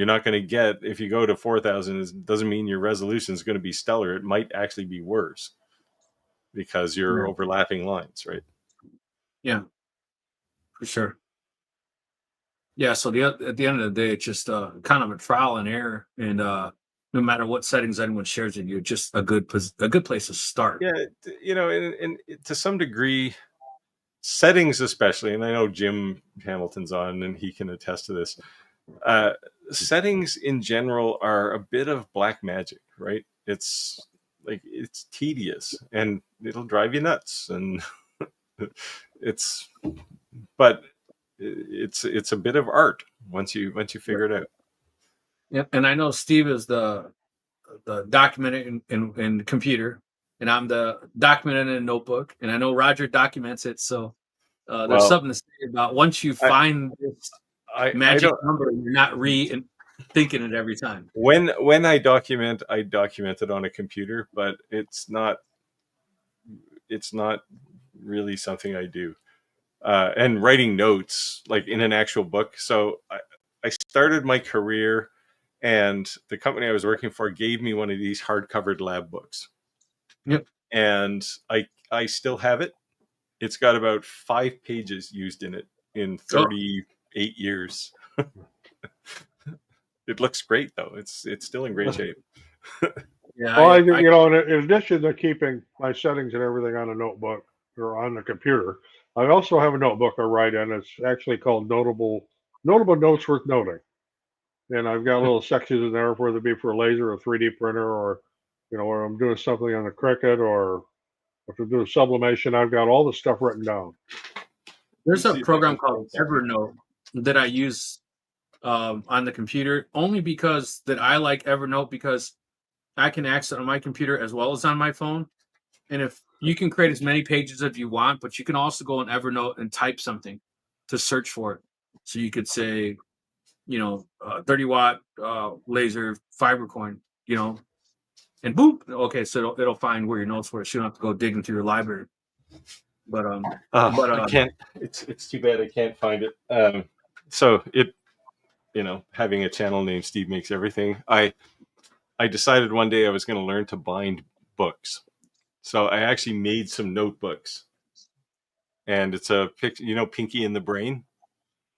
not going to get, if you go to 4,000, it doesn't mean your resolution is going to be stellar. It might actually be worse because you're Yeah. overlapping lines, right? Yeah. For sure. Yeah. So at the end of the day, it's just kind of a trial and error. And no matter what settings anyone shares with you, just a good place to start. Yeah, and to some degree, settings especially, and I know Jim Hamilton's on and he can attest to this. Settings in general are a bit of black magic, right? It's tedious and it'll drive you nuts, and it's but it's a bit of art once you figure it out. Yeah. And I know Steve is the documented in computer, and I'm the documented in a notebook. And I know Roger documents it. So there's Well, something to say about once you I find this I magic don't. number, you're not thinking it every time. When I document it on a computer, but it's not really something I do. And writing notes like in an actual book. So I started my career And the company I was working for gave me one of these hard-covered lab books. Yep. And I still have it. It's got about 5 pages used in it in 38 years. It looks great though. It's still in great shape. Yeah. Well, in addition to keeping my settings and everything on a notebook or on the computer, I also have a notebook I write in. It's actually called Notable Notes Worth Noting. And I've got little sections in there, whether it be for a laser or 3D printer, or where I'm doing something on the Cricut, or if I'm doing sublimation, I've got all the stuff written down. There's a program called Evernote that I use on the computer, only because that I like Evernote because I can access it on my computer as well as on my phone. And if you can create as many pages as you want, but you can also go in Evernote and type something to search for it. So you could say, 30-watt laser fiber coin, and boop. Okay, so it'll find where your notes were. So you don't have to go digging through your library. But I can't. It's too bad I can't find it. So it, having a channel named Steve Makes Everything, I decided one day I was going to learn to bind books. So I actually made some notebooks, and it's a picture. Pinky and the Brain.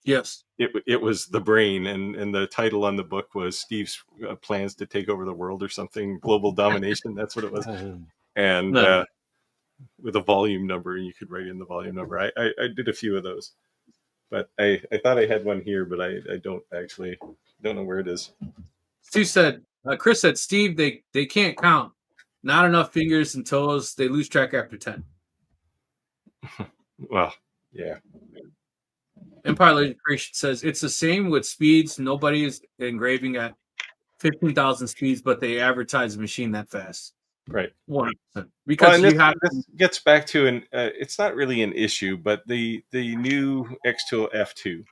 yes. It was the brain, and the title on the book was Steve's plans to take over the world or something, global domination. That's what it was. And No. with a volume number, and you could write in the volume number. I did a few of those, but I thought I had one here, but I don't know where it is. Chris said, Steve, they can't count. Not enough fingers and toes. They lose track after 10. Well, yeah. Empire Legend Creation says it's the same with speeds. Nobody is engraving at 15,000 speeds, but they advertise a machine that fast. Right. 100%. Because this gets back to it's not really an issue, but the new X-Tool F2,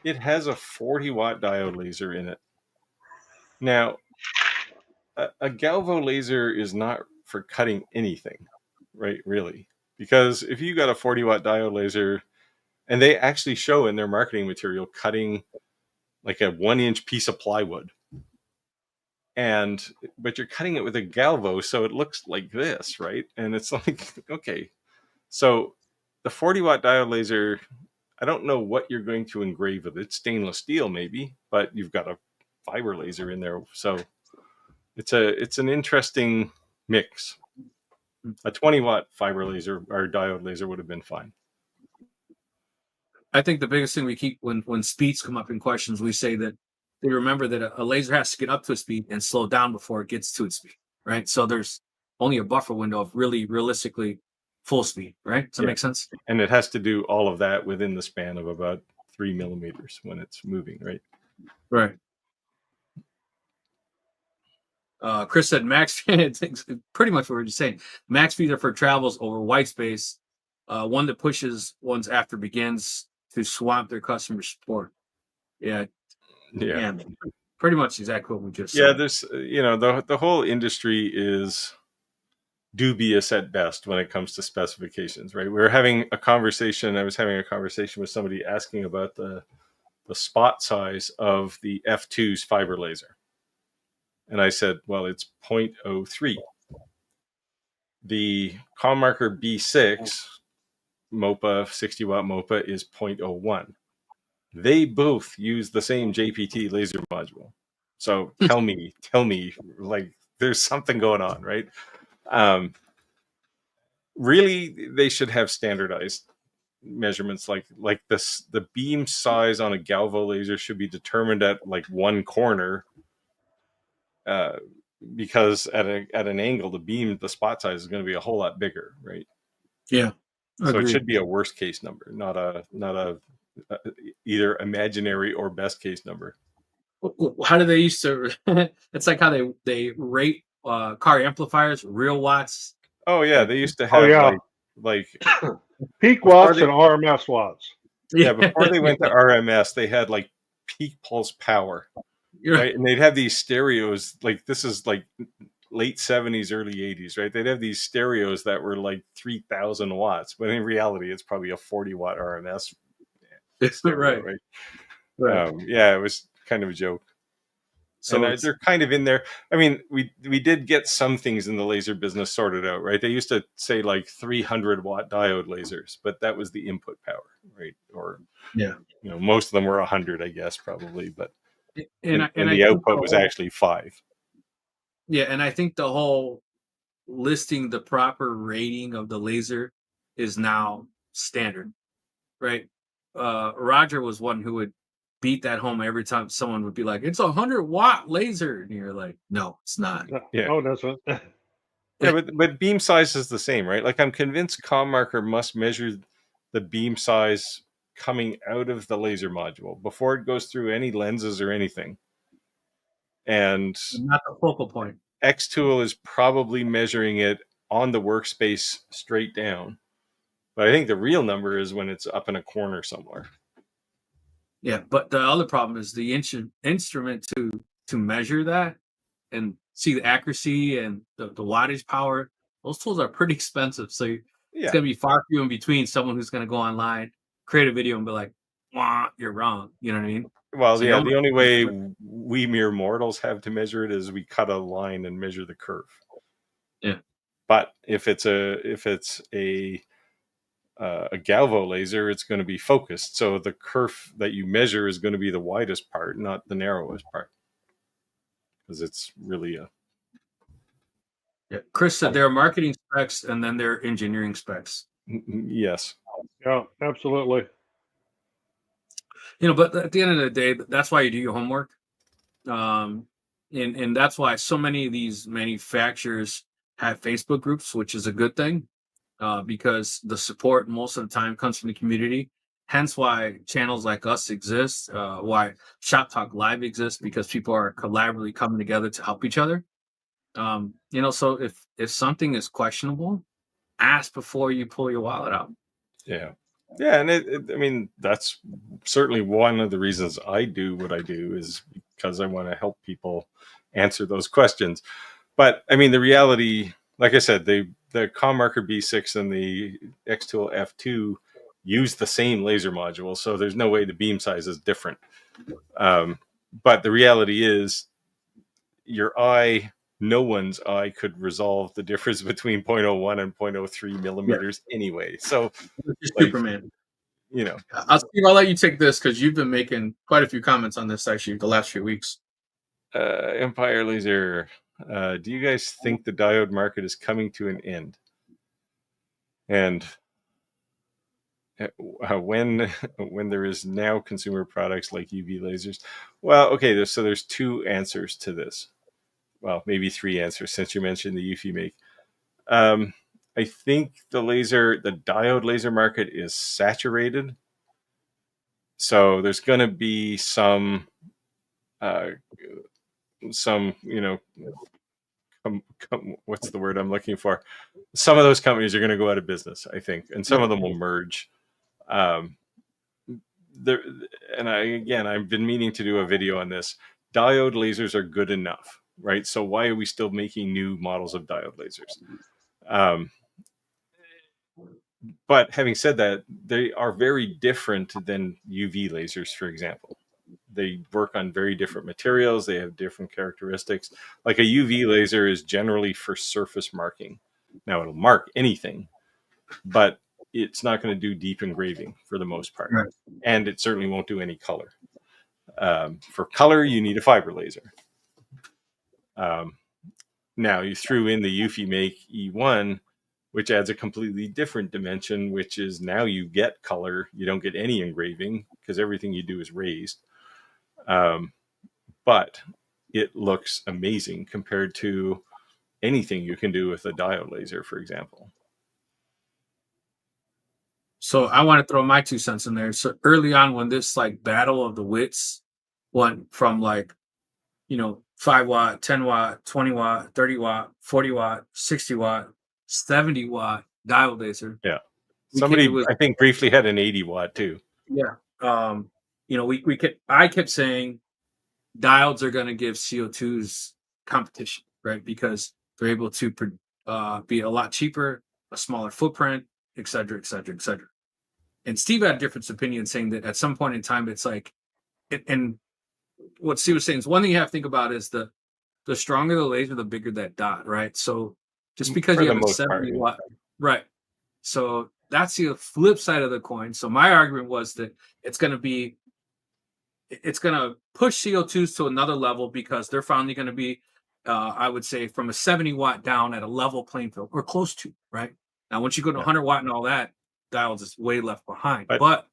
it has a 40-watt diode laser in it. Now, a galvo laser is not for cutting anything, right? Really, because if you got a 40-watt diode laser, and they actually show in their marketing material cutting like a 1-inch piece of plywood, but you're cutting it with a galvo, so it looks like this, right? And it's like, okay, so the 40-watt diode laser, I don't know what you're going to engrave with it. Stainless steel maybe, but you've got a fiber laser in there, so it's an interesting mix. A 20-watt fiber laser or diode laser would have been fine. I think the biggest thing we keep when speeds come up in questions, we say that they remember that a laser has to get up to a speed and slow down before it gets to its speed, right? So there's only a buffer window of really realistically full speed, right? Does that make sense? And it has to do all of that within the span of about 3 millimeters when it's moving, right? Right. Chris said max pretty much what we're just saying. Max speeds are for travels over white space. One that pushes ones after begins to swamp their customer support. Yeah. Pretty much exactly what we just said. Yeah, there's the whole industry is dubious at best when it comes to specifications, right? I was having a conversation with somebody asking about the spot size of the F2's fiber laser. And I said, well, it's 0.03. The Commarker B6 MOPA, 60-watt MOPA is 0.01. They both use the same JPT laser module. So tell me, like there's something going on, right? Really, they should have standardized measurements like this. The beam size on a galvo laser should be determined at like one corner, because at an angle, the spot size is going to be a whole lot bigger, right? Yeah. So it should be a worst case number, not a either imaginary or best case number. How do they used to? It's like how they rate car amplifiers, real watts. Oh yeah, they used to have like peak watts and RMS watts. Yeah, before they went to RMS, they had like peak pulse power, right? And they'd have these stereos, like this is like late 70s, early 80s, right? They'd have these stereos that were like 3,000 watts, but in reality, it's probably a 40-watt RMS stereo, right? Yeah, it was kind of a joke. So And they're kind of in there. I mean, we did get some things in the laser business sorted out, right? They used to say like 300-watt diode lasers, but that was the input power, right? Or yeah, most of them were 100, I guess, probably, but and I the think output was actually 5. yeah, and I think the whole listing the proper rating of the laser is now standard, right? Roger was one who would beat that home every time someone would be like, "It's 100-watt laser," and you're like, "No, it's not." Yeah. Oh, that's it. Yeah, but beam size is the same, right? Like I'm convinced CommMarker must measure the beam size coming out of the laser module before it goes through any lenses or anything. And Not the focal point. Xtool is probably measuring it on the workspace straight down. But I think the real number is when it's up in a corner somewhere. Yeah, but the other problem is the instrument to measure that and see the accuracy and the wattage power. Those tools are pretty expensive, so it's gonna be far few in between someone who's gonna go online, create a video, and be like, "Wah, you're wrong." You know what I mean? Well, So yeah, the only way we mere mortals have to measure it is we cut a line and measure the curve. Yeah. But if it's a galvo laser, it's going to be focused. So the kerf that you measure is going to be the widest part, not the narrowest part, because it's really a. Yeah. Chris said there are marketing specs and then there are engineering specs. Yes. Yeah, absolutely. But at the end of the day, that's why you do your homework. And that's why so many of these manufacturers have Facebook groups, which is a good thing. Because the support most of the time comes from the community. Hence why channels like us exist, why Shop Talk Live exists, because people are collaboratively coming together to help each other. So if something is questionable, ask before you pull your wallet out. Yeah. Yeah, and I mean, that's certainly one of the reasons I do what I do is because I want to help people answer those questions. But I mean, the reality, like I said, the CommMarker B6 and the Xtool F2 use the same laser module, so there's no way the beam size is different. But the reality is, no one's eye could resolve the difference between 0.01 and 0.03 millimeters anyway. So, Superman. I'll let you take this because you've been making quite a few comments on this actually the last few weeks. Empire Laser, do you guys think the diode market is coming to an end? And when there is now consumer products like UV lasers? Well, okay, there's 2 answers to this. Well, maybe 3 answers since you mentioned the UV make. I think the diode laser market is saturated. So there's going to be some what's the word I'm looking for? Some of those companies are going to go out of business, I think, and some of them will merge. I've been meaning to do a video on this. Diode lasers are good enough, right? So why are we still making new models of diode lasers? But having said that, they are very different than UV lasers, for example. They work on very different materials. They have different characteristics. Like a UV laser is generally for surface marking. Now it'll mark anything, but it's not going to do deep engraving for the most part. Right. And it certainly won't do any color. For color, you need a fiber laser. Now you threw in the Eufy Make E1, which adds a completely different dimension, which is now you get color. You don't get any engraving because everything you do is raised. But it looks amazing compared to anything you can do with a diode laser, for example. So I want to throw my 2 cents in there. So early on, when this battle of the wits went from 5-watt, 10-watt, 20-watt, 30-watt, 40-watt, 60-watt, 70-watt diode laser. Yeah. I think briefly had an 80-watt too. Yeah. I kept saying diodes are going to give CO2s competition, right? Because they're able to be a lot cheaper, a smaller footprint, et cetera, et cetera, et cetera. And Steve had a different opinion saying that at some point in time, it's and what Steve was saying is one thing you have to think about is the stronger the laser, the bigger that dot, right? So just because For you the have a most part, 70 yeah. watt, right? So that's the flip side of the coin. So my argument was that it's going to push CO2s to another level because they're finally going to be, I would say, from a 70 watt down at a level playing field or close to, right? Now, once you go to 100 watt and all that, dials is way left behind. But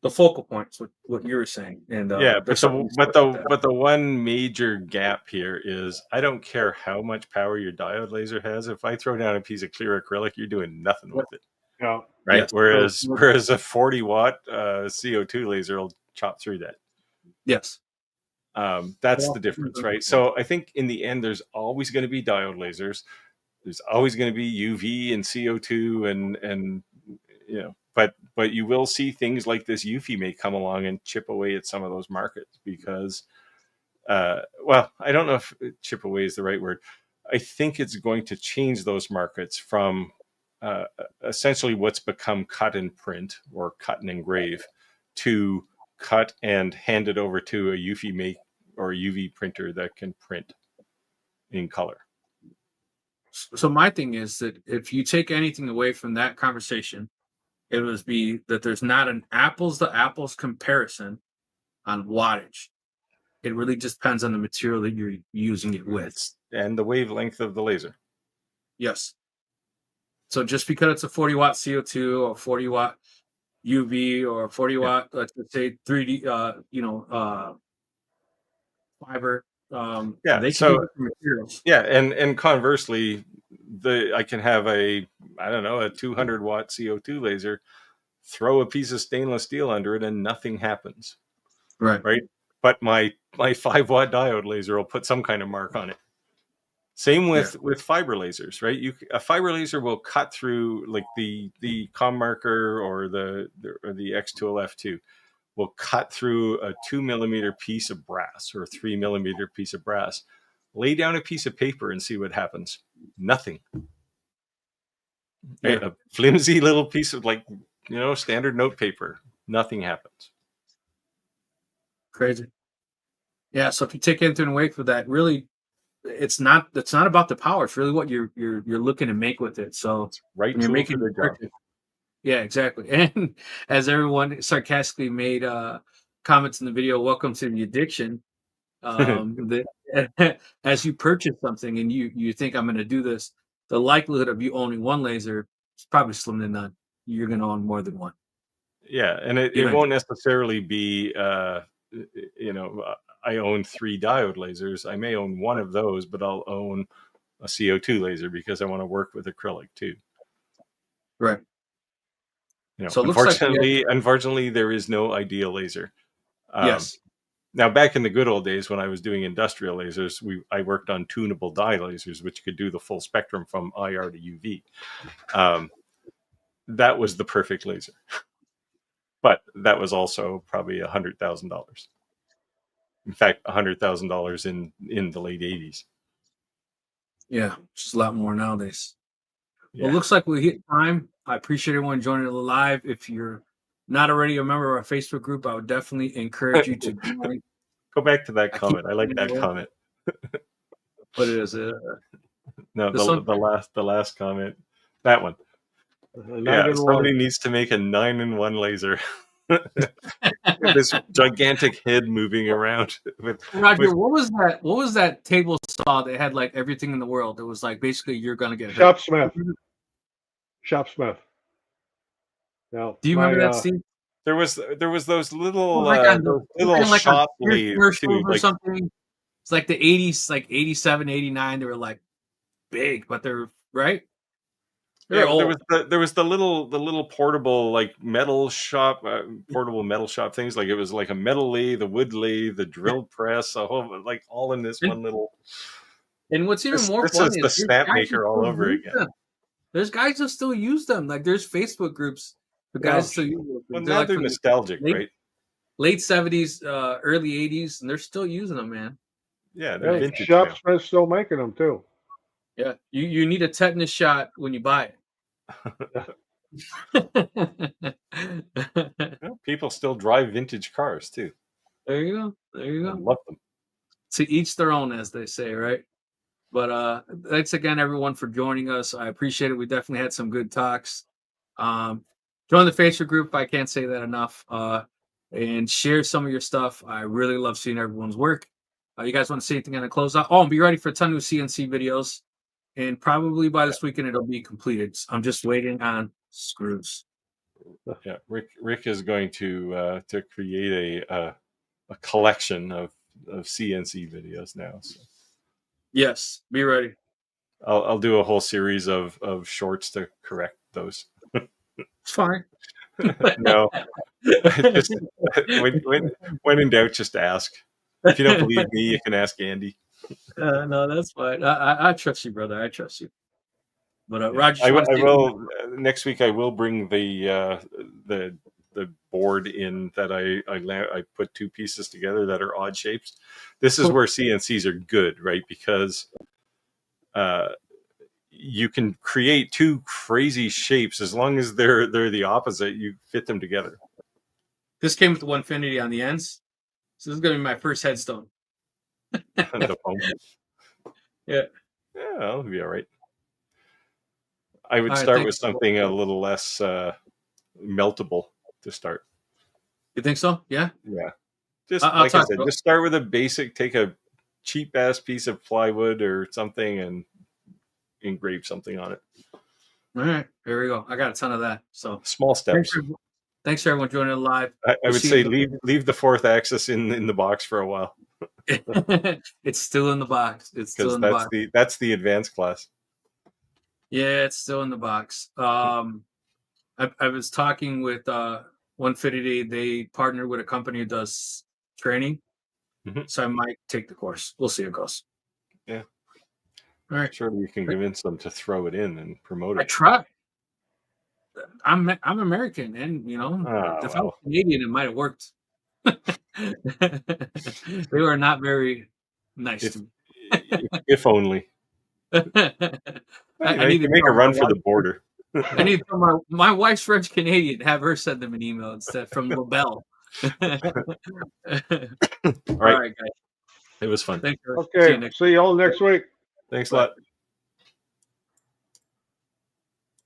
the focal point is what you were saying, and yeah, there's but the one major gap here is I don't care how much power your diode laser has. If I throw down a piece of clear acrylic, you're doing nothing with it. Yeah. Right. Yes. Whereas a 40 watt CO2 laser will chop through that. Yes. That's the difference, right? So I think in the end, there's always going to be diode lasers. There's always going to be UV and CO2 and but you will see things like this UFI may come along and chip away at some of those markets because, well, I don't know if chip away is the right word. I think it's going to change those markets from essentially what's become cut and print or cut and engrave to cut and hand it over to a UFI make or a UV printer that can print in color. So my thing is that if you take anything away from that conversation, it would be that there's not an apples to apples comparison on wattage. It really just depends on the material that you're using it with. And the wavelength of the laser. Yes. So just because it's a 40 watt CO2 or 40 watt UV or 40 watt, let's say 3D, fiber. They can be different materials. Yeah, and conversely, I can have a 200 watt CO2 laser, throw a piece of stainless steel under it, and nothing happens. Right. But my 5 watt diode laser will put some kind of mark on it. Same with fiber lasers, right? A fiber laser will cut through, like the com marker or the X2LF2 will cut through a 2 millimeter piece of brass or a 3 millimeter piece of brass. Lay down a piece of paper and see what happens. Nothing. Yeah. A flimsy little piece of standard note paper. Nothing happens. Crazy. Yeah. So if you take anything away from that, really, it's not about the power. It's really what you're looking to make with it. So right, you're making the job. Yeah, exactly. And as everyone sarcastically made comments in the video, welcome to the addiction. That as you purchase something and you think I'm going to do this, the likelihood of you owning one laser is probably slim to none. You're going to own more than one. Yeah, and it won't necessarily be, I own 3 diode lasers. I may own one of those, but I'll own a CO2 laser because I want to work with acrylic too. Right. So unfortunately, there is no ideal laser. Yes. Now, back in the good old days when I was doing industrial lasers, I worked on tunable dye lasers, which could do the full spectrum from IR to UV. That was the perfect laser. But that was also probably $100,000. In fact, $100,000 in the late 80s. Yeah, just a lot more nowadays. Yeah. Well, it looks like we hit time. I appreciate everyone joining live. If you're not already a member of our Facebook group, I would definitely encourage you to join. Go back to that comment. I like that comment. What is it? No, the last comment. That one. Somebody needs to make a 9-in-1 laser. This gigantic head moving around. Roger, what was that? What was that table saw that had like everything in the world? It was like basically you're gonna get Shopsmith. Now, do you remember that, Steve? There was those little shop lathes too, or something. It's like the 80s, like 87, 89. They were like big, but they're right. Yeah, there was the little portable metal shop things. Like it was like a metal lathe, the wood lathe, the drill press, a whole all in this one little. And what's even more funny is the snap maker all over again. There's guys who still use them. Like there's Facebook groups. The guys still use them. Well, now they're nostalgic, right? Late 70s, early 80s, and they're still using them, man. Yeah, they're vintage. Shopsmith's still making them too. Yeah, you need a tetanus shot when you buy it. People still drive vintage cars too. There you go. There you I go. love them. To each their own, as they say, right? But thanks again, everyone, for joining us. I appreciate it. We definitely had some good talks. Join the Facebook group. I can't say that enough. And share some of your stuff. I really love seeing everyone's work. You guys want to say anything on the closeout? Oh, and be ready for a ton of new CNC videos. And probably by this weekend, it'll be completed. I'm just waiting on screws. Yeah, Rick is going to create a collection of CNC videos now. So Yes, be ready. I'll do a whole series of shorts to correct those. It's fine. No, just when in doubt, just ask. If you don't believe me, you can ask Andy. No, that's fine. I trust you, brother. I trust you. But Yeah. Roger, I will next week. I will bring the board in that I put two pieces together that are odd shapes. This is where CNCs are good, right? Because you can create two crazy shapes as long as they're the opposite. You fit them together. This came with the Onefinity on the ends, so this is going to be my first headstone. The foam. Yeah, that'll be all right. I would all right, start with something a little less meltable to start. You think so? Yeah. Yeah. Just like I said, just start with a basic. Take a cheap ass piece of plywood or something and engrave something on it. All right, here we go. I got a ton of that. So small steps. Thanks for everyone joining live. I would say leave the fourth axis in the box for a while. It's still in the box. It's still in the box. That's the advanced class. Yeah, it's still in the box. I was talking with Onefinity. They partnered with a company who does training, so I might take the course. We'll see how it goes. Yeah. All right. Surely you can convince them to throw it in and promote it. I try. I'm American, and if I was Canadian, it might have worked. They were not very nice to me. If only. I need to make a run for the border. I need my wife's French Canadian. Have her send them an email instead from LaBelle. All right, guys. It was fun. Okay. See you all next week. Thanks a lot.